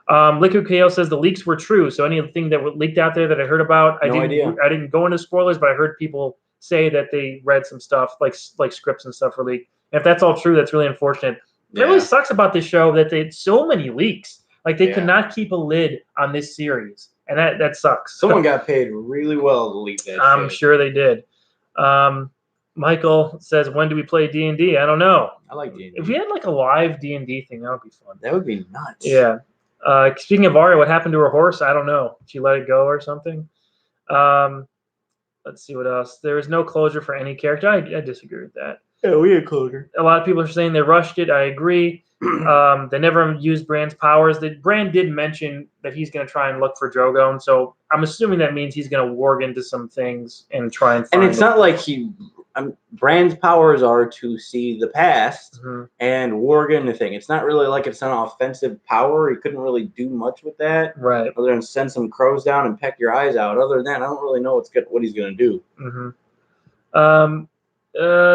Liquid KO says the leaks were true. So anything that leaked out there that I heard about, I didn't go into spoilers, but I heard people say that they read some stuff like scripts and stuff were leaked. And if that's all true, that's really unfortunate. It really sucks about this show that they had so many leaks. Like they could not keep a lid on this series, and that sucks. Someone got paid really well to leak that. I'm sure they did. Michael says, "When do we play D&D?" I don't know. I like D&D. If we had like a live D&D thing, that would be fun. That would be nuts. Yeah. Speaking of Arya, what happened to her horse? I don't know. Did she let it go or something? Let's see what else. There is no closure for any character. I disagree with that. Yeah, we had closure. A lot of people are saying they rushed it. I agree. They never used Bran's powers. Bran did mention that he's going to try and look for Drogon, so I'm assuming that means he's going to warg into some things and try and find. And it's not like Bran's powers are to see the past and warg into things. It's not really like it's an offensive power. He couldn't really do much with that, right? Other than send some crows down and peck your eyes out. Other than that, I don't really know what he's going to do.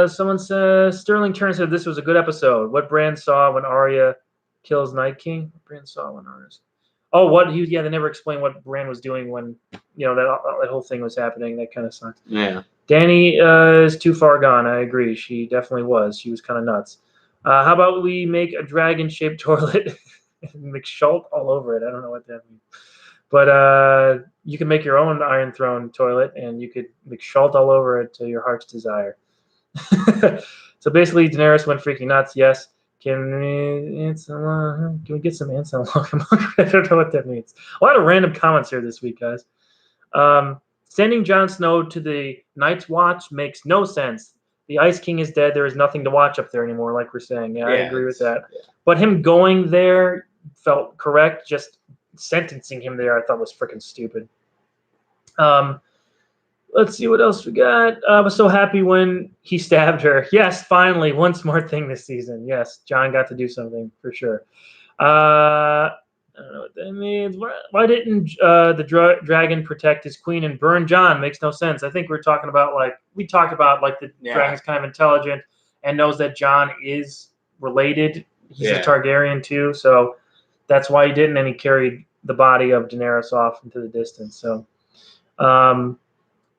Someone says Sterling Turner said this was a good episode. What Bran saw when Arya kills Night King. Bran saw when Arya. They never explained what Bran was doing when that whole thing was happening. That kind of sucks. Yeah. Danny is too far gone. I agree. She definitely was. She was kind of nuts. How about we make a dragon-shaped toilet and McSchult all over it? I don't know what that means. But you can make your own Iron Throne toilet, and you could McSchult all over it to your heart's desire. So basically, Daenerys went freaking nuts. Yes. Can we get some ants on I don't know what that means. A lot of random comments here this week, guys. Sending Jon Snow to the Night's Watch makes no sense. The Ice King is dead. There is nothing to watch up there anymore, like we're saying. Yeah, I agree with that. Yeah. But him going there felt correct. Just sentencing him there, I thought was freaking stupid. Let's see what else we got. I was so happy when he stabbed her. Yes, finally, one smart thing this season. Yes, Jon got to do something for sure. I don't know what that means. Why didn't the dragon protect his queen and burn Jon? Makes no sense. I think we're talking about the dragon's kind of intelligent and knows that Jon is related. He's a Targaryen too, so that's why he didn't. And he carried the body of Daenerys off into the distance. So,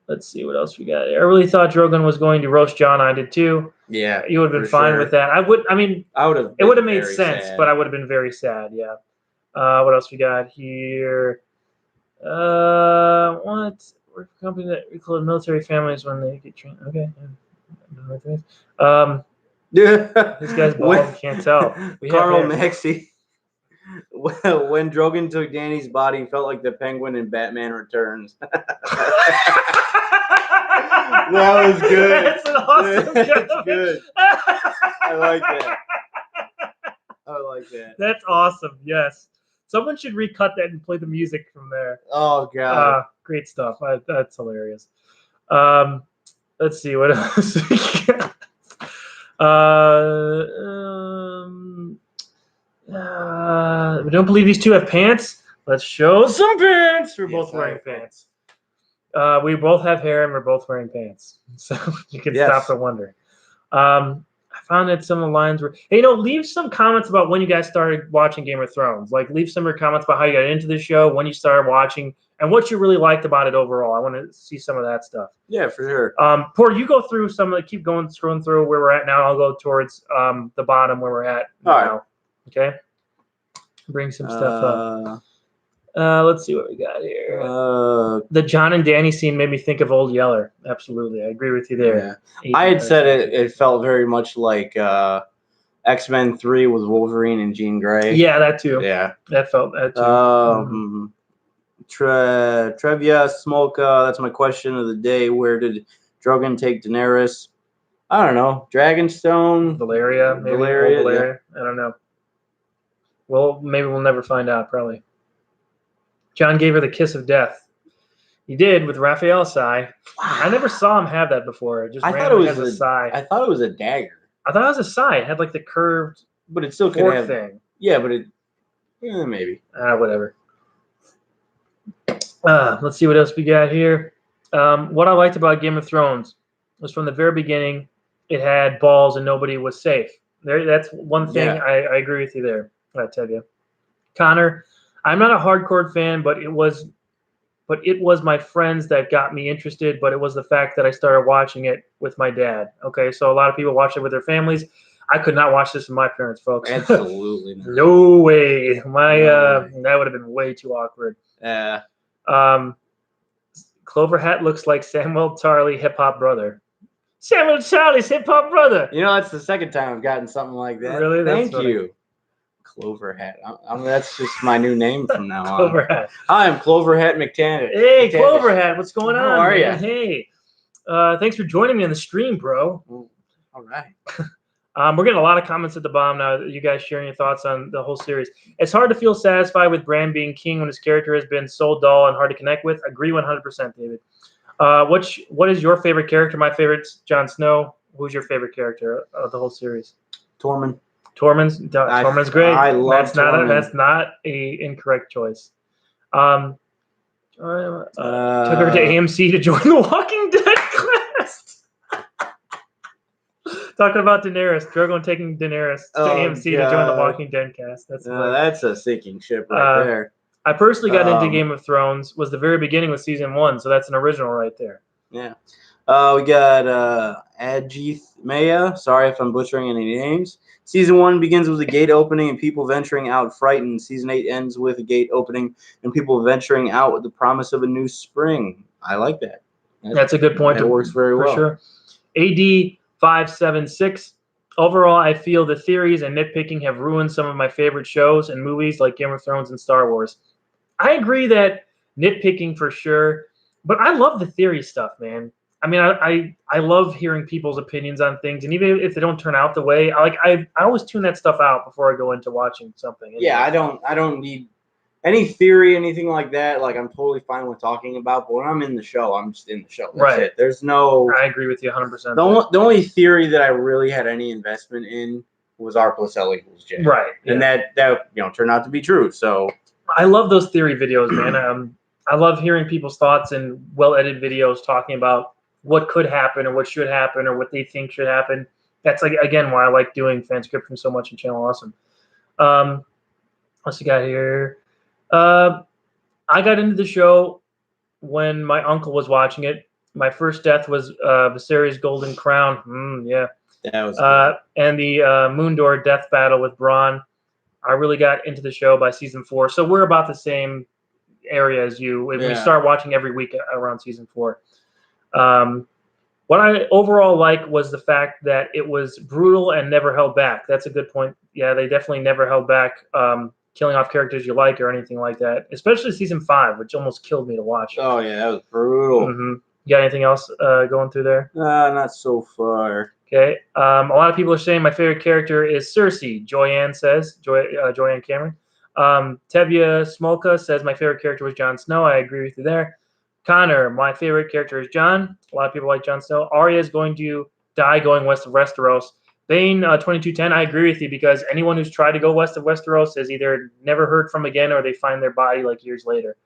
let's see what else we got. I really thought Drogon was going to roast Jon. I did too. Yeah, you would have been fine with that. I would have. It would have made sense, but I would have been very sad. Yeah. What else we got here? What? We're a company that recruit military families when they get trained. Okay. This guy's bald. Can't tell. Carl Maxey. When Drogon took Dany's body, he felt like the Penguin in Batman Returns. That was good. That's an awesome That's comment. good. I like that. I like that. That's awesome. Yes. Someone should recut that and play the music from there. Oh god. Great stuff. That's hilarious. Let's see what else we got. We don't believe these two have pants. Let's show some pants. We're both wearing pants. We both have hair and we're both wearing pants. So you can stop the wondering. I found that some of the lines were, hey, leave some comments about when you guys started watching Game of Thrones. Like, leave some of your comments about how you got into the show, when you started watching, and what you really liked about it overall. I want to see some of that stuff. Yeah, for sure. Poor, you go through some of the, keep going, scrolling through where we're at now. I'll go towards the bottom where we're at now. All right. Okay? Bring some stuff up. Let's see what we got here. The Jon and Dany scene made me think of Old Yeller. Absolutely. I agree with you there. Yeah. I had said it felt very much like X-Men 3 with Wolverine and Jean Grey. Yeah, that too. Yeah. That felt that too. Trevia Smolka, that's my question of the day. Where did Drogon take Daenerys? I don't know. Dragonstone? Valeria, maybe. Valeria. Yeah. I don't know. Well, maybe we'll never find out, probably. Jon gave her the kiss of death. He did with Raphael Sai. I never saw him have that before. It just randomly has a sigh. I thought it was a dagger. I thought it was a sigh. It had like the curved but it still could have thing. Yeah, but it maybe. Whatever. Let's see what else we got here. What I liked about Game of Thrones was from the very beginning, it had balls and nobody was safe. That's one thing I agree with you there. I tell you, Connor, I'm not a hardcore fan, but it was my friends that got me interested. But it was the fact that I started watching it with my dad. Okay, so a lot of people watch it with their families. I could not watch this with my parents, folks. Absolutely not. No way. That would have been way too awkward. Yeah. Clover Hat looks like Samuel Tarly hip hop brother. Samuel Tarly's hip hop brother. That's the second time I've gotten something like that. Really? Thank you. Clover Hat. That's just my new name from now on. Clover Hat. Hi, I'm Clover Hat McTavish. Hey, Clover Hat, what's going on? How are you? Hey, thanks for joining me on the stream, bro. All right. We're getting a lot of comments at the bottom now. You guys sharing your thoughts on the whole series. It's hard to feel satisfied with Bran being king when his character has been so dull and hard to connect with. Agree 100%, David. What is your favorite character? My favorite's Jon Snow. Who's your favorite character of the whole series? Tormund. Tormund's great. I love Tormund. That's not a incorrect choice. Took her to AMC to join the Walking Dead class. Talking about Daenerys. Drogon taking Daenerys to AMC to join the Walking Dead cast. That's a sinking ship right there. I personally got into Game of Thrones. Was the very beginning with season 1, so that's an original right there. Yeah. We got Ajith Maya. Sorry if I'm butchering any names. Season 1 begins with a gate opening and people venturing out frightened. Season 8 ends with a gate opening and people venturing out with the promise of a new spring. I like that. That's a good point. That works very well. For sure. AD 576. Overall, I feel the theories and nitpicking have ruined some of my favorite shows and movies like Game of Thrones and Star Wars. I agree that nitpicking for sure, but I love the theory stuff, man. I mean, I love hearing people's opinions on things, and even if they don't turn out the way, I always tune that stuff out before I go into watching something. Yeah, I don't need any theory, anything like that. Like, I'm totally fine with talking about, but when I'm in the show, I'm just in the show. That's it. There's no. I agree with you 100%. The only theory that I really had any investment in was R plus L equals J. Right. And that turned out to be true. So I love those theory videos, man. I love hearing people's thoughts and well-edited videos talking about what could happen or what should happen or what they think should happen. That's, like, again, why I like doing Fanscription so much and Channel Awesome. What's we got here? I got into the show when my uncle was watching it. My first death was Viserys' Golden Crown. Yeah. That was and the Moondor death battle with Bronn. I really got into the show by season 4. So we're about the same area as you. We start watching every week around season 4. What I overall like was the fact that it was brutal and never held back. That's a good point. Yeah, they definitely never held back killing off characters you like or anything like that, especially season 5, which almost killed me to watch. Oh, yeah, that was brutal. Mm-hmm. You got anything else going through there? Not so far. Okay. A lot of people are saying my favorite character is Cersei. Joyanne says. Joyanne Cameron. Tevya Smolka says my favorite character was Jon Snow. I agree with you there. Connor, my favorite character is Jon. A lot of people like Jon Snow. Arya is going to die going west of Westeros. Bane 2210, I agree with you because anyone who's tried to go west of Westeros is either never heard from again or they find their body like years later.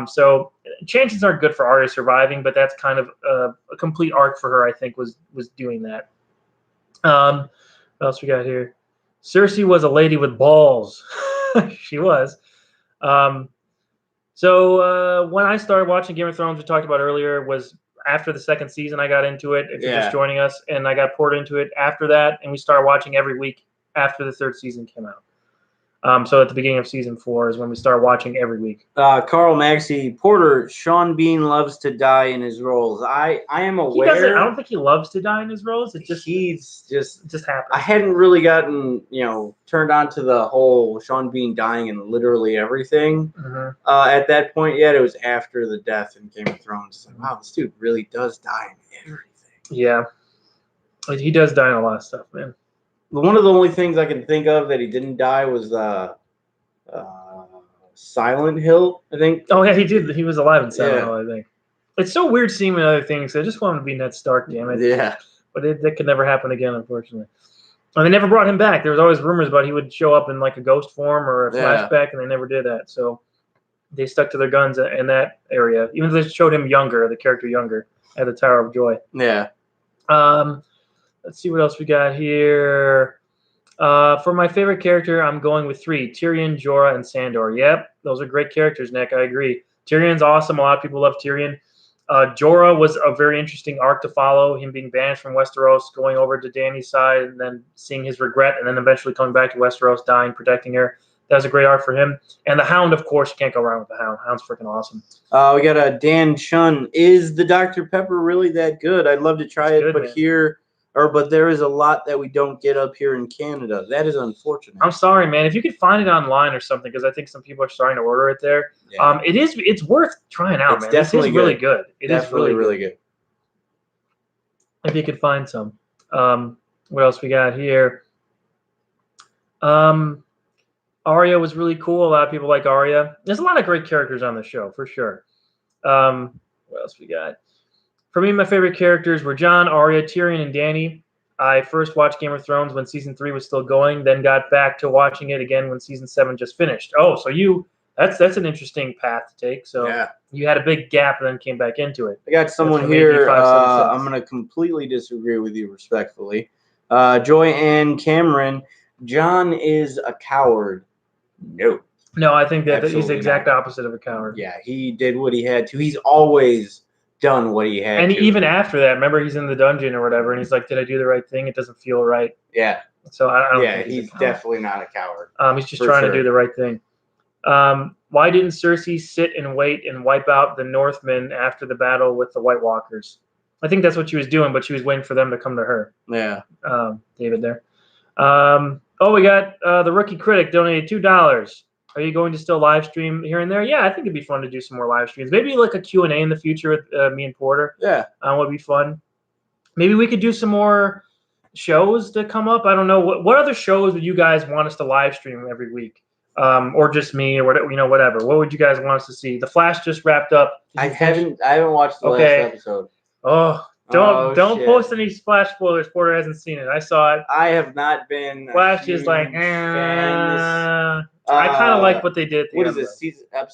So chances aren't good for Arya surviving, but that's kind of a complete arc for her, I think, was doing that. What else we got here? Cersei was a lady with balls. She was. So when I started watching Game of Thrones, we talked about earlier, was after the second season I got into it. If you're just joining us, and I got poured into it after that, and we started watching every week after the third season came out. So at the beginning of season 4 is when we start watching every week. Carl Maxey Porter, Sean Bean loves to die in his roles. I am aware. I don't think he loves to die in his roles. It just it just happens. I hadn't really gotten turned on to the whole Sean Bean dying in literally everything at that point yet. It was after the death in Game of Thrones. It's like, wow, this dude really does die in everything. Yeah, he does die in a lot of stuff, man. One of the only things I can think of that he didn't die was Silent Hill, I think. Oh, yeah, he did. He was alive in Silent Hill, I think. It's so weird seeing him in other things. I just want him to be Ned Stark, damn it. Yeah. But that could never happen again, unfortunately. And they never brought him back. There was always rumors about he would show up in like a ghost form or a flashback, and they never did that. So they stuck to their guns in that area. Even though they showed him younger, the character younger, at the Tower of Joy. Yeah. Let's see what else we got here. For my favorite character, I'm going with 3. Tyrion, Jorah, and Sandor. Yep, those are great characters, Nick. I agree. Tyrion's awesome. A lot of people love Tyrion. Jorah was a very interesting arc to follow, him being banished from Westeros, going over to Dany's side, and then seeing his regret, and then eventually coming back to Westeros, dying, protecting her. That was a great arc for him. And the Hound, of course, you can't go wrong with the Hound. Hound's freaking awesome. We got a Dan Chun. Is the Dr. Pepper really that good? I'd love to try it, but there is a lot that we don't get up here in Canada. That is unfortunate. I'm sorry, man. If you could find it online or something, because I think some people are starting to order it there. Yeah. It's worth trying out, man. Definitely really good. It is really good. If you could find some. What else we got here? Arya was really cool. A lot of people like Arya. There's a lot of great characters on the show, for sure. What else we got? For me, my favorite characters were Jon, Arya, Tyrion, and Dany. I first watched Game of Thrones when season 3 was still going, then got back to watching it again when season 7 just finished. Oh, so that's an interesting path to take. So you had a big gap and then came back into it. I got someone here. I'm going to completely disagree with you respectfully. Joy Ann Cameron, Jon is a coward. No, I think that he's the exact opposite of a coward. Yeah, he did what he had to. He's always done what he had to. And even after that, remember he's in the dungeon or whatever, and he's like, did I do the right thing? It doesn't feel right. Yeah. So I don't think he's definitely not a coward. He's just trying to do the right thing. Why didn't Cersei sit and wait and wipe out the Northmen after the battle with the White Walkers? I think that's what she was doing, but she was waiting for them to come to her. Yeah. David there. We got the Rookie Critic donated $2. Are you going to still live stream here and there? Yeah, I think it'd be fun to do some more live streams. Maybe like a Q&A in the future with me and Porter. Yeah. Would be fun. Maybe we could do some more shows to come up. I don't know. What other shows would you guys want us to live stream every week? Or just me or whatever. What would you guys want us to see? The Flash just wrapped up. I haven't watched the last episode. Oh, don't post any Flash spoilers. Porter hasn't seen it. I saw it. I have not been. Flash is like, I kind of like what they did. What is this season 5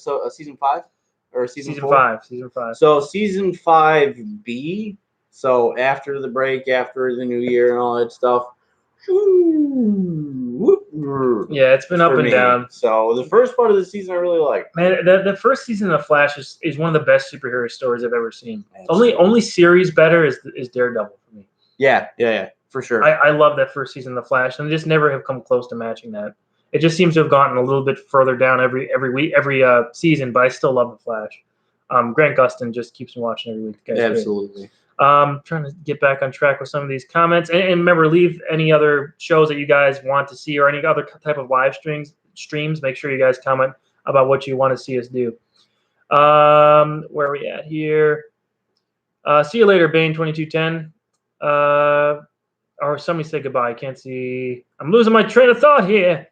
or season 4? Season 5. So season 5B. So after the break, after the new year and all that stuff. Yeah, it's been up and down. So the first part of the season I really like. Man, the first season of Flash is one of the best superhero stories I've ever seen. Only series better is Daredevil for me. Yeah, for sure. I love that first season of the Flash, and they just never have come close to matching that. It just seems to have gotten a little bit further down every week, every season, but I still love the Flash. Grant Gustin just keeps me watching every week. Absolutely. Trying to get back on track with some of these comments. And remember, leave any other shows that you guys want to see or any other type of live streams. Make sure you guys comment about what you want to see us do. Where are we at here? See you later, Bane2210. Or somebody say goodbye. I can't see. I'm losing my train of thought here.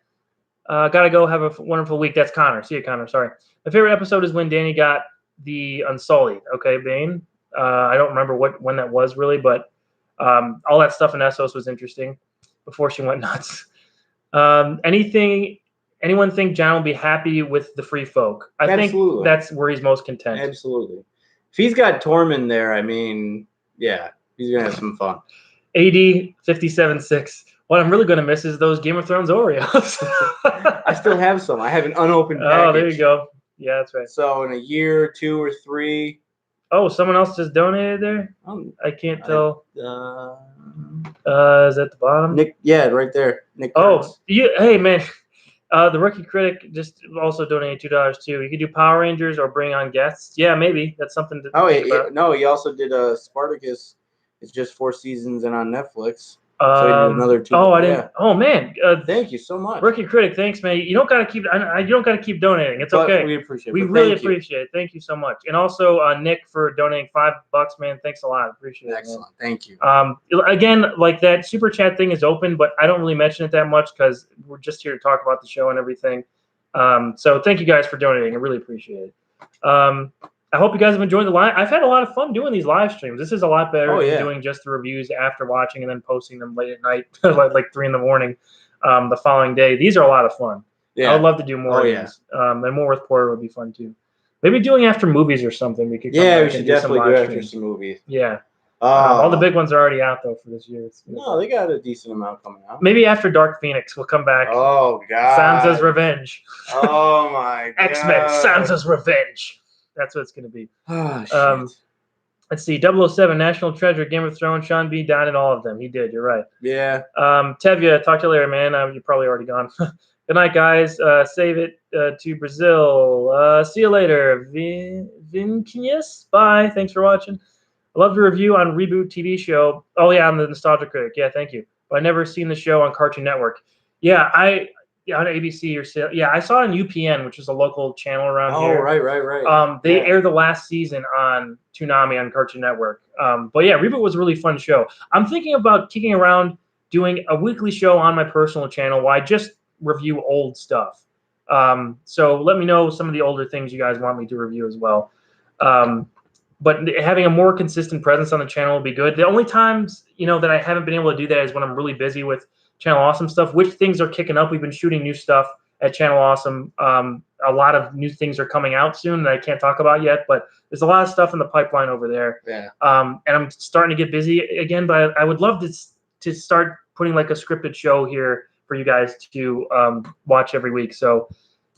Gotta go. Have a wonderful week. That's Connor. See you, Connor. Sorry. My favorite episode is when Danny got the Unsullied. Okay, Bane. I don't remember when that was really, but all that stuff in Essos was interesting before she went nuts. Anyone think Jon will be happy with the free folk? I think that's where he's most content. Absolutely. If he's got Tormund there, I mean, yeah, he's going to have some fun. AD 57.6. What I'm really going to miss is those Game of Thrones Oreos. I still have some. I have an unopened package. Oh, there you go. Yeah, that's right. So in a year, 2 or 3. Oh, someone else just donated there? I can't tell. Is at the bottom? Nick, yeah, right there. Nick. Hey, man. The Rookie Critic just also donated $2 too. You could do Power Rangers or bring on guests. Yeah, maybe. That's something to think about. No, he also did Spartacus. It's just 4 seasons and on Netflix. So he did another 2. Oh, I didn't. Yeah. Oh man. Thank you so much. Rookie Critic, thanks, man. You don't gotta keep. You don't gotta keep donating. It's okay. We appreciate it. We really appreciate it. Thank you so much. And also Nick for donating $5, man. Thanks a lot. Appreciate it. Excellent. Thank you. Again, like that super chat thing is open, but I don't really mention it that much because we're just here to talk about the show and everything. So thank you guys for donating. I really appreciate it. I hope you guys have enjoyed the live. I've had a lot of fun doing these live streams. This is a lot better than doing just the reviews after watching and then posting them late at night, like 3 in the morning, the following day. These are a lot of fun. Yeah. I would love to do more of these. And more with Porter would be fun too. Maybe doing after movies or something. We could. Yeah, we should definitely do after some movies. Yeah. All the big ones are already out though for this year. No, they got a decent amount coming out. Maybe after Dark Phoenix, we'll come back. Oh God. Sansa's Revenge. Oh my God. X-Men Sansa's Revenge. That's what it's going to be. Oh, shit. Let's see. 007, National Treasure, Game of Thrones. Sean B. died in all of them. He did. You're right. Yeah. Tevya, talk to you later, man. You're probably already gone. Good night, guys. Save it to Brazil. See you later. Vinquinhas. Bye. Thanks for watching. I love the review on Reboot TV show. Oh, yeah, I'm the Nostalgia Critic. Yeah, thank you. But I've never seen the show on Cartoon Network. Yeah, on ABC or I saw it on UPN, which is a local channel around here. Oh, right. They aired the last season on Toonami on Cartoon Network. But yeah, Reboot was a really fun show. I'm thinking about kicking around doing a weekly show on my personal channel where I just review old stuff. So let me know some of the older things you guys want me to review as well. But having a more consistent presence on the channel will be good. The only times, that I haven't been able to do that is when I'm really busy with Channel Awesome stuff. Which things are kicking up? We've been shooting new stuff at Channel Awesome. A lot of new things are coming out soon that I can't talk about yet, but there's a lot of stuff in the pipeline over there. Yeah. And I'm starting to get busy again, but I would love to start putting like a scripted show here for you guys to watch every week. So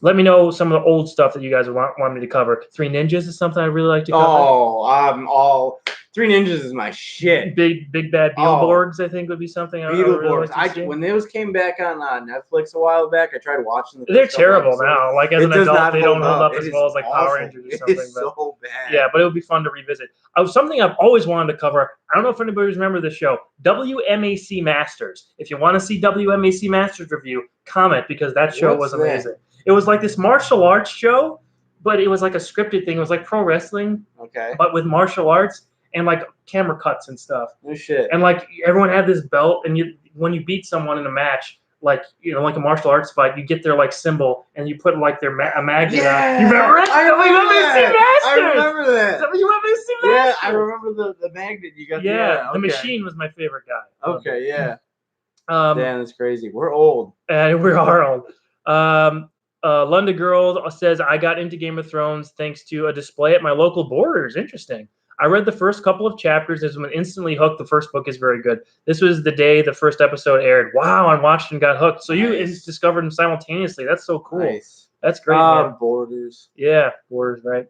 let me know some of the old stuff that you guys want me to cover. 3 Ninjas is something I'd really like to cover. Oh, I'm all 3 Ninjas is my shit. Big Bad Beetleborgs, I think, would be something. Beetleborgs. When those came back on Netflix a while back, I tried watching them. They're terrible now. Like as an adult, they don't hold up as well as like Power Rangers or something. It's so bad. Yeah, but it would be fun to revisit. Something I've always wanted to cover. I don't know if anybody remembers the show, WMAC Masters. If you want to see WMAC Masters review, comment because that show was amazing. It was like this martial arts show, but it was like a scripted thing. It was like pro wrestling, but with martial arts and like camera cuts and stuff. No shit. And like everyone had this belt, and when you beat someone in a match, like like a martial arts fight, you get their like symbol, and you put like their a magnet on. You remember it? I remember that. WMAC Masters. Yeah, I remember the magnet you got. Yeah, the Machine was my favorite guy. Okay, yeah. Damn, that's crazy. We're old. And we are old. London Girl says, I got into Game of Thrones thanks to a display at my local Borders. Interesting. I read the first couple of chapters and was instantly hooked. The first book is very good. This was the day the first episode aired. Wow, I watched and got hooked. So you discovered them simultaneously. That's so cool. Nice. That's great, man. Borders. Yeah, Borders, right.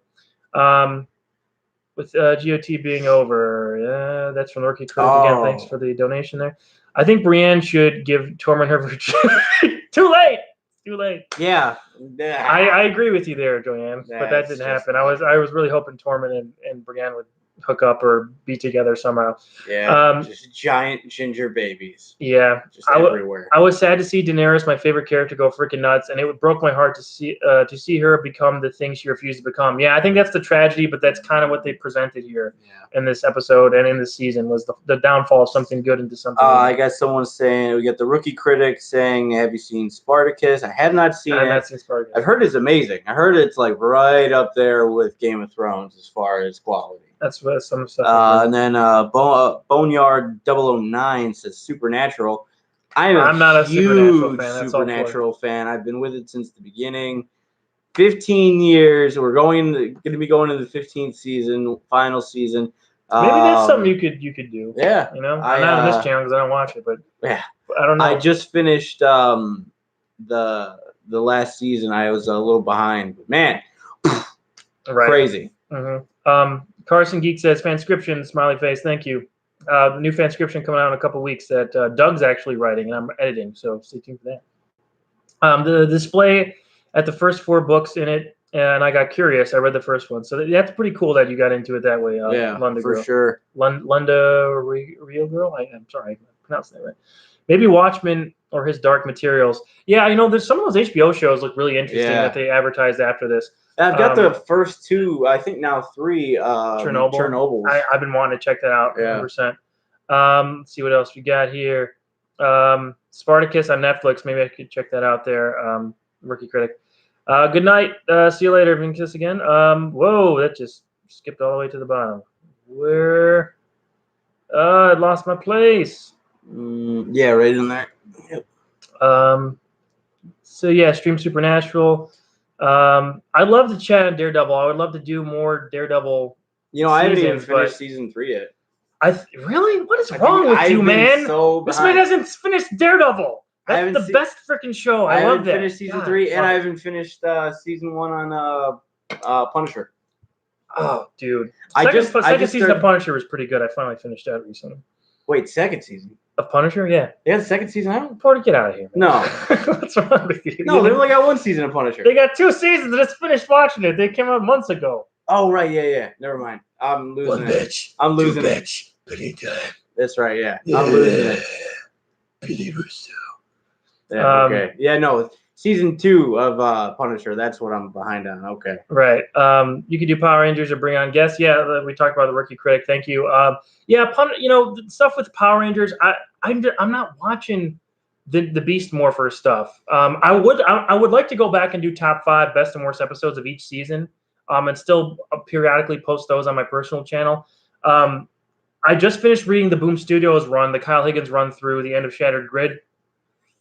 With GOT being over. That's from Rookie Critic again. Thanks for the donation there. I think Brienne should give Tormund her virginity. Too late. Yeah. I agree with you there, Joanne, but that didn't happen. I was really hoping Tormund and Brienne hook up or be together somehow. Yeah, just giant ginger babies. Yeah, just everywhere. I was sad to see Daenerys, my favorite character, go freaking nuts, and it broke my heart to see her become the thing she refused to become. Yeah, I think that's the tragedy, but that's kind of what they presented here in this episode and in this season was the downfall of something good into something. I got someone saying, we got the rookie critic saying, have you seen Spartacus? I have not seen it. I've not seen Spartacus. I've heard it's amazing. I heard it's like right up there with Game of Thrones as far as quality. That's what some stuff. And then Boneyard 009 says Supernatural. I'm not a huge Supernatural fan. I've been with it since the beginning. 15 years. We're going to be going into the 15th season, final season. Maybe that's something you could do. Yeah, you know, I'm not on this channel because I don't watch it, but yeah, I don't know. I just finished the last season. I was a little behind, but man, crazy. Mm-hmm. Carson Geek says fanscription, smiley face. Thank you. The new fanscription coming out in a couple weeks that Doug's actually writing and I'm editing, so stay tuned for that. The display at the first 4 books in it, and I got curious. I read the first one, so that's pretty cool that you got into it that way. Yeah, Lunda for girl. Sure. Lunda Real Girl. I'm sorry, I pronounced that right. Maybe Watchmen or his Dark Materials. Yeah, you know, there's some of those HBO shows look really interesting that they advertised after this. I've got the first 2, I think now 3. Chernobyls. I've been wanting to check that out. 100%. Let's see what else we got here. Spartacus on Netflix. Maybe I could check that out there. Rookie critic. Good night. See you later. Kiss again. Whoa, that just skipped all the way to the bottom. Where? I lost my place. Yeah, right in there. Yep. So yeah, stream Supernatural. I love to chat on Daredevil. I would love to do more Daredevil. You know, I haven't even finished season 3 yet. Really? What is wrong with you, man? This man hasn't finished Daredevil. That's the best freaking show. I love that. I haven't finished season 3, and I haven't finished season 1 on Punisher. Oh, dude. Second season of Punisher was pretty good. I finally finished that recently. Wait, second season? Of Punisher? Yeah. They got the second season out? Party, get out of here. Man. No. What's wrong with you? No, they only got 1 season of Punisher. They got 2 seasons. I just finished watching it. They came out months ago. Oh, right. Yeah. Never mind. I'm losing it. I'm losing it. That's right, yeah. I'm losing it. Yeah, okay. Yeah, no. Season 2 of Punisher, that's what I'm behind on. Okay. Right. You could do Power Rangers or bring on guests. Yeah, we talked about the rookie critic. Thank you. You know, the stuff with Power Rangers, I'm not watching the Beast Morpher stuff. I would like to go back and do top 5 best and worst episodes of each season. And still periodically post those on my personal channel. I just finished reading the Boom Studios run, the Kyle Higgins run through the end of Shattered Grid.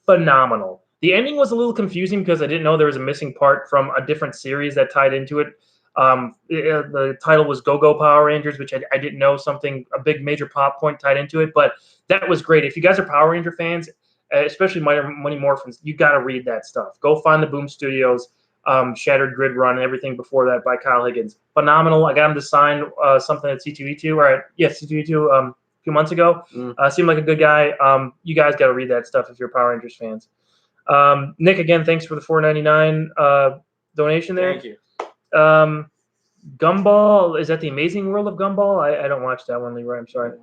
Phenomenal. The ending was a little confusing because I didn't know there was a missing part from a different series that tied into it. The title was Go-Go Power Rangers, which I didn't know a big major plot point tied into it. But that was great. If you guys are Power Ranger fans, especially Mighty Morphins, you got to read that stuff. Go find the Boom Studios Shattered Grid run and everything before that by Kyle Higgins. Phenomenal. I got him to sign something at C2E2 C2E2 a few months ago. Seemed like a good guy. You guys got to read that stuff if you're Power Rangers fans. Nick, again, thanks for the $4.99 donation there. Thank you. Gumball, is that the Amazing World of Gumball? I don't watch that one, Leroy. I'm sorry.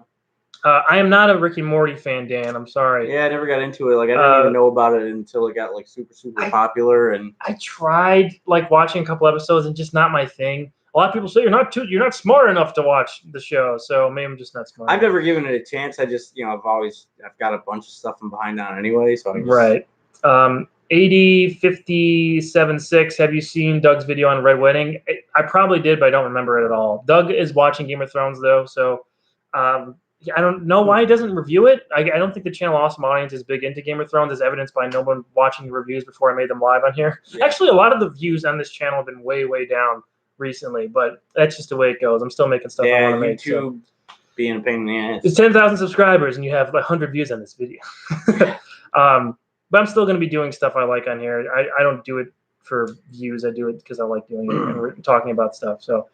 I am not a Rick and Morty fan, Dan. I'm sorry. Yeah, I never got into it. Like, I didn't even know about it until it got like super popular. And I tried like watching a couple episodes and just not my thing. A lot of people say you're not smart enough to watch the show, so maybe I'm just not smart. I've never given it a chance. I just, I've got a bunch of stuff I'm behind on anyway, so I just... Right. 8057.6. Have you seen Doug's video on Red Wedding? I probably did, but I don't remember it at all. Doug is watching Game of Thrones though, so I don't know why he doesn't review it. I don't think the channel Awesome Audience is big into Game of Thrones, as evidenced by no one watching the reviews before I made them live on here. Yeah. Actually, a lot of the views on this channel have been way, way down recently, but that's just the way it goes. I'm still making stuff I want to make. YouTube being a pain in the ass. It's 10,000 subscribers, and you have 100 views on this video. But I'm still going to be doing stuff I like on here. I don't do it for views. I do it because I like doing it and talking about stuff. So,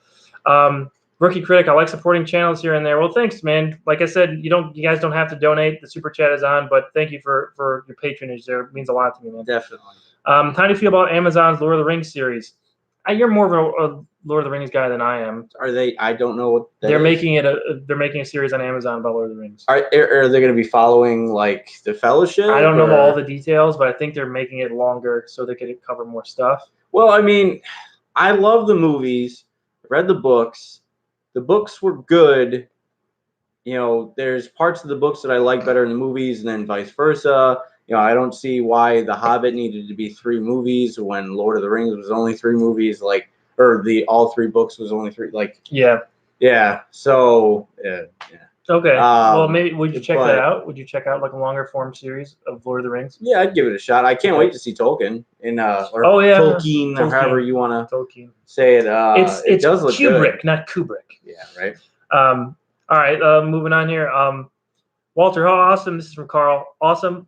Rookie Critic, I like supporting channels here and there. Well, thanks, man. Like I said, you guys don't have to donate. The super chat is on, but thank you for your patronage there. It means a lot to me, man. Definitely. How do you feel about Amazon's Lord of the Rings series? You're more of a Lord of the Rings guy than I am. Are they? I don't know what they're making it. They're making a series on Amazon about Lord of the Rings. Are they going to be following like the Fellowship? I don't know all the details, but I think they're making it longer so they can cover more stuff. Well, I mean, I love the movies. I read the books. The books were good. You know, there's parts of the books that I like better in the movies, and then vice versa. You know, I don't see why The Hobbit needed to be 3 movies when Lord of the Rings was only 3 movies. Like, or all 3 books was only 3. Like, yeah. So, yeah. Okay. Well, maybe would you check that out? Would you check out like a longer form series of Lord of the Rings? Yeah, I'd give it a shot. I can't wait to see Tolkien or Tolkien, or however you want to say it. It does look Kubrick, good. not Kubrick. Yeah, right. All right. Moving on here. Walter, how awesome! This is from Carl. Awesome.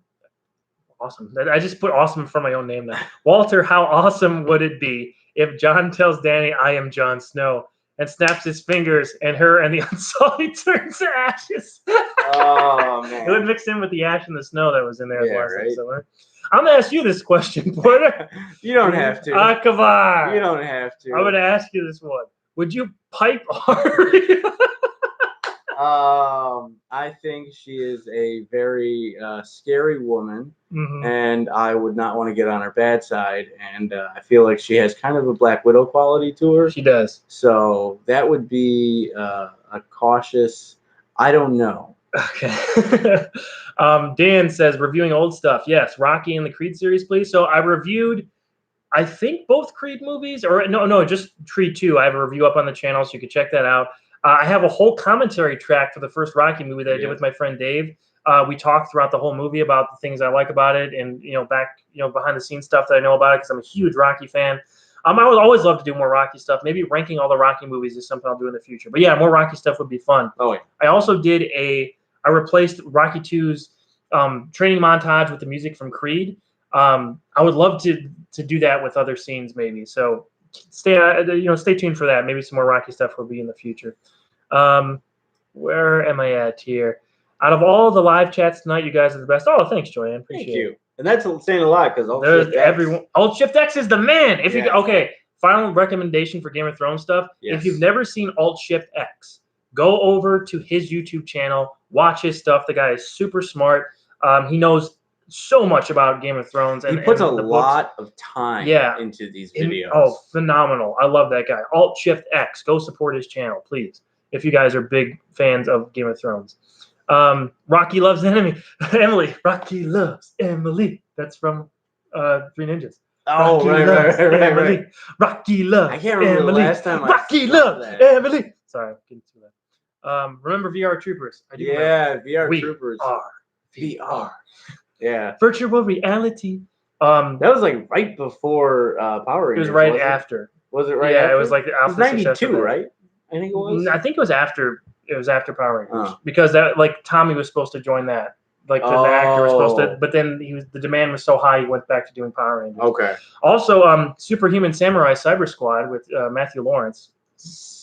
I just put awesome in front of my own name now. Walter, how awesome would it be if Jon tells Dany, "I am Jon Snow," and snaps his fingers, and her and the Unsullied turns to ashes? Oh man! It would mix in with the ash and the snow that was in there. Yeah, right. Episode. I'm gonna ask you this question, Porter. You don't have to. Come on. You don't have to. I'm gonna ask you this one. Would you pipe Arya? I think she is a very scary woman, and I would not want to get on her bad side. And I feel like she has kind of a Black Widow quality to her. She does. So that would be a cautious. I don't know. Okay. Dan says reviewing old stuff. Yes, Rocky and the Creed series, please. So I reviewed, I think both Creed movies, or no, just Creed 2. I have a review up on the channel, so you can check that out. I have a whole commentary track for the first Rocky movie that I did with my friend Dave. We talked throughout the whole movie about the things I like about it, and behind the scenes stuff that I know about it because I'm a huge Rocky fan. I would always love to do more Rocky stuff. Maybe ranking all the Rocky movies is something I'll do in the future. But yeah, more Rocky stuff would be fun. Oh yeah. I also did I replaced Rocky 2's training montage with the music from Creed. I would love to do that with other scenes maybe. So stay tuned for that. Maybe some more Rocky stuff will be in the future. Where am I at here? Out of all the live chats tonight, you guys are the best. Oh, thanks, Joanne. Appreciate Thank you. It. And that's saying a lot because Alt Shift X is the man. Final recommendation for Game of Thrones stuff. Yes. If you've never seen Alt Shift X, go over to his YouTube channel, watch his stuff. The guy is super smart. He knows so much about Game of Thrones. And he puts a lot of time into these videos. Phenomenal. I love that guy. Alt Shift X. Go support his channel, please, if you guys are big fans of Game of Thrones. Rocky loves Emily. Rocky loves Emily. That's from Three Ninjas. Oh, right. Rocky loves I can't remember Emily. The last time Rocky loves Emily. Sorry, I'm getting too loud. Remember VR Troopers? I do remember. VR Troopers. VR. Yeah. Virtual reality. That was like right before Power Rangers. It was right after. Was it right after? Yeah, it was like it was 92, right? I think it was. I think it was after. It was after Power Rangers because that Tommy was supposed to join that. The actor was supposed to, but then the demand was so high he went back to doing Power Rangers. Okay. Also, Superhuman Samurai Cyber Squad with Matthew Lawrence.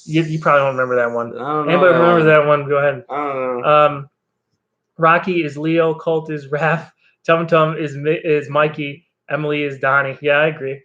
You probably don't remember that one. Anybody remember that one? Go ahead. I don't know. Rocky is Leo. Colt is Raph. Tum Tum is Mikey. Emily is Donnie. Yeah, I agree.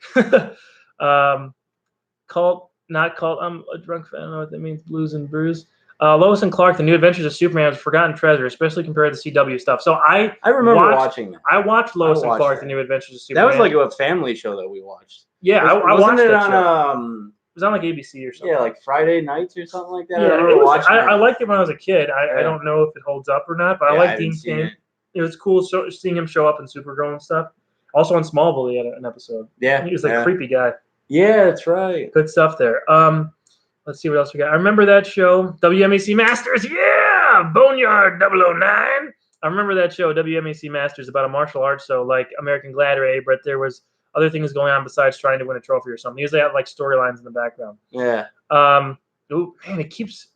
Colt, not Colt. I'm a drunk fan. I don't know what that means. Blues and Brews. Lois and Clark, The New Adventures of Superman was a forgotten treasure, especially compared to CW stuff. So I remember watching that. I watched Lois and Clark, The New Adventures of Superman. That was like a family show that we watched. Yeah, I watched it on show. It was on like ABC or something. Yeah, like Friday nights or something like that. Yeah, I liked it when I was a kid. I don't know if it holds up or not, but I like Dean Cain. It was cool seeing him show up in Supergirl and stuff. Also on Smallville, he had an episode. Yeah, he was like a creepy guy. Yeah, that's right. Good stuff there. Let's see what else we got. I remember that show, WMAC Masters. Yeah, Boneyard 009. I remember that show, WMAC Masters, about a martial arts show like American Gladiator, but there was other things going on besides trying to win a trophy or something. Usually have like storylines in the background. Yeah. Oh man, it keeps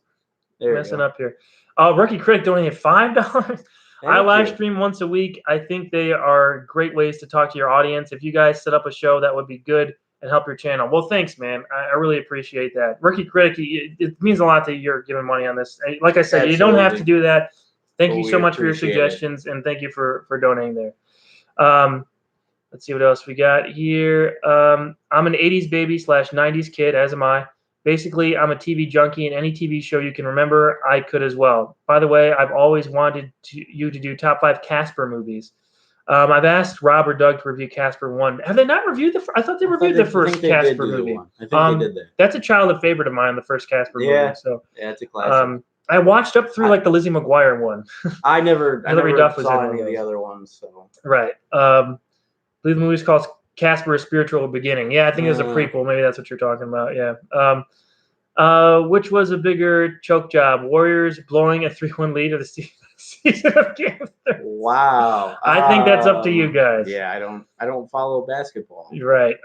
messing up here. Rookie Critic donated $5. I live stream once a week. I think they are great ways to talk to your audience. If you guys set up a show, that would be good and help your channel. Well, thanks, man. I really appreciate that. Rookie Critic, it means a lot that you're giving money on this. Like I said, you don't have to do that. Thank you so much for your suggestions, and thank you for donating there. Let's see what else we got here. I'm an 80s baby / 90s kid, as am I. Basically, I'm a TV junkie, and any TV show you can remember, I could as well. By the way, I've always wanted you to do top 5 Casper movies. I've asked Rob or Doug to review Casper 1. Have they not reviewed the? I thought they reviewed the first Casper movie. I think they did that. That's a childhood favorite of mine, the first Casper movie. So yeah, it's a classic. I watched up through like the Lizzie McGuire one. I never saw any of the other ones. So right. I believe the movie's called Casper: A Spiritual Beginning. Yeah, I think it's a prequel. Maybe that's what you're talking about. Yeah. Which was a bigger choke job? Warriors blowing a 3-1 lead of the season of Game of Thrones. Wow. I think that's up to you guys. Yeah, I don't follow basketball. You're right.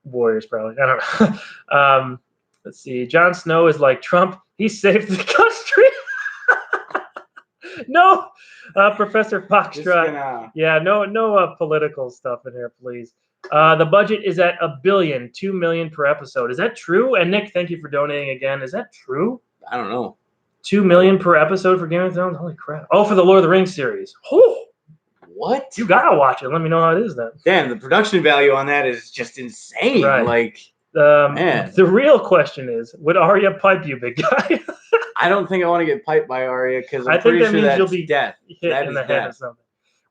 Warriors probably. I don't know. Let's see. Jon Snow is like Trump. He saved the country. No, Professor Foxtrot. Yeah, no political stuff in here, please. The budget is at $1 billion, $2 million per episode. Is that true? And Nick, thank you for donating again. Is that true? I don't know. $2 million per episode for Game of Thrones? Holy crap! Oh, for the Lord of the Rings series. Oh, what? You gotta watch it. Let me know how it is then. Damn, the production value on that is just insane. Right. Like, man. The real question is, would Arya pipe you, big guy? I don't think I want to get piped by Arya because I think that means you'll be death. Hit in the head or something.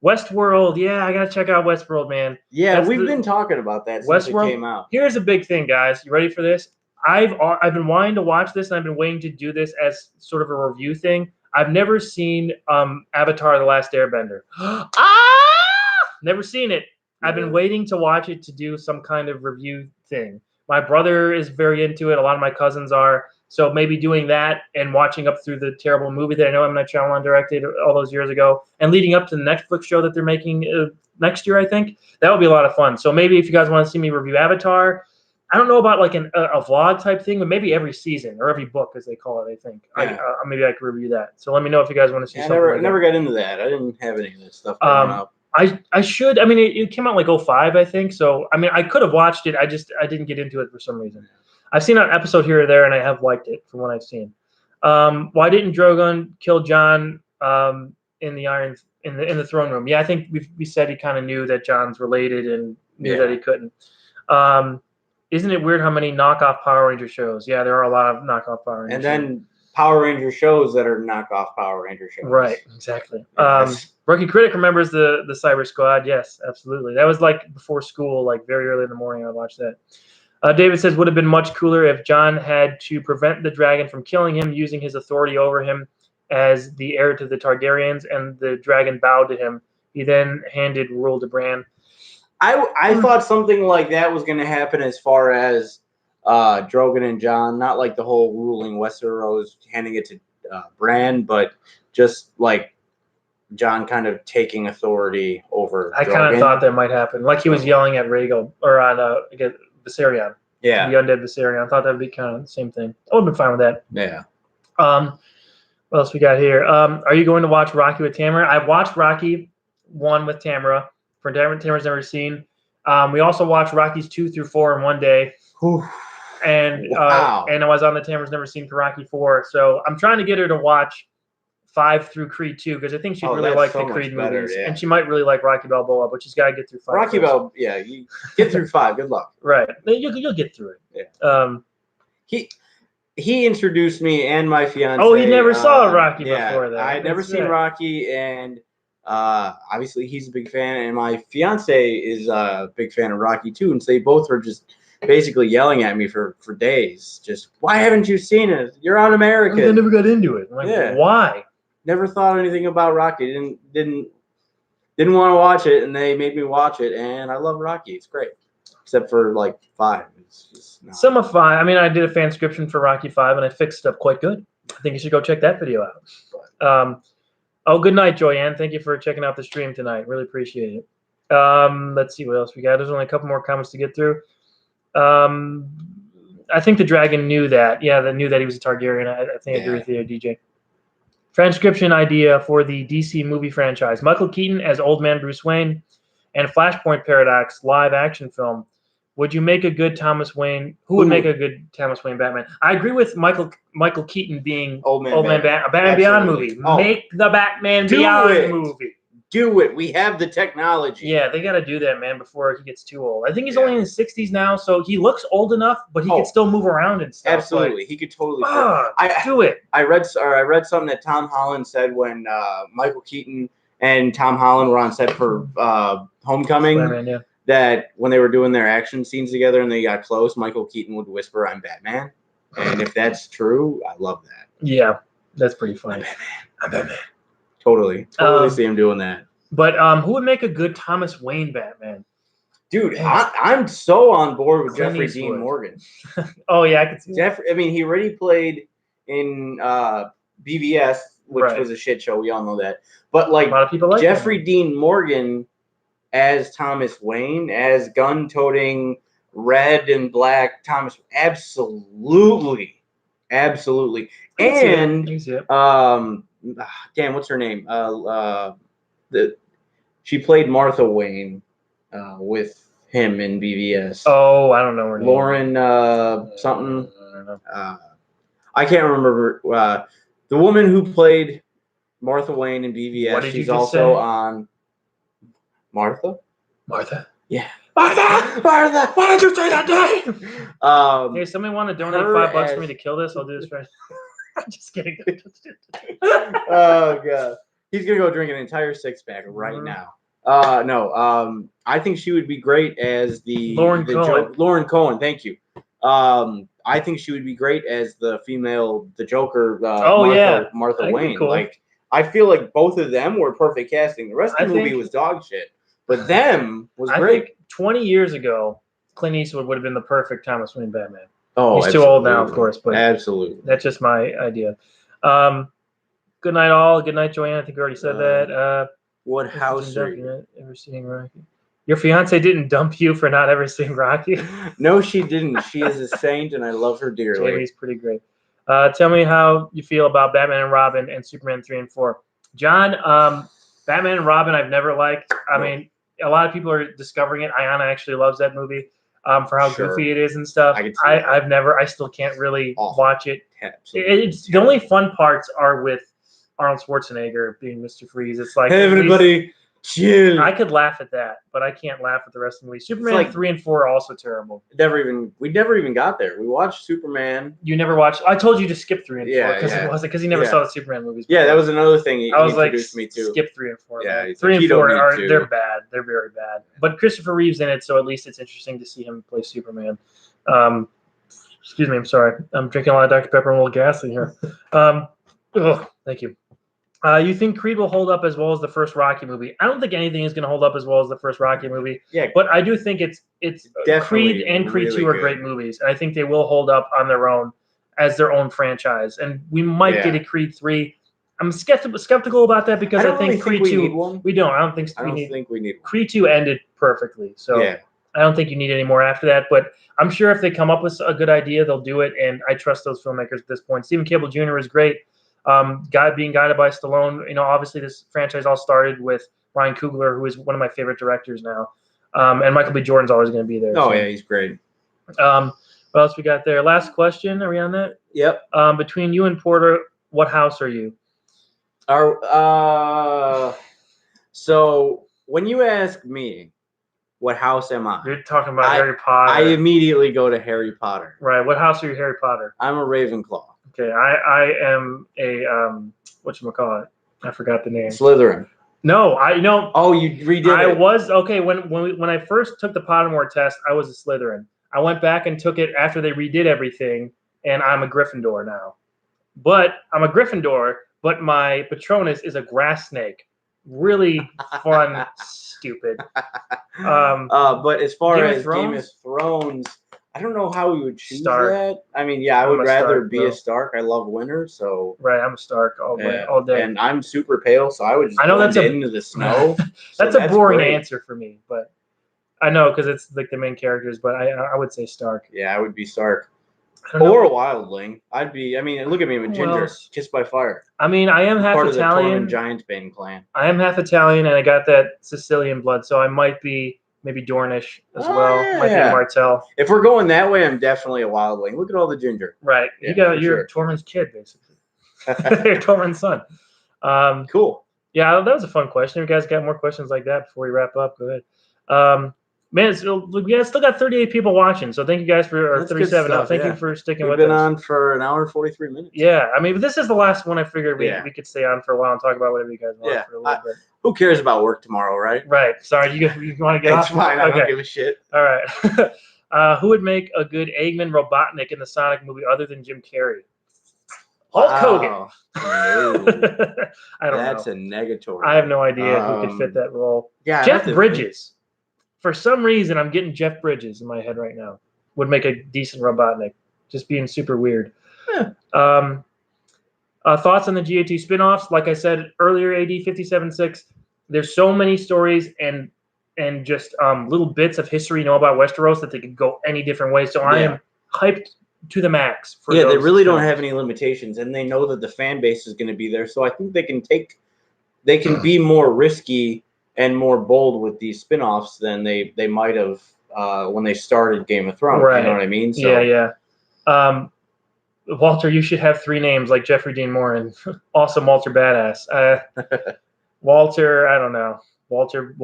Westworld, yeah, I gotta check out Westworld, man. Yeah, we've been talking about that since it came out. Here's a big thing, guys. You ready for this? I've been wanting to watch this, and I've been waiting to do this as sort of a review thing. I've never seen Avatar: The Last Airbender. Never seen it. I've been waiting to watch it to do some kind of review thing. My brother is very into it. A lot of my cousins are. So maybe doing that and watching up through the terrible movie that I know M. Night Shyamalan directed all those years ago, and leading up to the Netflix show that they're making next year, I think that would be a lot of fun. So maybe if you guys want to see me review Avatar, I don't know about like a vlog type thing, but maybe every season or every book, as they call it. I think maybe I could review that. So let me know if you guys want to see something. I never got into that. I didn't have any of this stuff growing up. I should. I mean, it came out like 2005, I think. So I mean, I could have watched it. I didn't get into it for some reason. I've seen an episode here or there, and I have liked it from what I've seen. Why didn't Drogon kill Jon in the throne room? Yeah, I think we said he kind of knew that Jon's related and knew that he couldn't. Isn't it weird how many knockoff Power Ranger shows? Yeah, there are a lot of knockoff Power Ranger shows. And then Power Ranger shows that are knockoff Power Ranger shows. Right, exactly. Rookie Critic remembers the Cyber Squad. Yes, absolutely. That was like before school, like very early in the morning. I watched that. David says, would have been much cooler if Jon had to prevent the dragon from killing him using his authority over him as the heir to the Targaryens, and the dragon bowed to him. He then handed rule to Bran. I thought something like that was going to happen as far as Drogon and Jon, not like the whole ruling Westeros, handing it to Bran, but just like Jon kind of taking authority over I kind of thought that might happen. Like he was yelling at Rhaegal, or on Viserion. Yeah. The undead Viserion. I thought that would be kind of the same thing. I would have been fine with that. Yeah. What else we got here? Are you going to watch Rocky with Tamara? I've watched Rocky 1 with Tamara. For Tamara's never seen. We also watched Rockies 2 through 4 in one day. Oof. And wow. And I was on the Tamara's never seen for Rocky 4. So I'm trying to get her to watch 5 through Creed 2 because I think she'd really like the Creed movies, and she might really like Rocky Balboa, but she's got to get through 5. Rocky Balboa, yeah, you get through 5. Good luck. Right, you'll get through it. Yeah. He introduced me and my fiance. Oh, he never saw Rocky before that. I had never seen Rocky, and obviously he's a big fan, and my fiance is a big fan of Rocky too, and so they both were just basically yelling at me for days. Just, why haven't you seen it? You're un-American. I never got into it. Like, why? Never thought anything about Rocky. Didn't want to watch it, and they made me watch it, and I love Rocky. It's great, except for like 5. It's just not. Some of 5. I mean, I did a fanscription for Rocky 5, and I fixed it up quite good. I think you should go check that video out. Good night, Joyanne. Thank you for checking out the stream tonight. Really appreciate it. Let's see what else we got. There's only a couple more comments to get through. I think the dragon knew that. Yeah, they knew that he was a Targaryen. I think I agree with you, DJ. Transcription idea for the DC movie franchise. Michael Keaton as Old Man Bruce Wayne and Flashpoint Paradox live action film. Would you make a good Thomas Wayne? Who would make a good Thomas Wayne Batman? I agree with Michael Keaton being Old Man Batman Beyond movie. Make the Batman Beyond movie. do it. We have the technology. Yeah, they got to do that, man, before he gets too old. I think he's only in his 60s now, so he looks old enough, but he can still move around and stuff. Absolutely, like, he could totally do it. I read something that Tom Holland said when Michael Keaton and Tom Holland were on set for Homecoming. Spider-Man, yeah. That when they were doing their action scenes together and they got close, Michael Keaton would whisper, "I'm Batman." And if that's true, I love that. Yeah, that's pretty funny. I'm Batman. Totally see him doing that. But who would make a good Thomas Wayne Batman? Dude, I'm so on board with Clint Jeffrey Eastwood. Dean Morgan. Oh yeah, I can see that. I mean, he already played in BVS, which was a shit show. We all know that. But like, a lot of people like Jeffrey Dean Morgan as Thomas Wayne, as gun-toting red and black Thomas, absolutely. And damn, what's her name? She played Martha Wayne with him in BVS. Oh, I don't know her name. Lauren something. I don't know. I can't remember. The woman who played Martha Wayne in BVS. She's also on Martha. Martha. Yeah. Martha. Why did you say that name? Hey, somebody want to donate $5 for me to kill this? I'll do this for. I'm just kidding. Oh god, he's gonna go drink an entire 6-pack right now. No. I think she would be great as the Lauren Cohen. Lauren Cohen. Thank you. I think she would be great as the Joker. Martha Wayne. Cool. Like, I feel like both of them were perfect casting. The rest of the movie was dog shit, but them was great. I think 20 years ago, Clint Eastwood would have been the perfect Thomas Wayne Batman. Oh, he's too old now, of course, but absolutely, that's just my idea. Good night, all. Good night, Joanne. I think we already said that. What house are you ever seeing Rocky? Your fiance didn't dump you for not ever seeing Rocky? No, she didn't. She is a saint, and I love her dearly. Jamie's pretty great. Tell me how you feel about Batman and Robin and Superman 3 and 4. John, Batman and Robin I've never liked. I mean, a lot of people are discovering it. Ayana actually loves that movie for how goofy it is and stuff. I still can't really watch it. It's the only fun parts are with Arnold Schwarzenegger being Mr. Freeze. It's like, hey, everybody, chill. I could laugh at that, but I can't laugh at the rest of the movie. Superman 3 and 4 are also terrible. We never even got there. We watched Superman. You never watched? I told you to skip 3 and 4 because you never saw the Superman movies before. Yeah, that was another thing he introduced me to. Skip 3 and 4. Yeah, 3 and 4 they're bad. They're very bad. But Christopher Reeve's in it, so at least it's interesting to see him play Superman. Excuse me, I'm sorry. I'm drinking a lot of Dr. Pepper and a little gassy here. Thank you. You think Creed will hold up as well as the first Rocky movie? I don't think anything is going to hold up as well as the first Rocky movie. Yeah, but I do think it's Creed and Creed really 2 are great movies, and I think they will hold up on their own as their own franchise. And we might get a Creed 3. I'm skeptical about that because I think Creed 2 we don't. I don't think we need Creed 2 ended perfectly. So I don't think you need any more after that. But I'm sure if they come up with a good idea, they'll do it. And I trust those filmmakers at this point. Stephen Cable Jr. is great. Being guided by Stallone, obviously this franchise all started with Ryan Coogler, who is one of my favorite directors now, and Michael B. Jordan's always going to be there. Oh, yeah, he's great. What else we got there? Last question. Are we on that? Yep. Between you and Porter, what house are you? So when you ask me, what house am I? You're talking about Harry Potter. I immediately go to Harry Potter. Right. What house are you, Harry Potter? I'm a Ravenclaw. Okay, I am a whatchamacallit? I forgot the name. Slytherin. No, Oh, you redid it. I was when I first took the Pottermore test. I was a Slytherin. I went back and took it after they redid everything, and I'm a Gryffindor now. But I'm a Gryffindor, but my Patronus is a grass snake. Really fun, stupid. But as far as Game of Thrones. I don't know how we would choose that. I mean, I would rather be a Stark. I love winter, so I'm a Stark all day. And I'm super pale, so I would just blend into the snow. That's a boring answer for me, but I know because it's like the main characters. But I would say Stark. Yeah, I would be Stark. Or a wildling. I'd be. I mean, look at me. I'm a ginger, kissed by fire. I mean, I am half Italian. Part of the Tormund Giantsbane clan. I am half Italian, and I got that Sicilian blood, so I might be. Maybe Dornish as well. Might be Martell. If we're going that way, I'm definitely a wildling. Look at all the ginger. Right. You're Tormund's kid, basically. You're Tormund's son. Cool. Yeah, that was a fun question. If you guys got more questions like that before we wrap up, go ahead. Man, we still got 38 people watching, so thank you guys for, or 37 now. Thank you for sticking with us. We've been on for an hour and 43 minutes. Yeah, I mean, this is the last one. I figured we could stay on for a while and talk about whatever you guys want for a little bit. Who cares about work tomorrow, right? Right. Sorry, you want to get off? It's fine. I don't give a shit. All right. Who would make a good Eggman Robotnik in the Sonic movie other than Jim Carrey? Hulk Hogan. No. I don't know. That's a negatory. I have no idea who could fit that role. Yeah, Jeff Bridges. For some reason, I'm getting Jeff Bridges in my head right now. Would make a decent Robotnik. Just being super weird. Yeah. Thoughts on the GA2 spinoffs? Like I said earlier, AD 57.6. There's so many stories and just little bits of history you know about Westeros that they could go any different ways. So I am hyped to the max. They really don't have any limitations, and they know that the fan base is going to be there. So I think they can be more risky and more bold with these spinoffs than they might have when they started Game of Thrones. Right. You know what I mean? So, yeah. Walter, you should have 3 names like Jeffrey Dean Morin. Awesome Walter Badass. Walter, I don't know. Walter.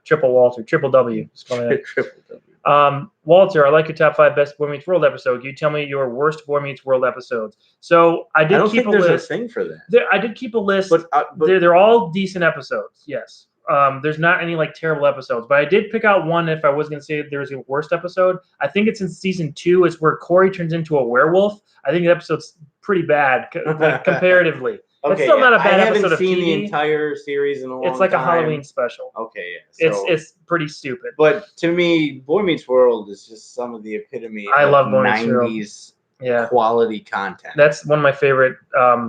Triple Walter. Triple W. Triple W. Walter, I like your top 5 best Boy Meets World episode. Can you tell me your worst Boy Meets World episodes? So I did keep a list. There's a thing for that. I did keep a list. But they're all decent episodes. Yes. There's not any like terrible episodes, but I did pick out one. If I was going to say there was a worst episode, I think it's in season 2. It's where Corey turns into a werewolf. I think the episode's pretty bad comparatively. Okay, it's still not a bad episode of TV. I haven't seen the entire series in a long time. It's like a Halloween special. Okay, yeah. So, it's pretty stupid. But to me, Boy Meets World is just some of the epitome I love of Boy Meets 90s quality content. That's one of my favorite,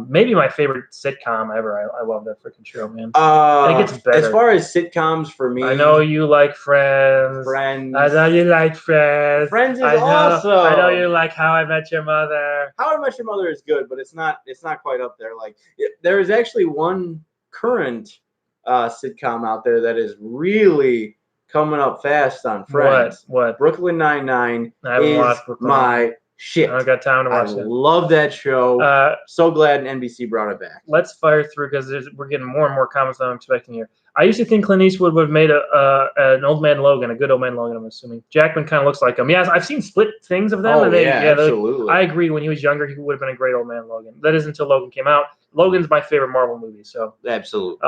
maybe my favorite sitcom ever. I love that freaking show, man. And it gets better. As far as sitcoms for me, I know you like Friends. I know you like Friends. Friends is awesome. I know you like How I Met Your Mother. How I Met Your Mother is good, but it's not quite up there. Like there is actually one current sitcom out there that is really coming up fast on Friends. What? Brooklyn Nine-Nine is my shit. I don't got time to watch it. I love that show. So glad NBC brought it back. Let's fire through because we're getting more and more comments than I'm expecting here. I used to think Clint Eastwood would have made an Old Man Logan, a good Old Man Logan, I'm assuming. Jackman kind of looks like him. Yeah, I've seen split things of them. Absolutely. I agree. When he was younger, he would have been a great Old Man Logan. That is until Logan came out. Logan's my favorite Marvel movie. So absolutely.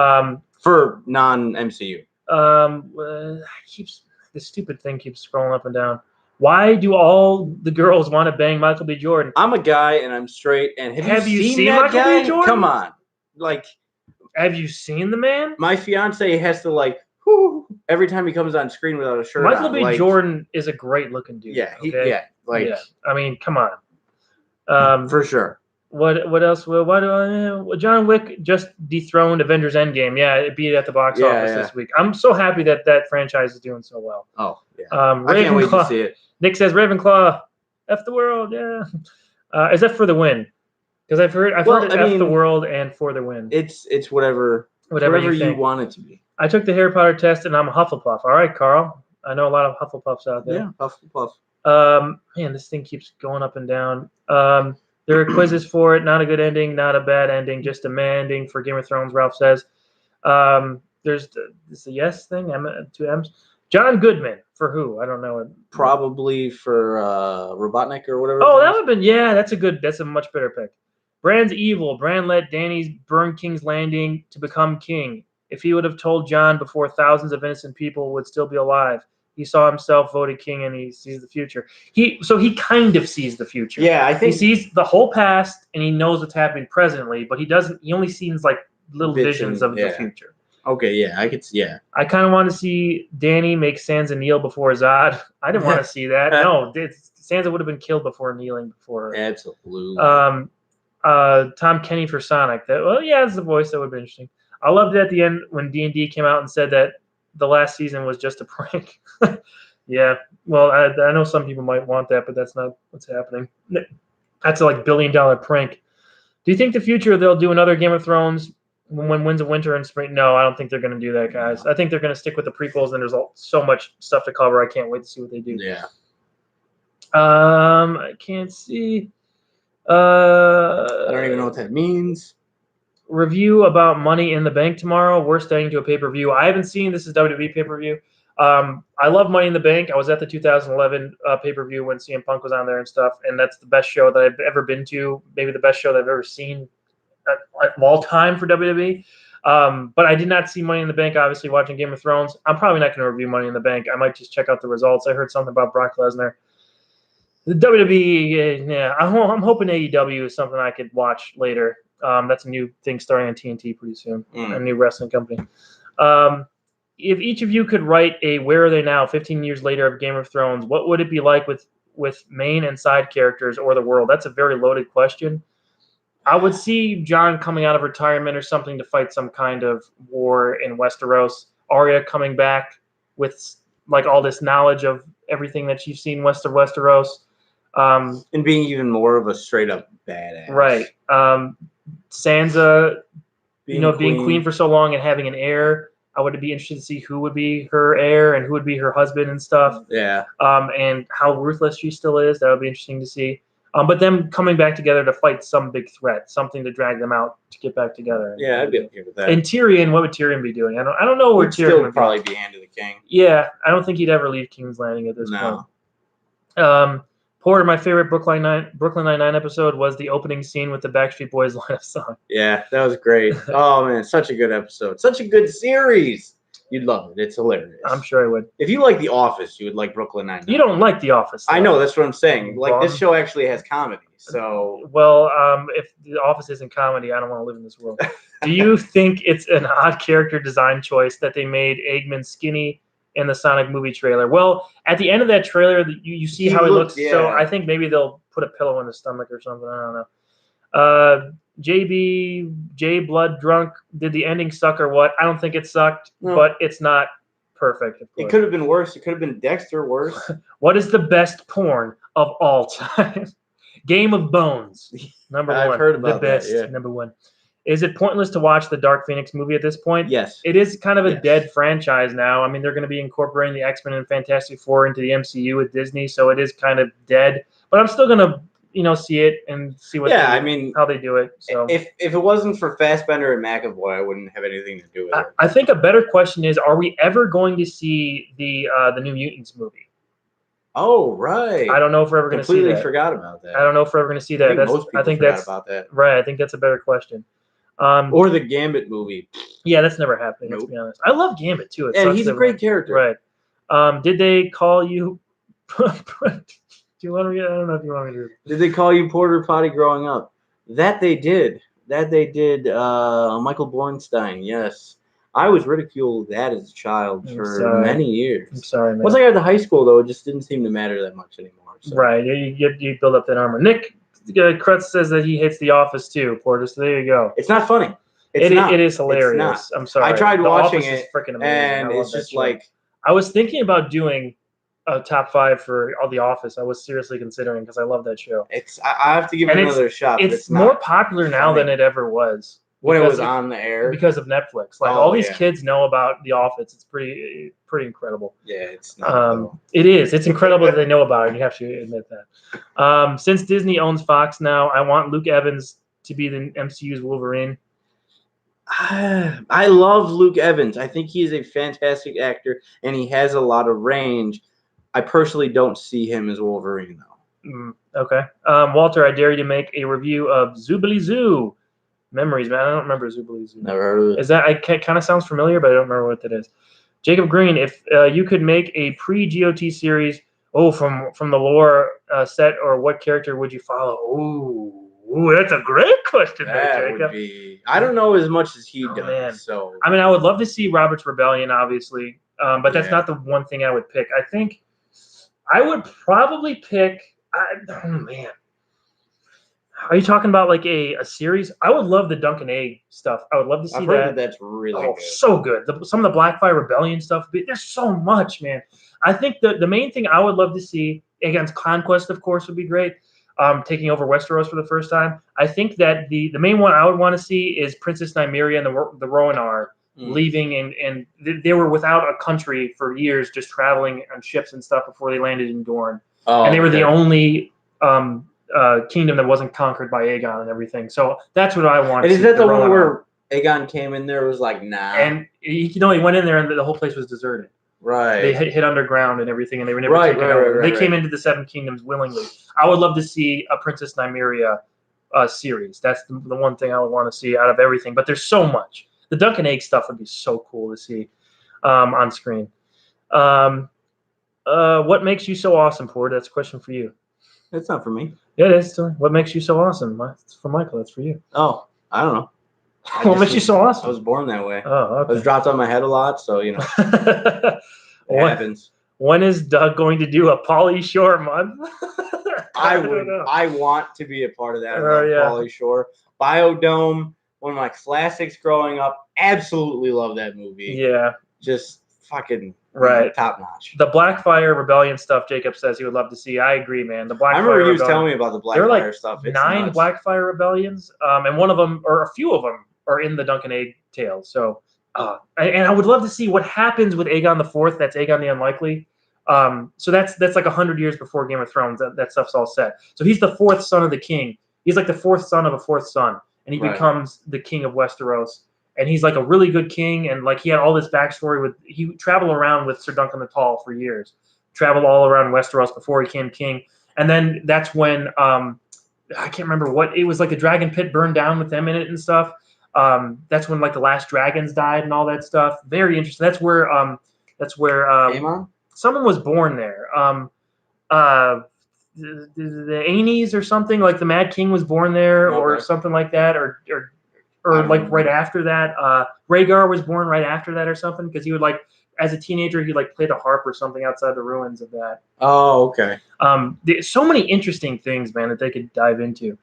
For non-MCU. The stupid thing keeps scrolling up and down. Why do all the girls want to bang Michael B. Jordan? I'm a guy and I'm straight. And have you seen that Michael guy? B. Jordan? Come on, like, have you seen the man? My fiance has to every time he comes on screen without a shirt Michael on. Michael B. Jordan is a great looking dude. Yeah, I mean, come on. For sure. What else? John Wick just dethroned Avengers Endgame. Yeah, it beat it at the box office this week. I'm so happy that franchise is doing so well. Oh, yeah. I can't wait to see it. Nick says Ravenclaw, F the world. Yeah. Is that for the win? Because I've heard F the world and for the win. It's whatever you want it to be. I took the Harry Potter test and I'm a Hufflepuff. All right, Carl. I know a lot of Hufflepuffs out there. Yeah, Hufflepuff. Man, this thing keeps going up and down. There are quizzes for it. Not a good ending, not a bad ending, just demanding for Game of Thrones, Ralph says. There's the yes thing, 2 M's. John Goodman, for who? I don't know. Probably for Robotnik or whatever. Oh, that would have been, that's a much better pick. Bran's evil. Bran let Dany burn King's Landing to become king. If he would have told Jon before thousands of innocent people would still be alive. He saw himself voted king and he sees the future. He kind of sees the future. Yeah, I think he sees the whole past and he knows what's happening presently, but he only sees like little visions of the future. Okay, yeah, I kind of want to see Dany make Sansa kneel before Zod. I didn't want to see that. No, Sansa would have been killed before kneeling before her. Absolutely. Tom Kenny for Sonic. That's the voice. That would be interesting. I loved it at the end when D&D came out and said that the last season was just a prank. Yeah. Well, I know some people might want that, but that's not what's happening. That's a $1 billion prank. Do you think the future they'll do another Game of Thrones when Winds of Winter and Spring? No, I don't think they're going to do that, guys. I think they're going to stick with the prequels, and there's so much stuff to cover. I can't wait to see what they do. Yeah. I can't see. I don't even know what that means. review about Money in the Bank tomorrow. We're staying to a pay-per-view. I haven't seen this is WWE pay-per-view. I love Money in the Bank. I was at the 2011 pay-per-view when CM Punk was on there and stuff, and that's the best show that I've ever been to. Maybe the best show that I've ever seen of all time for WWE. But I did not see Money in the Bank, obviously, watching Game of Thrones. I'm probably not going to review Money in the Bank. I might just check out the results. I heard something about Brock Lesnar. The WWE, yeah, I'm hoping AEW is something I could watch later. That's a new thing starting on TNT pretty soon, a new wrestling company. If each of you could write a Where Are They Now 15 years later of Game of Thrones, what would it be like with main and side characters or the world? That's a very loaded question. I would see Jon coming out of retirement or something to fight some kind of war in Westeros. Arya coming back with like all this knowledge of everything that she's seen west of Westeros. And being even more of a straight up badass. Right. Sansa, being queen for so long and having an heir. I would be interested to see who would be her heir and who would be her husband and stuff. Yeah. And how ruthless she still is. That would be interesting to see. But them coming back together to fight some big threat, something to drag them out to get back together. Yeah, I'd be okay with that. And Tyrion, what would Tyrion be doing? I don't know where He'd Tyrion would probably be Hand of the King. Yeah, I don't think he'd ever leave King's Landing at this point. Porter, my favorite Brooklyn Nine-Nine episode was the opening scene with the Backstreet Boys line of song. Yeah, that was great. Oh man, such a good episode, such a good series. You'd love it. It's hilarious. I'm sure I would. If you like The Office, you would like Brooklyn Nine-Nine. You don't like The Office, though. I know, that's what I'm saying. Like, this show actually has comedy, so... Well, if The Office isn't comedy, I don't want to live in this world. Do you think it's an odd character design choice that they made Eggman skinny in the Sonic movie trailer? Well, at the end of that trailer, you see how he looks, yeah. So I think maybe they'll put a pillow in his stomach or something. I don't know. J Blood Drunk, did the ending suck or what? I don't think it sucked, but it's not perfect. It could have been worse. It could have been Dexter worse. What is the best porn of all time? Game of Bones, number one. I've heard about the best, that, yeah. Number one. Is it pointless to watch the Dark Phoenix movie at this point? Yes. It is kind of a dead franchise now. I mean, they're going to be incorporating the X-Men and Fantastic Four into the MCU with Disney, so it is kind of dead. But I'm still going to see it and see what how they do it. So if it wasn't for Fassbender and McAvoy, I wouldn't have anything to do with it. I think a better question is, are we ever going to see the New Mutants movie? Oh, right. I don't know if we're ever going to see that. Completely forgot about that. I don't know if we're ever going to see that. I think that's about that. Right. I think that's a better question. Or the Gambit movie. Yeah, that's never happening. Let's be honest. I love Gambit too. And he's a great character. Right. Did they call you? Do you want to? I don't know if you want me to. Did they call you Porter Potty growing up? That they did. Michael Bornstein. Yes, I was ridiculed that as a child for many years. I'm sorry, man. Once I got to high school, though, it just didn't seem to matter that much anymore. So. Right. You build up that armor. Nick Krutz says that he hates The Office too, Porter. So there you go. It's not funny. It is hilarious. I'm sorry. I tried watching it, is freaking amazing. And it's just like I was thinking about doing a top 5 for all The Office. I was seriously considering because I love that show. I have to give it another shot. It's more popular now than it ever was. When it was on the air? Because of Netflix. Like all these kids know about The Office. It's pretty incredible. Yeah, it's not. It is. It's incredible that they know about it. You have to admit that. Since Disney owns Fox now, I want Luke Evans to be the MCU's Wolverine. I love Luke Evans. I think he is a fantastic actor, and he has a lot of range. I personally don't see him as Wolverine, though. Okay. Walter, I dare you to make a review of Zoobly Zoo. Memories, man. I don't remember Zoobly Zoo. Never heard of it. Is that kind of sounds familiar, but I don't remember what that is. Jacob Green, if you could make a pre-GOT series, from the lore set, or what character would you follow? Ooh, that's a great question. That would be. I don't know as much as he does. Man. So I mean, I would love to see Robert's Rebellion, obviously, but that's not the one thing I would pick. I think I would probably pick. Oh man. Are you talking about like a series? I would love the Duncan Egg stuff. I would love to see I've heard that's really good. So good. Some of the Blackfire Rebellion stuff. There's so much, man. I think the main thing I would love to see, against Conquest, of course, would be great. Taking over Westeros for the first time. I think that the main one I would want to see is Princess Nymeria and the Rohanar leaving, and they were without a country for years, just traveling on ships and stuff before they landed in Dorne. And they were the only kingdom that wasn't conquered by Aegon and everything. So that's what I want. And is that the one where Aegon came in there was like, nah? And he went in there and the whole place was deserted. Right. They hit underground and everything, and they were never taken over. They came into the Seven Kingdoms willingly. I would love to see a Princess Nymeria series. That's the one thing I would want to see out of everything. But there's so much. The Dunk and Egg stuff would be so cool to see on screen. What makes you so awesome, Ford? That's a question for you. That's not for me. Yeah, it is. What makes you so awesome? It's for Michael. That's for you. Oh, I don't know. What makes you so awesome? I was born that way. Oh, okay. I was dropped on my head a lot, so it happens. When is Doug going to do a Pauly Shore month? I want to be a part of that. Pauly Shore. Biodome, one of my classics growing up. Absolutely love that movie. Yeah. Just fucking top notch. The Blackfire Rebellion stuff Jacob says he would love to see. I agree, man. The Blackfire I remember he was telling me about the Blackfire stuff. It's 9 nuts. Blackfire Rebellions, and one of them, or a few of them, are in the Dunk and Egg tales. So, and I would love to see what happens with Aegon IV. That's Aegon the Unlikely. So that's like 100 years before Game of Thrones. That stuff's all set. So he's the 4th son of the king. He's like the 4th son of a 4th son, and he becomes the king of Westeros. And he's like a really good king, and like he had all this backstory he traveled around with Sir Duncan the Tall for years, traveled all around Westeros before he became king. And then that's when I can't remember what it was, like the dragon pit burned down with them in it and stuff. That's when like the last dragons died and all that stuff. Very interesting. That's where someone was born there. The Aenys or something, like the Mad King was born there, or something like that, or like right after that. Rhaegar was born right after that or something, because he would like, as a teenager, he like played a harp or something outside the ruins of that. Oh, okay. So many interesting things, man, that they could dive into.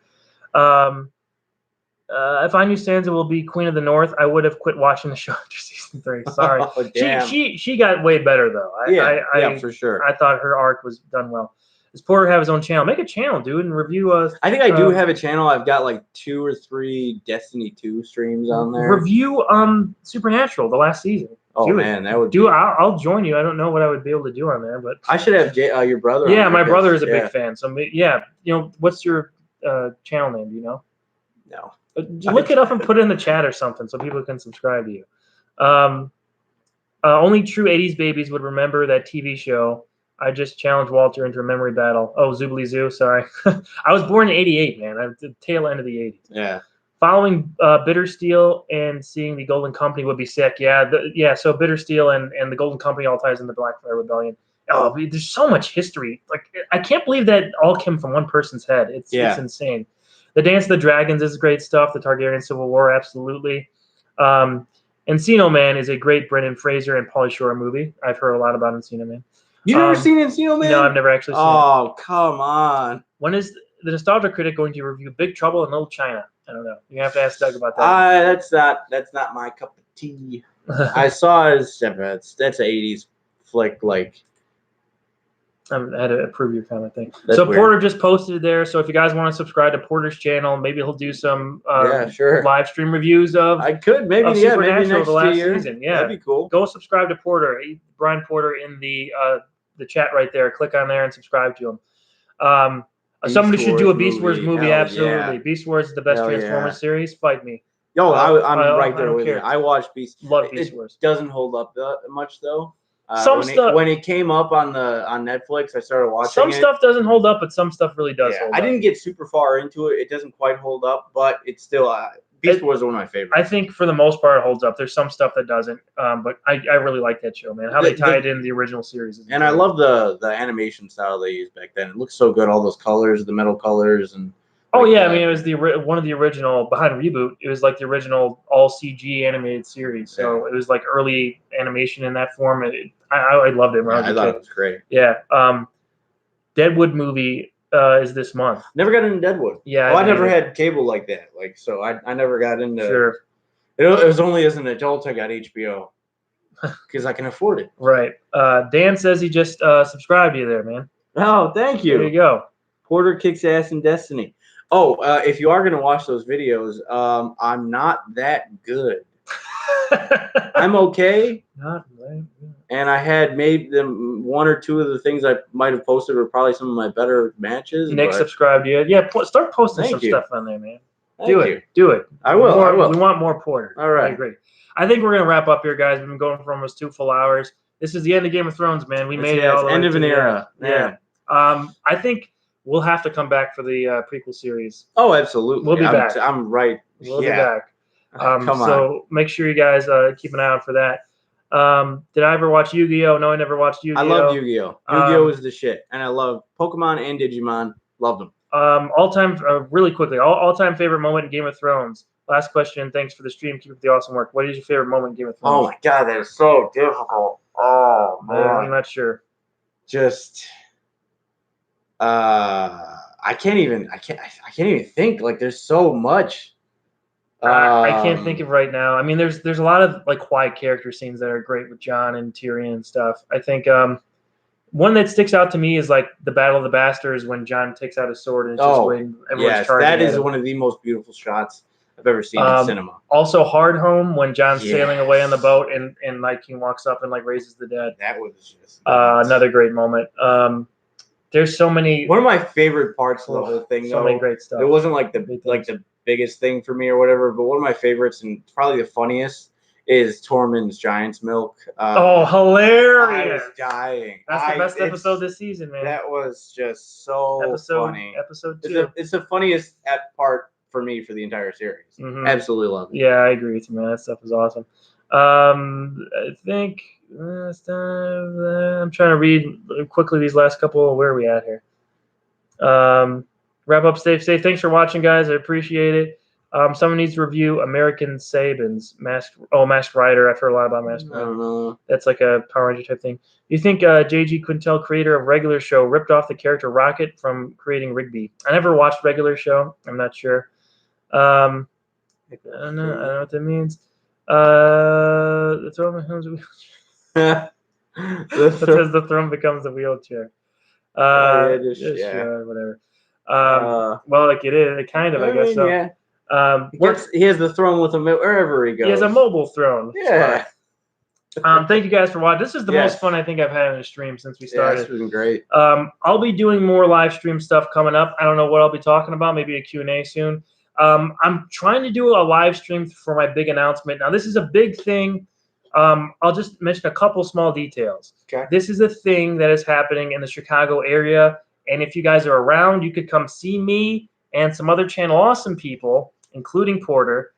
If I knew Sansa will be Queen of the North, I would have quit watching the show after season 3. Sorry. Oh, damn. She got way better though. Yeah, for sure. I thought her arc was done well. Does Porter have his own channel? Make a channel, dude, and review us. I think I do have a channel. I've got like 2 or 3 Destiny 2 streams on there. Review Supernatural, the last season. Oh man, that would do. I'll join you. I don't know what I would be able to do on there, but I should have your brother. Yeah, my brother is a big fan. So yeah, what's your channel name? Do you know? No. Look it up and put it in the chat or something so people can subscribe to you. Only true 80s babies would remember that TV show. I just challenged Walter into a memory battle. Oh, Zoobly Zoo, sorry. I was born in 88, man. I'm the tail end of the 80s. Yeah. Following Bittersteel and seeing the Golden Company would be sick. Yeah, so Bittersteel and the Golden Company all ties into Blackfire Rebellion. Oh, there's so much history. Like, I can't believe that all came from one person's head. It's insane. The Dance of the Dragons is great stuff. The Targaryen Civil War, absolutely. Encino Man is a great Brendan Fraser and Pauly Shore movie. I've heard a lot about Encino Man. You never seen Encino Man? No, I've never actually seen it. Oh, come on. When is the Nostalgia Critic going to review Big Trouble in Little China? I don't know. You have to ask Doug about that. That's not my cup of tea. I saw it as that's an 80s flick, like. I had to approve your comment thing. So weird. Porter just posted there. So if you guys want to subscribe to Porter's channel, maybe he'll do some live stream reviews of. I could maybe Supernatural the last season. Yeah, that'd be cool. Go subscribe to Porter, Brian Porter, in the chat right there. Click on there and subscribe to him. Somebody should do a Beast Wars movie. Hell absolutely, yeah. Beast Wars is the best Transformers series. Fight me. Yo, I'm right there with you. I watched Beast. Love Beast Wars. Doesn't hold up much though. When it came up on Netflix, I started watching it. Some stuff doesn't hold up, but some stuff really does hold up. I didn't get super far into it. It doesn't quite hold up, but it's still Beast Wars is one of my favorites. I think for the most part it holds up. There's some stuff that doesn't, but I really like that show, man. How they tied in the original series. And I love the animation style they used back then. It looks so good. All those colors, the metal colors, and. Oh yeah, I mean it was one of the original behind Reboot. It was like the original all CG animated series. So it was like early animation in that form. I loved it. I thought it was great. Yeah. Deadwood movie is this month. Never got into Deadwood. Yeah. Well, I never had cable like that. Like so, I never got into. Sure. It was only as an adult I got HBO because I can afford it. Right. Dan says he just subscribed to you there, man. Oh, thank you. There you go. Porter kicks ass in Destiny. Oh, if you are going to watch those videos, I'm not that good. I'm okay. Not right. And I had made them 1 or 2 of the things I might have posted were probably some of my better matches. Nick subscribed to you. Yeah, start posting some stuff on there, man. Do it. I will. We want more Porter. All right. I agree. I think we're gonna wrap up here, guys. We've been going for almost 2 full hours. This is the end of Game of Thrones, man. We made it all the way end of an era. Yeah. I think we'll have to come back for the prequel series. Oh, absolutely. We'll be back. I'm right. We'll be back. Come on. So make sure you guys keep an eye out for that. Did I ever watch Yu-Gi-Oh? No, I never watched Yu-Gi-Oh. I love Yu-Gi-Oh. Yu-Gi-Oh is the shit, and I love Pokemon and Digimon. Love them. All-time, really quickly, all-time favorite moment in Game of Thrones. Last question. Thanks for the stream. Keep up the awesome work. What is your favorite moment in Game of Thrones? Oh my god, that is so difficult. Oh man, I'm not sure. Just, I can't even think. Like, there's so much. I can't think of right now. I mean, there's a lot of like quiet character scenes that are great with Jon and Tyrion and stuff. I think one that sticks out to me is like the Battle of the Bastards when Jon takes out his sword and it's just waiting. Everyone's charging. That is one of the most beautiful shots I've ever seen in cinema. Also, Hard Home when Jon's sailing away on the boat and Night King walks up and like raises the dead. That was just another great moment. There's so many. One of my favorite parts of the whole thing, so many great stuff. It wasn't like the biggest thing for me or whatever, but one of my favorites and probably the funniest is Tormund's Giant's Milk. Hilarious! I was dying. That's the best episode this season, man. That was just so funny. Episode 2. It's the funniest part for me for the entire series. Mm-hmm. Absolutely love it. Yeah, I agree with you, man. That stuff is awesome. I think last time I'm trying to read quickly these last couple. Where are we at here? Wrap up, stay safe. Thanks for watching, guys. I appreciate it. Someone needs to review American Saban's Masked Rider. I've heard a lot about Masked Rider. I don't know. That's like a Power Ranger type thing. You think J.G. Quintel, creator of Regular Show, ripped off the character Rocket from creating Rigby? I never watched Regular Show. I'm not sure. I don't know what that means. The throne becomes a wheelchair. It says the throne becomes a wheelchair. Sure, whatever. Well, like it is, kind of, I guess so. Yeah. He has the throne with him wherever he goes. He has a mobile throne. Yeah. Thank you guys for watching. This is the most fun I think I've had in a stream since we started. This has been great. I'll be doing more live stream stuff coming up. I don't know what I'll be talking about. Maybe a Q&A soon. I'm trying to do a live stream for my big announcement. Now, this is a big thing. I'll just mention a couple small details. Okay. This is a thing that is happening in the Chicago area. And if you guys are around, you could come see me and some other Channel Awesome people, including Porter.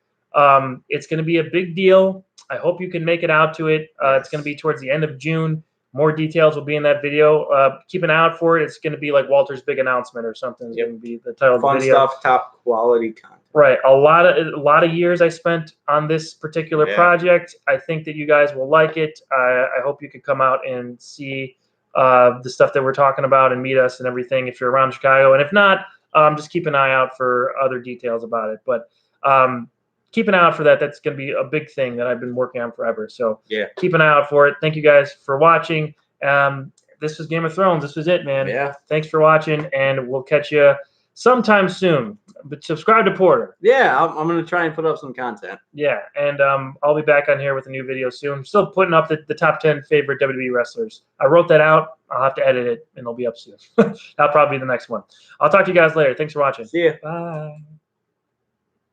It's going to be a big deal. I hope you can make it out to it. It's going to be towards the end of June. More details will be in that video. Keep an eye out for it. It's going to be like Walter's big announcement or something. It's going to be the title of the video. Fun stuff, top quality content. Right. A lot of years I spent on this particular project. I think that you guys will like it. I hope you could come out and see the stuff that we're talking about and meet us and everything if you're around Chicago. And if not, just keep an eye out for other details about it. But keep an eye out for that. That's going to be a big thing that I've been working on forever. So keep an eye out for it. Thank you guys for watching. This was Game of Thrones. This was it, man. Yeah. Thanks for watching, and we'll catch you sometime soon. But subscribe to Porter. Yeah, I'm going to try and put up some content. Yeah, and I'll be back on here with a new video soon. I'm still putting up the top 10 favorite WWE wrestlers. I wrote that out. I'll have to edit it, and it'll be up soon. That'll probably be the next one. I'll talk to you guys later. Thanks for watching. See ya. Bye.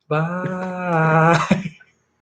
Bye.